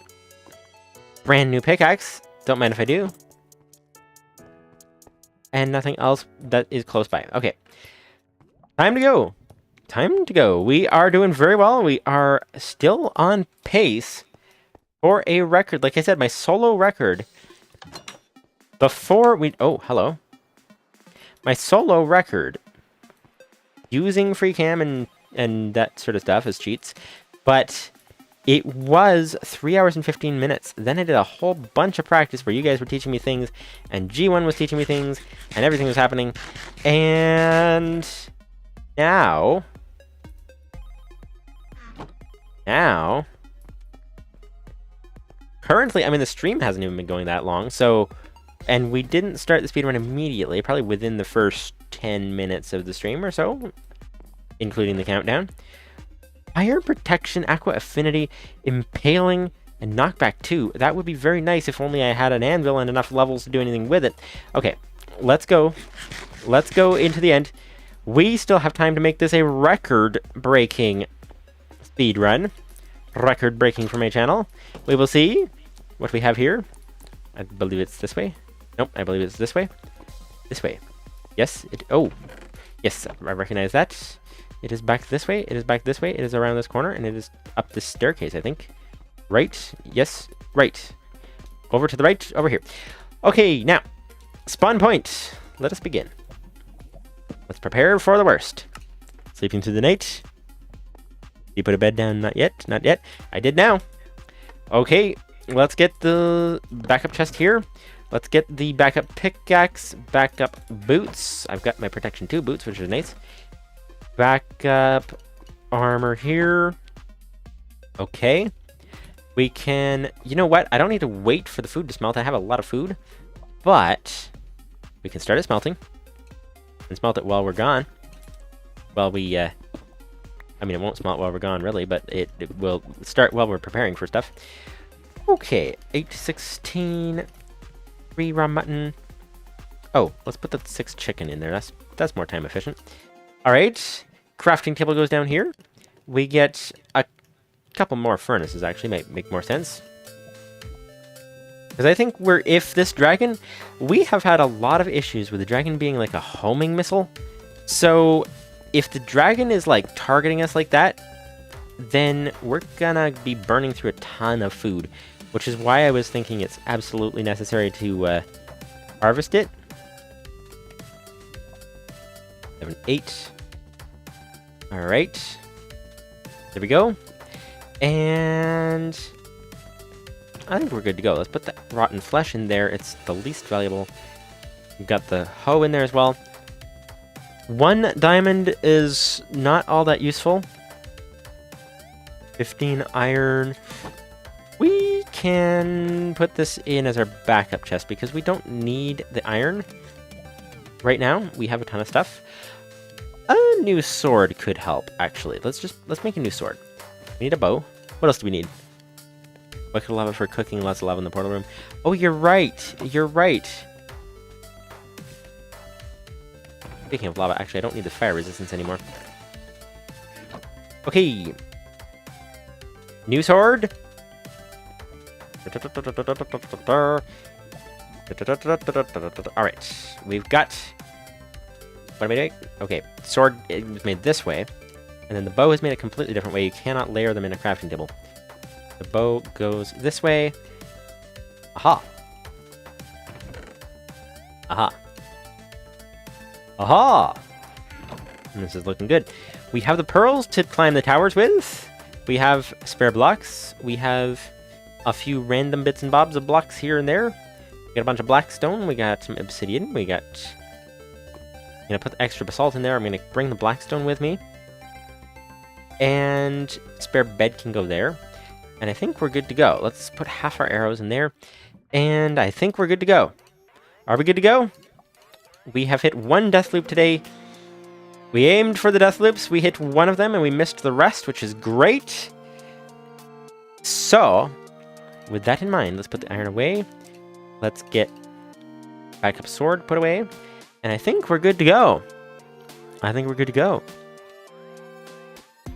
Brand new pickaxe. Don't mind if I do. And nothing else that is close by. Okay. Time to go. Time to go. We are doing very well. We are still on pace for a record. Like I said, my solo record before we... Oh, hello. My solo record using Freecam and that sort of stuff as cheats, but it was 3 hours and 15 minutes. Then I did a whole bunch of practice where you guys were teaching me things, and G1 was teaching me things, and everything was happening. And now, currently, I mean, the stream hasn't even been going that long, so, and we didn't start the speedrun immediately, probably within the first 10 minutes of the stream or so, including the countdown. Fire protection, aqua affinity, impaling, and knockback 2. That would be very nice if only I had an anvil and enough levels to do anything with it. Okay, let's go. Let's go into the end. We still have time to make this a record-breaking speedrun. Record-breaking for my channel. We will see what we have here. I believe it's this way. Nope, I believe it's this way. This way. Yes, oh. Yes, I recognize that. It is back this way. It is back this way. It is around this corner, and it is up this staircase, I think. Right. Yes. Right. Over to the right. Over here. Okay, now. Spawn point. Let us begin. Let's prepare for the worst. Sleeping through the night. You put a bed down? Not yet. Not yet. I did now. Okay, let's get the backup chest here. Let's get the backup pickaxe, backup boots. I've got my protection 2 boots, which is nice. Backup armor here. Okay. We can... You know what? I don't need to wait for the food to smelt. I have a lot of food. But we can start it smelting. And smelt it while we're gone. While we... I mean, it won't smelt while we're gone, really, but it will start while we're preparing for stuff. Okay. 8 to 16... 3 raw mutton. Oh, let's put the 6 chicken in there. That's more time efficient. All right, crafting table goes down here. We get a couple more furnaces. Actually, might make more sense. Because I think if this dragon, we have had a lot of issues with the dragon being like a homing missile. So if the dragon is like targeting us like that, then we're gonna be burning through a ton of food. Which is why I was thinking it's absolutely necessary to harvest it. 7, 8. Alright. There we go. And I think we're good to go. Let's put that rotten flesh in there. It's the least valuable. We've got the hoe in there as well. 1 diamond is not all that useful. 15 iron. We can put this in as our backup chest because we don't need the iron right now. We have a ton of stuff. A new sword could help, actually. Let's make a new sword. We need a bow. What else do we need? Bucket of lava for cooking, lots of lava in the portal room. Oh, you're right. You're right. Speaking of lava, actually, I don't need the fire resistance anymore. Okay. New sword. Alright, we've got... What am I doing? Okay, sword is made this way, and then the bow is made a completely different way. You cannot layer them in a crafting table. The bow goes this way. Aha! Aha! Aha! And this is looking good. We have the pearls to climb the towers with. We have spare blocks. We have a few random bits and bobs of blocks here and there. We got a bunch of black stone. We got some obsidian. We got... I'm going to put the extra basalt in there. I'm going to bring the blackstone with me. And spare bed can go there. And I think we're good to go. Let's put half our arrows in there. And I think we're good to go. Are we good to go? We have hit 1 death loop today. We aimed for the death loops. We hit 1 of them and we missed the rest, which is great. So, with that in mind, let's put the iron away. Let's get backup sword put away. And I think we're good to go. I think we're good to go.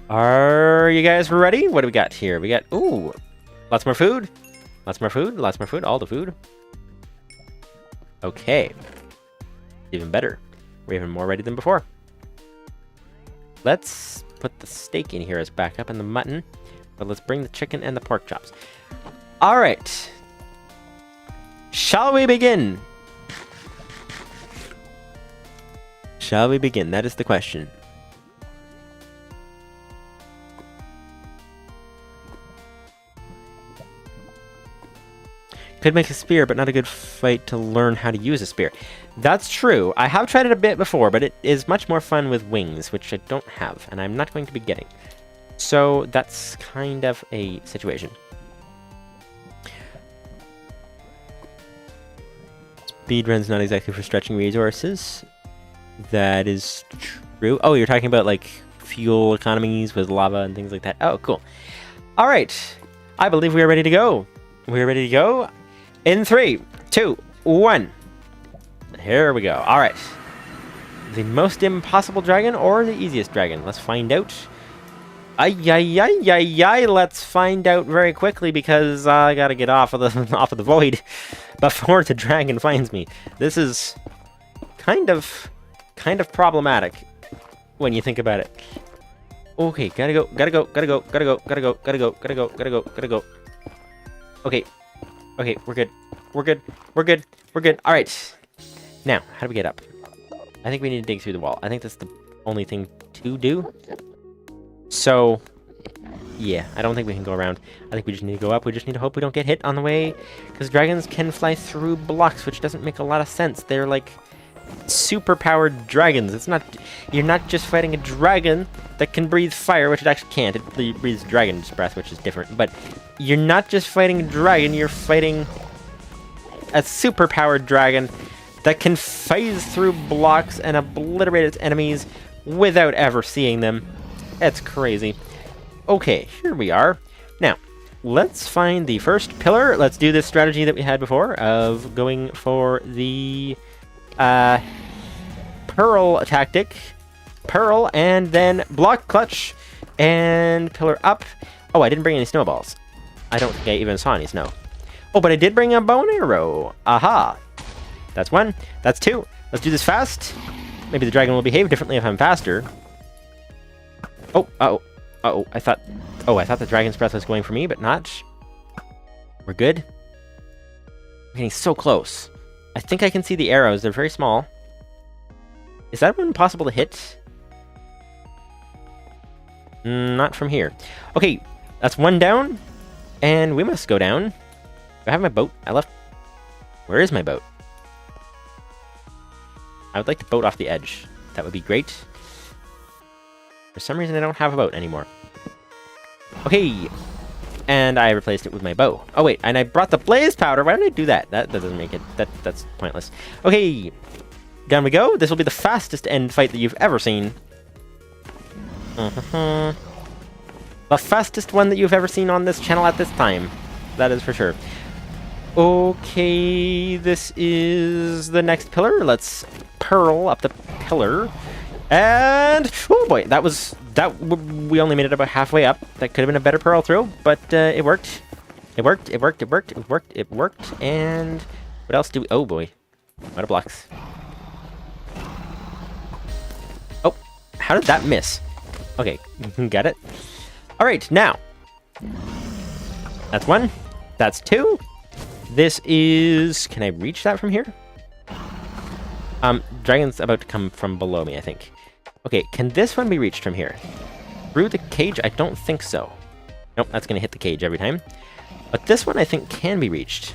Are you guys ready? What do we got here? We got, ooh, lots more food. Lots more food, lots more food, all the food. Okay. Even better. We're even more ready than before. Let's put the steak in here as backup and the mutton. But let's bring the chicken and the pork chops. All right. Shall we begin? Shall we begin? That is the question. Could make a spear, but not a good fight to learn how to use a spear. That's true. I have tried it a bit before, but it is much more fun with wings, which I don't have, and I'm not going to be getting. So that's kind of a situation. Speedrun's not exactly for stretching resources. That is true. Oh, you're talking about like fuel economies with lava and things like that. Oh, cool. All right. I believe we are ready to go. We are ready to go. In 3, 2, 1. Here we go. All right. The most impossible dragon or the easiest dragon? Let's find out. Ay, ay, ay, ay, ay. Let's find out very quickly because I gotta get off of the void before the dragon finds me. This is kind of problematic when you think about it. Okay, gotta go. Okay. Okay, we're good. All right. Now, how do we get up? I think we need to dig through the wall. I think that's the only thing to do. So, Yeah, I don't think we can go around. I think we just need to go up. We just need to hope we don't get hit on the way, because dragons can fly through blocks, which doesn't make a lot of sense. They're like super-powered dragons. It's not... You're not just fighting a dragon that can breathe fire, which it actually can't. It breathes dragon's breath, which is different. But you're not just fighting a dragon, you're fighting a super-powered dragon that can phase through blocks and obliterate its enemies without ever seeing them. It's crazy. Okay, here we are. Now, let's find the first pillar. Let's do this strategy that we had before of going for the Pearl tactic. Pearl, and then block clutch, and pillar up. Oh, I didn't bring any snowballs. I don't think I even saw any snow. Oh, but I did bring a bow and arrow. Aha. That's one. That's two. Let's do this fast. Maybe the dragon will behave differently if I'm faster. Oh, uh-oh. Uh-oh, I thought the dragon's breath was going for me, but not. We're good. We're getting so close. I think I can see the arrows. They're very small. Is that one possible to hit? Not from here. Okay, that's one down, and we must go down. Do I have my boat? I left... Where is my boat? I would like to boat off the edge. That would be great. For some reason, I don't have a boat anymore. Okay. And I replaced it with my bow. Oh, wait. And I brought the blaze powder. Why did I do that? That doesn't make it... That's pointless. Okay. Down we go. This will be the fastest end fight that you've ever seen. The fastest one that you've ever seen on this channel at this time. That is for sure. Okay. This is the next pillar. Let's pearl up the pillar. And, oh boy, we only made it about halfway up. That could have been a better pearl throw, but it worked. It worked, and what else do we, oh boy, out of blocks. Oh, how did that miss? Okay, got it. All right, now, that's one, that's two. This is, can I reach that from here? Dragon's about to come from below me, I think. Okay, can this one be reached from here? Through the cage? I don't think so. Nope, that's going to hit the cage every time. But this one I think can be reached.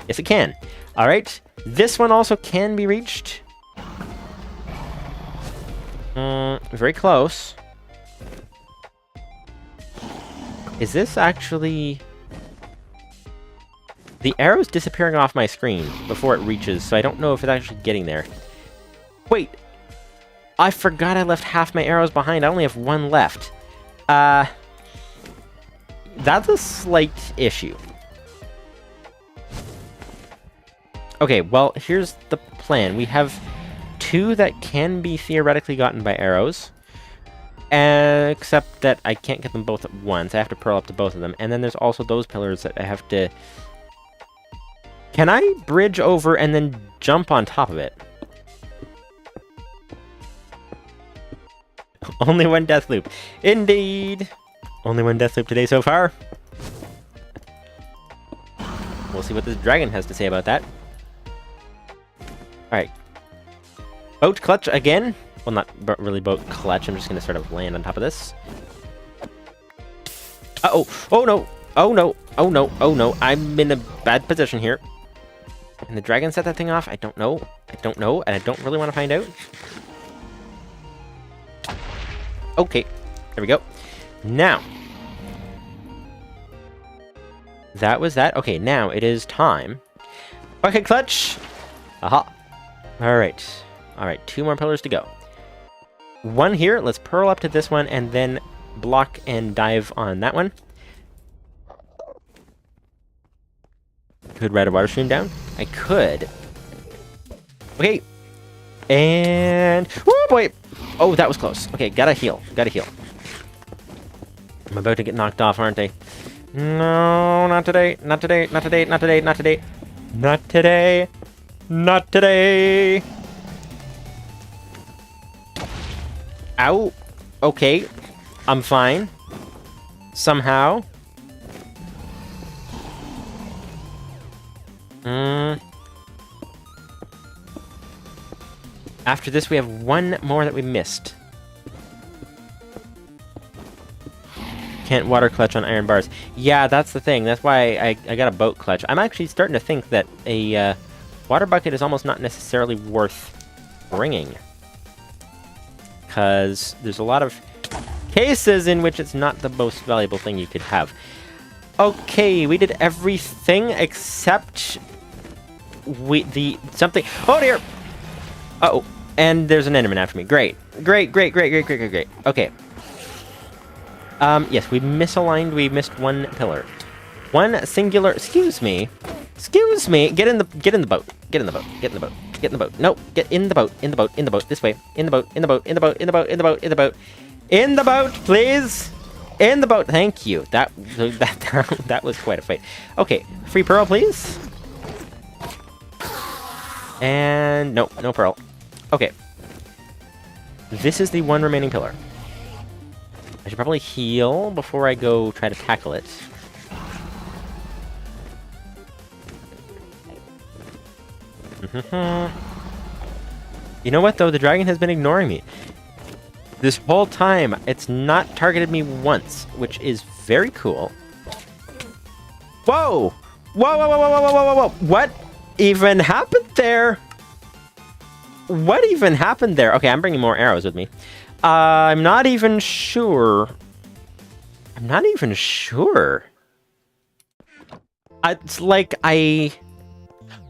Yes, it can. All right, this one also can be reached. Very close. Is this actually... The arrow's disappearing off my screen before it reaches, so I don't know if it's actually getting there. Wait! I forgot I left half my arrows behind. I only have one left. That's a slight issue. Okay, well, here's the plan. We have two that can be theoretically gotten by arrows. Except that I can't get them both at once. I have to pearl up to both of them. And then there's also those pillars that I have to... Can I bridge over and then jump on top of it? Only one death loop. Indeed! Only one death loop today so far. We'll see what this dragon has to say about that. Alright. Boat clutch again. Well, not really boat clutch. I'm just going to sort of land on top of this. Uh-oh! Oh no! Oh no! Oh no! Oh no! I'm in a bad position here. Can the dragon set that thing off? I don't know. I don't know, and I don't really want to find out. Okay, there we go. Now, that was that. Okay, now it is time. Bucket clutch. Aha. All right. All right, two more pillars to go. One here. Let's pearl up to this one and then block and dive on that one. Could ride a water stream down. I could. Okay. And... Oh, boy. Oh, that was close. Okay, gotta heal. Gotta heal. I'm about to get knocked off, aren't I? No, not today. Not today. Not today. Not today. Not today. Not today. Not today. Ow. Okay. I'm fine. Somehow. After this, we have one more that we missed. can't water clutch on iron bars. Yeah, that's the thing. That's why I got a boat clutch. I'm actually starting to think that a water bucket is almost not necessarily worth bringing. Because there's a lot of cases in which it's not the most valuable thing you could have. Okay, we did everything except something. Oh dear! Uh-oh. And there's an enderman after me. Great. Great. Okay. Yes, we misaligned. We missed one pillar. One singular. Excuse me. Get in the boat. Get in the boat. Get in the boat. Get in the boat. No, get in the boat. In the boat. In the boat. This way. In the boat. In the boat. In the boat. In the boat. In the boat. In the boat. In the boat, please. In the boat. Thank you. That was quite a fight. Okay, free pearl, please. And no pearl. Okay. This is the one remaining pillar. I should probably heal before I go try to tackle it. You know what, though? The dragon has been ignoring me. This whole time, it's not targeted me once, which is very cool. Whoa! Whoa! What even happened there? What even happened there? Okay, I'm bringing more arrows with me. I'm not even sure. It's like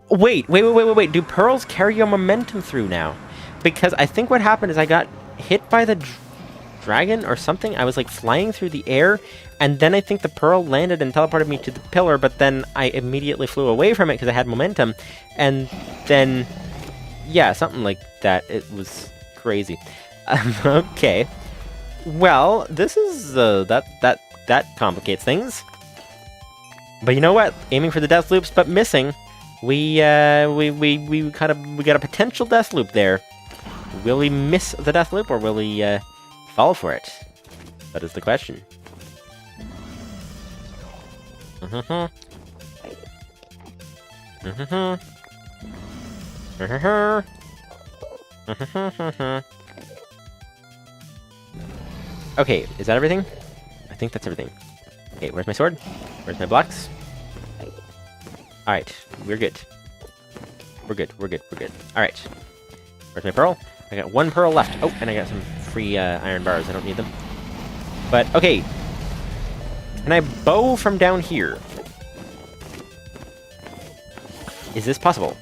Wait. Do pearls carry your momentum through now? Because I think what happened is I got hit by the dragon or something. I was like flying through the air, and then I think the pearl landed and teleported me to the pillar, but then I immediately flew away from it because I had momentum, and then yeah, something like that. It was crazy. Okay, well, this is that complicates things. But you know what? Aiming for the death loops, but missing. We got a potential death loop there. Will we miss the death loop, or will we fall for it? That is the question. Okay, is that everything? I think that's everything. Okay, where's my sword? Where's my blocks? Alright, we're good. We're good. Alright. Where's my pearl? I got one pearl left. Oh, and I got some free iron bars. I don't need them. But, okay. Can I bow from down here? Is this possible?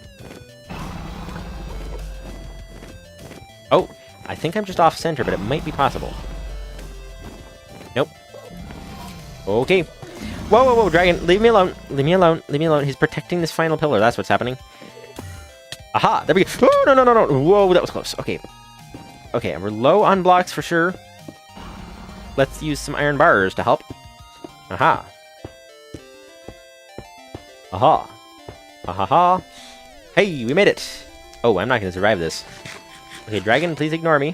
Oh, I think I'm just off center, but it might be possible. Nope. Okay. Whoa, dragon, leave me alone. Leave me alone. He's protecting this final pillar. That's what's happening. Aha, there we go. Oh, no. Whoa, that was close. Okay, and we're low on blocks for sure. Let's use some iron bars to help. Aha. Hey, we made it. Oh, I'm not going to survive this. Okay, dragon, please ignore me.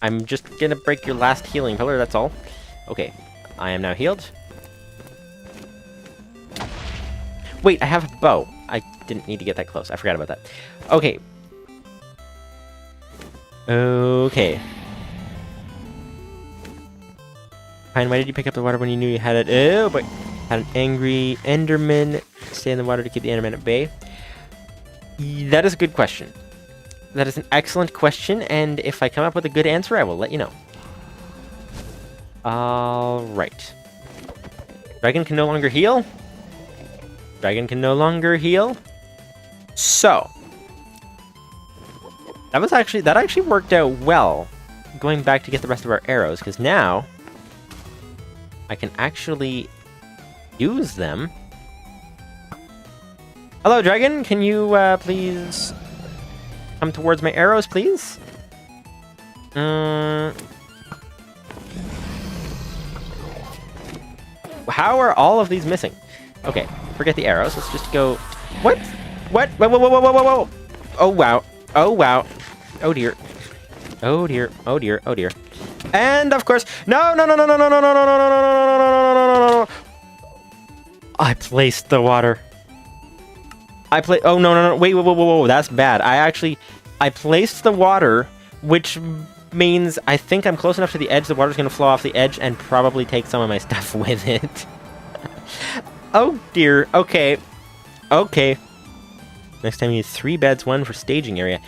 I'm just going to break your last healing pillar, that's all. Okay, I am now healed. Wait, I have a bow. I didn't need to get that close. I forgot about that. Okay. Pine, why did you pick up the water when you knew you had it? Oh, but had an angry enderman. Stay in the water to keep the enderman at bay. That is a good question. That is an excellent question, and if I come up with a good answer, I will let you know. Alright. Dragon can no longer heal. So, that actually worked out well, going back to get the rest of our arrows, because now I can actually use them. Hello, dragon. Can you please come towards my arrows, please? How are all of these missing? Okay, forget the arrows. Let's just go. What? Whoa. Oh wow. Oh dear. And of course, no. I placed the water. Oh no. Wait. Whoa. That's bad. I placed the water, which means I think I'm close enough to the edge, the water's gonna flow off the edge and probably take some of my stuff with it. Oh dear, okay. Okay. Next time you need 3 beds, 1 for staging area.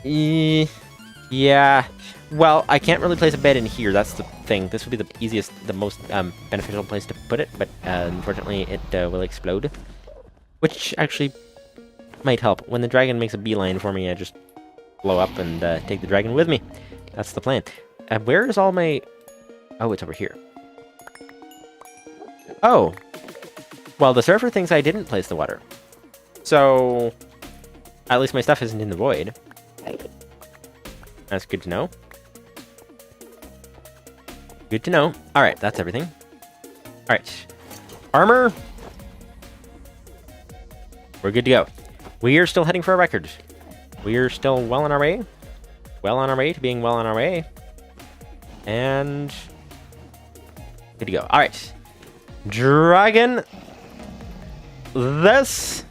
Yeah. Well, I can't really place a bed in here, that's the thing. This would be the easiest, the most beneficial place to put it, but unfortunately it will explode. Which actually might help. When the dragon makes a beeline for me, I just blow up and take the dragon with me. That's the plan. Where is all my... Oh, it's over here. Oh. Well, the server thinks I didn't place the water. So, at least my stuff isn't in the void. That's good to know. Good to know. Alright, that's everything. Alright. Armor. We're good to go. We are still heading for a record. We are still well on our way. Well on our way to being well on our way. And... good to go. Alright. Dragon. This...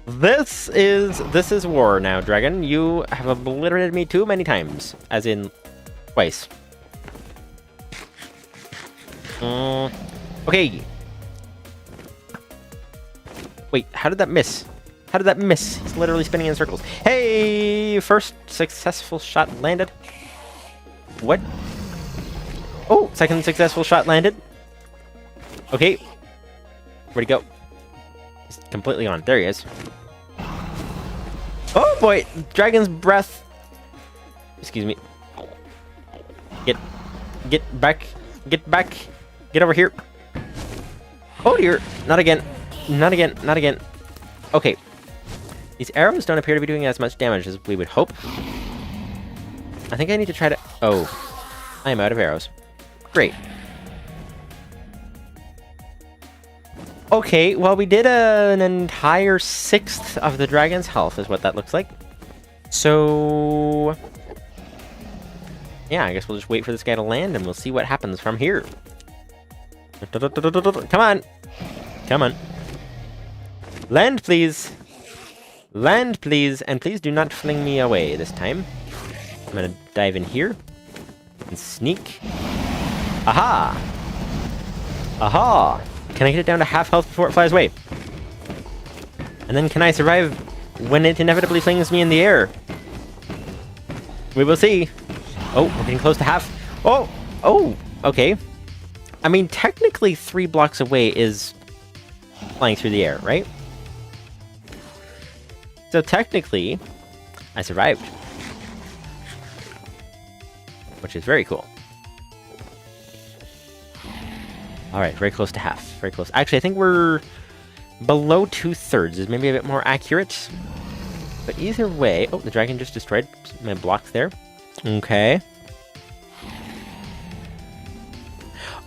This is war now, Dragon. You have obliterated me too many times. As in, twice. Okay. Wait, how did that miss? How did that miss? He's literally spinning in circles. Hey! First successful shot landed. What? Oh, second successful shot landed. Okay. Where'd he go? He's completely gone. There he is. Oh boy! Dragon's breath. Excuse me. Get back. Get back. Get over here. Oh dear. Not again. Not again. Not again. Okay. These arrows don't appear to be doing as much damage as we would hope. I think I need to try to... Oh. I am out of arrows. Great. Okay, well, we did an entire 1/6 of the dragon's health, is what that looks like. So... yeah, I guess we'll just wait for this guy to land, and we'll see what happens from here. Come on! Come on. Land, please! Land, please! And please do not fling me away this time. I'm gonna dive in here. And sneak. Aha! Aha! Can I get it down to half health before it flies away? And then can I survive when it inevitably flings me in the air? We will see. Oh, we're getting close to half. Oh! Oh! Okay. I mean, technically 3 blocks away is flying through the air, right? So technically, I survived. Which is very cool. Alright, very close to half. Very close. Actually, I think we're below 2/3 is maybe a bit more accurate. But either way... oh, the dragon just destroyed my blocks there. Okay.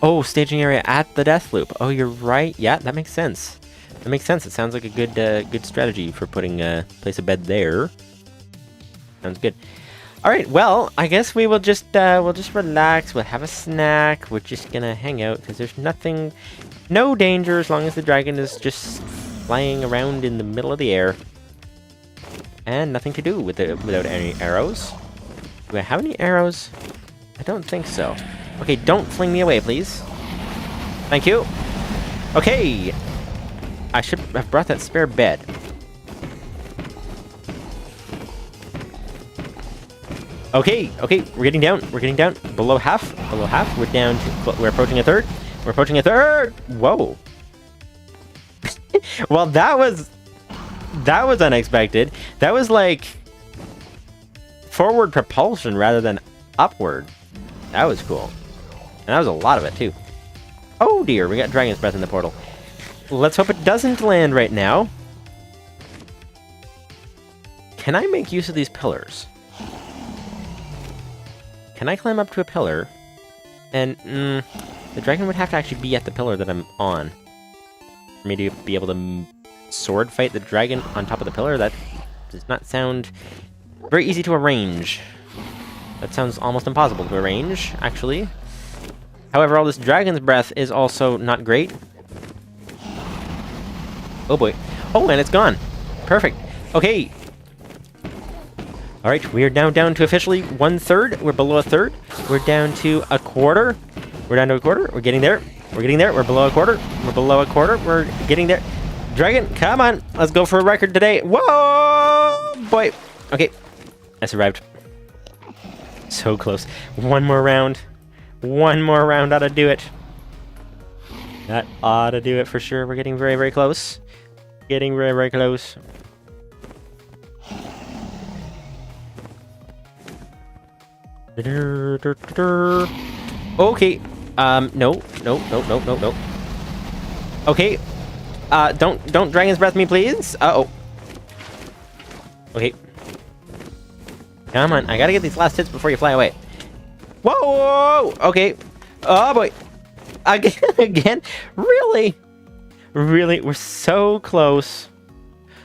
Oh, staging area at the death loop. Oh, you're right. Yeah, that makes sense. That makes sense. It sounds like a good good strategy for putting place a bed there. Sounds good. All right. Well, I guess we will just we'll just relax. We'll have a snack. We're just gonna hang out because there's nothing, no danger as long as the dragon is just flying around in the middle of the air, and nothing to do with it without any arrows. Do I have any arrows? I don't think so. Okay, don't fling me away, please. Thank you. Okay. I should have brought that spare bed. Okay, okay, we're getting down. We're getting down. Below half. Below half. We're down to... we're approaching a third. We're approaching a third. Whoa. Well, that was unexpected. That was like forward propulsion rather than upward. That was cool. And that was a lot of it, too. Oh, dear. We got Dragon's Breath in the portal. Let's hope it doesn't land right now. Can I make use of these pillars? Can I climb up to a pillar? And, the dragon would have to actually be at the pillar that I'm on. For me to be able to sword fight the dragon on top of the pillar? That does not sound very easy to arrange. That sounds almost impossible to arrange, actually. However, all this dragon's breath is also not great. Oh boy. Oh, and it's gone. Perfect. Okay. All right, we are now down to officially 1/3. We're below a third. We're down to a quarter. We're down to a quarter. We're getting there. We're getting there. We're below a quarter. We're below a quarter. We're getting there. Dragon, come on. Let's go for a record today. Whoa, boy. Okay, I survived. So close. One more round. One more round ought to do it. That ought to do it for sure. We're getting very, very close. Getting very, very close. Okay. No. Okay. Don't Dragon's Breath me, please. Uh-oh. Okay. Come on, I gotta get these last hits before you fly away. Whoa! Okay. Oh, boy. Again? Really? Really? We're so close.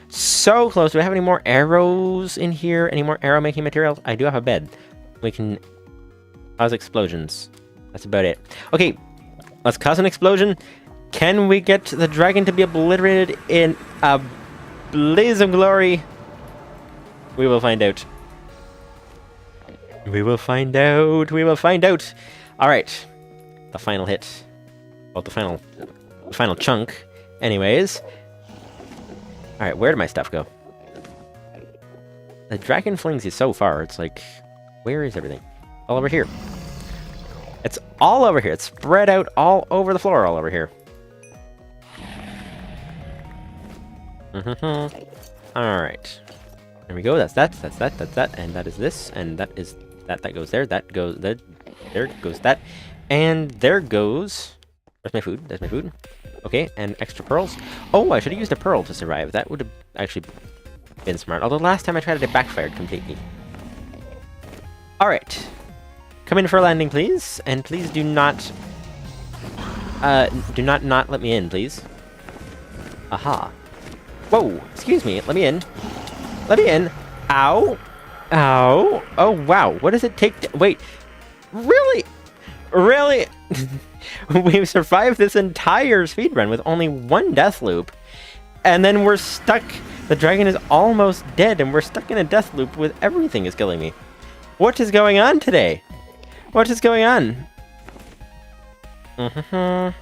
So close. Do I have any more arrows in here? Any more arrow-making materials? I do have a bed. We can cause explosions. That's about it. Okay, let's cause an explosion. Can we get the dragon to be obliterated in a blaze of glory? We will find out. We will find out. We will find out. All right, the final hit. Well, the final chunk. Anyways. All right, where did my stuff go? The dragon flings you so far. It's like, where is everything? All over here. It's all over here. It's spread out all over the floor, all over here. All right. There we go. That's that. That's that. That's that. And that is this. And that is that. That goes there. That goes there. There goes that. And there goes. Where's my food? There's my food. Okay. And extra pearls. Oh, I should have used a pearl to survive. That would have actually been smart. Although last time I tried it backfired completely. All right. Come in for a landing, please. And please do not let me in, please. Aha. Whoa, excuse me. Let me in. Let me in. Ow. Ow. Oh, wow. What does it take to... Wait. Really? Really? We've survived this entire speedrun with only one death loop. And then we're stuck. The dragon is almost dead, and we're stuck in a death loop with everything is killing me. What is going on today? What is going on? Where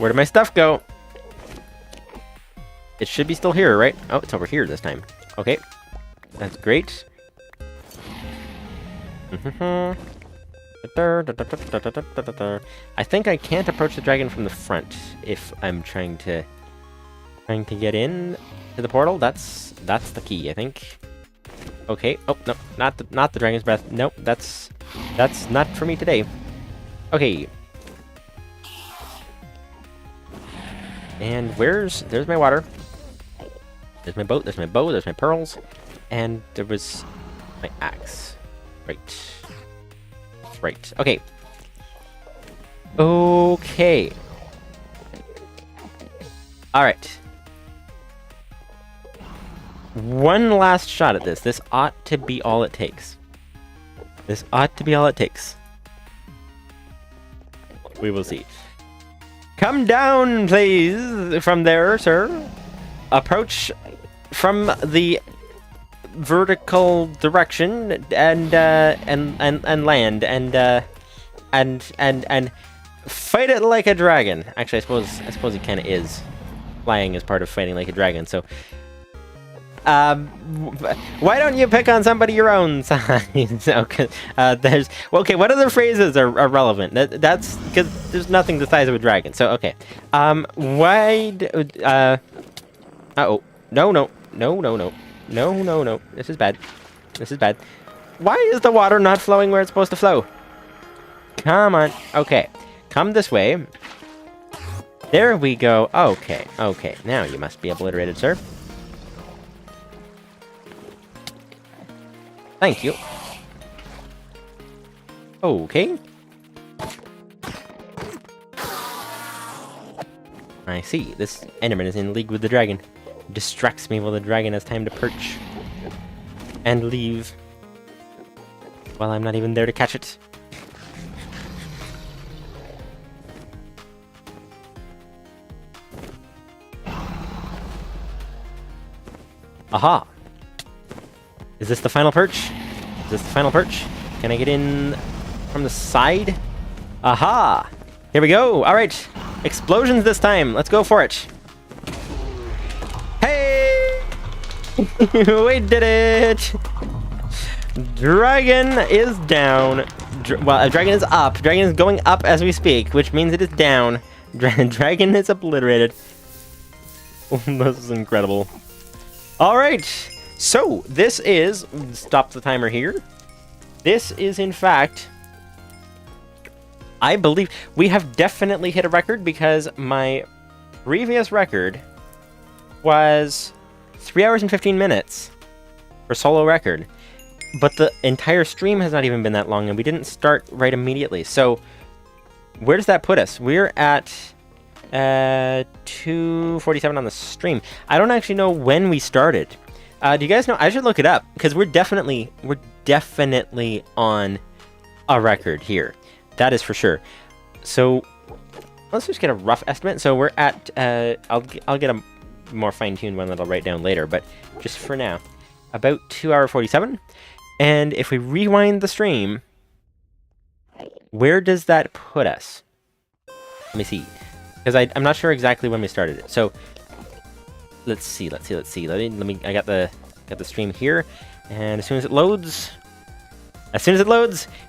did my stuff go? It should be still here, right? Oh, it's over here this time. Okay. That's great. I think I can't approach the dragon from the front if I'm trying to get in to the portal. That's the key, I think. Okay. Oh, no, not the dragon's breath. Nope, that's not for me today. Okay. And there's my water. There's my boat, there's my bow, there's my pearls. And there was my axe. Right. Right. Okay. Okay. Alright. One last shot at this. This ought to be all it takes. This ought to be all it takes. We will see. Come down, please, from there, sir. Approach from the vertical direction and land and fight it like a dragon. Actually, I suppose he kind of is. Flying is part of fighting like a dragon. So, why don't you pick on somebody your own size? Okay, okay. What other phrases are relevant? That's because there's nothing the size of a dragon. So okay. Uh-oh. No. This is bad. This is bad. Why is the water not flowing where it's supposed to flow? Come on. Okay. Come this way. There we go. Okay. Okay. Now you must be obliterated, sir. Thank you. Okay. I see. This Enderman is in league with the dragon. Distracts me while the dragon has time to perch and leave while I'm not even there to catch it. Aha! Is this the final perch? Is this the final perch? Can I get in from the side? Aha! Here we go! Alright! Explosions this time! Let's go for it! Hey! We did it! Dragon is down. Well, dragon is up. Dragon is going up as we speak, which means it is down. Dragon is obliterated. This is incredible. Alright! So, this is... Stop the timer here. This is, in fact... I believe... We have definitely hit a record because my previous record was 3 hours and 15 minutes for solo record. But the entire stream has not even been that long, and we didn't start right immediately. So, where does that put us? We're at 2:47 on the stream. I don't actually know when we started. Do you guys know? I should look it up, because we're definitely on a record here. That is for sure. So, let's just get a rough estimate. So, we're at, I'll get a more fine-tuned one that I'll write down later, but just for now, about 2 hour 47. And if we rewind the stream, where does that put us? Let me see, because I'm not sure exactly when we started it. So let's see. Let me. I got the stream here, and as soon as it loads,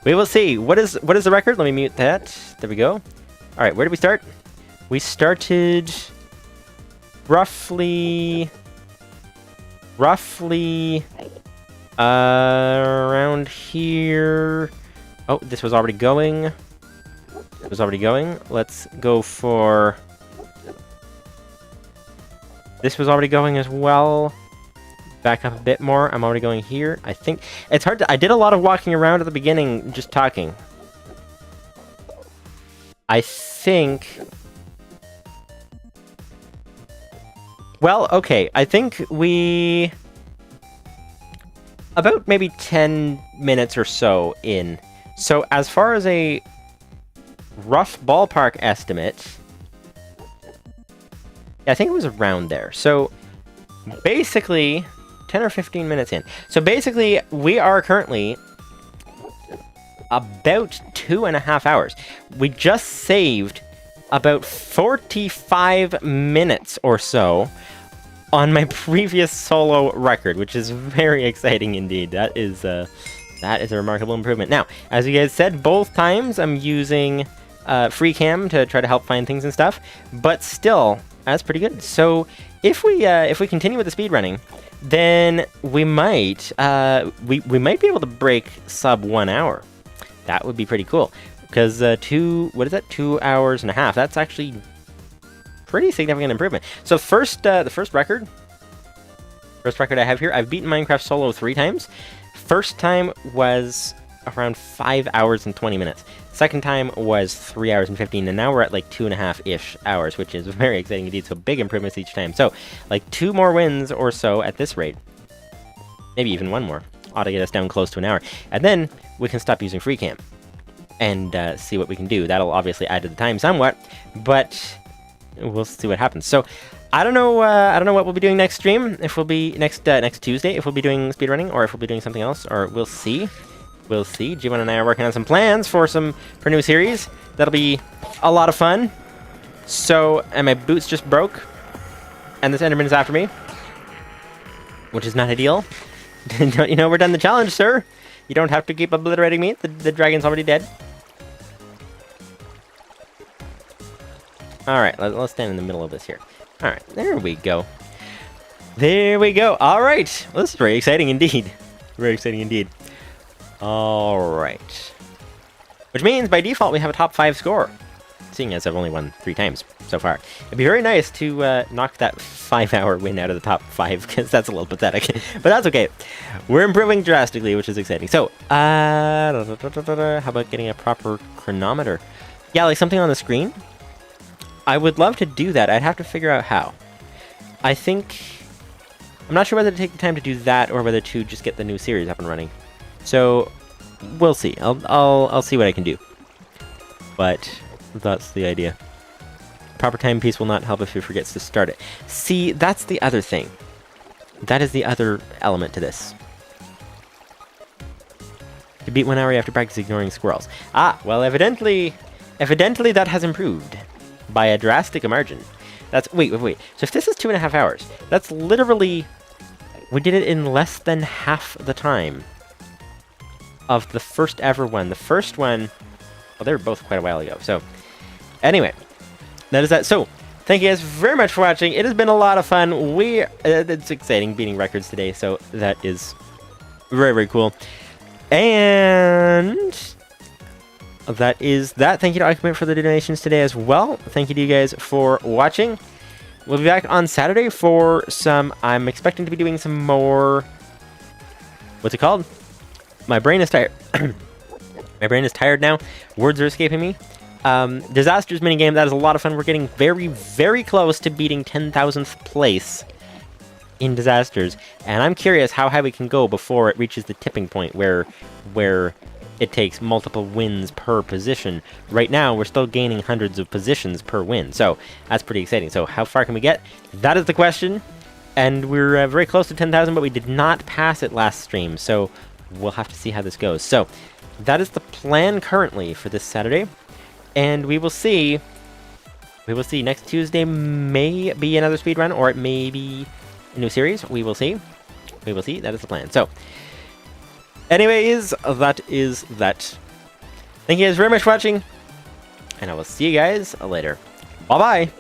we will see. What is the record? Let me mute that. There we go. All right, where did we start? We started roughly. Around here. Oh, this was already going. Let's go for... This was already going as well. Back up a bit more. I'm already going here. I think... It's hard to... I did a lot of walking around at the beginning, just talking. I think... Well, okay. I think we... About maybe 10 minutes or so in. So as far as a rough ballpark estimate, I think it was around there. So basically 10 or 15 minutes in. So basically we are currently about 2.5 hours. We just saved about 45 minutes or so on my previous solo record, which is very exciting indeed. That is a remarkable improvement. Now, as you guys said, both times I'm using Freecam to try to help find things and stuff, but still, that's pretty good. So if we continue with the speedrunning, then we might we might be able to break sub 1 hour. That would be pretty cool, because 2 hours and a half. That's actually pretty significant improvement. So the first record I have here, I've beaten Minecraft solo 3 times. First time was around 5 hours and 20 minutes. Second time was 3 hours and 15, and now we're at like 2.5-ish hours, which is very exciting indeed. So big improvements each time. So like 2 more wins or so at this rate, maybe even 1 more, ought to get us down close to an hour, and then we can stop using Freecam and see what we can do. That'll obviously add to the time somewhat, but we'll see what happens. So I don't know what we'll be doing next stream. If we'll be next Tuesday, if we'll be doing speedrunning, or if we'll be doing something else, or we'll see. We'll see. G1 and I are working on some plans for new series. That'll be a lot of fun. So, and my boots just broke, and this Enderman is after me, which is not ideal. You know, we're done the challenge, sir. You don't have to keep obliterating me. The dragon's already dead. Alright, let's stand in the middle of this here. Alright, there we go. There we go. Alright. Well, this is very exciting indeed. Very exciting indeed. Alright. Which means, by default, we have a top 5 score. Seeing as I've only won 3 times so far. It'd be very nice to knock that 5-hour win out of the top 5, because that's a little pathetic. But that's okay. We're improving drastically, which is exciting. So, how about getting a proper chronometer? Yeah, like something on the screen? I would love to do that. I'd have to figure out how. I think... I'm not sure whether to take the time to do that, or whether to just get the new series up and running. So, we'll see. I'll see what I can do. But that's the idea. Proper timepiece will not help if he forgets to start it. See, that's the other thing. That is the other element to this. To beat 1 hour after practice ignoring squirrels. Ah, well, evidently that has improved by a drastic margin. That's, wait. So if this is 2.5 hours, that's literally, we did it in less than half the time of the first ever one. The first one, well, they were both quite a while ago. So anyway, that is that. So thank you guys very much for watching. It has been a lot of fun. It's exciting beating records today. So that is very, very cool. And that is that. Thank you to Occupant for the donations today as well. Thank you to you guys for watching. We'll be back on Saturday for some... I'm expecting to be doing some more... What's it called? My brain is tired. My brain is tired now. Words are escaping me. Disasters minigame. That is a lot of fun. We're getting very, very close to beating 10,000th place in disasters, and I'm curious how high we can go before it reaches the tipping point where it takes multiple wins per position. Right now, we're still gaining hundreds of positions per win, so that's pretty exciting. So how far can we get? That is the question, and we're very close to 10,000, but we did not pass it last stream, so we'll have to see how this goes. So that is the plan currently for this Saturday, and we will see. Next Tuesday may be another speedrun, or it may be a new series. We will see. That is the plan. So anyways, that is that. Thank you guys very much for watching, and I will see you guys later. Bye bye.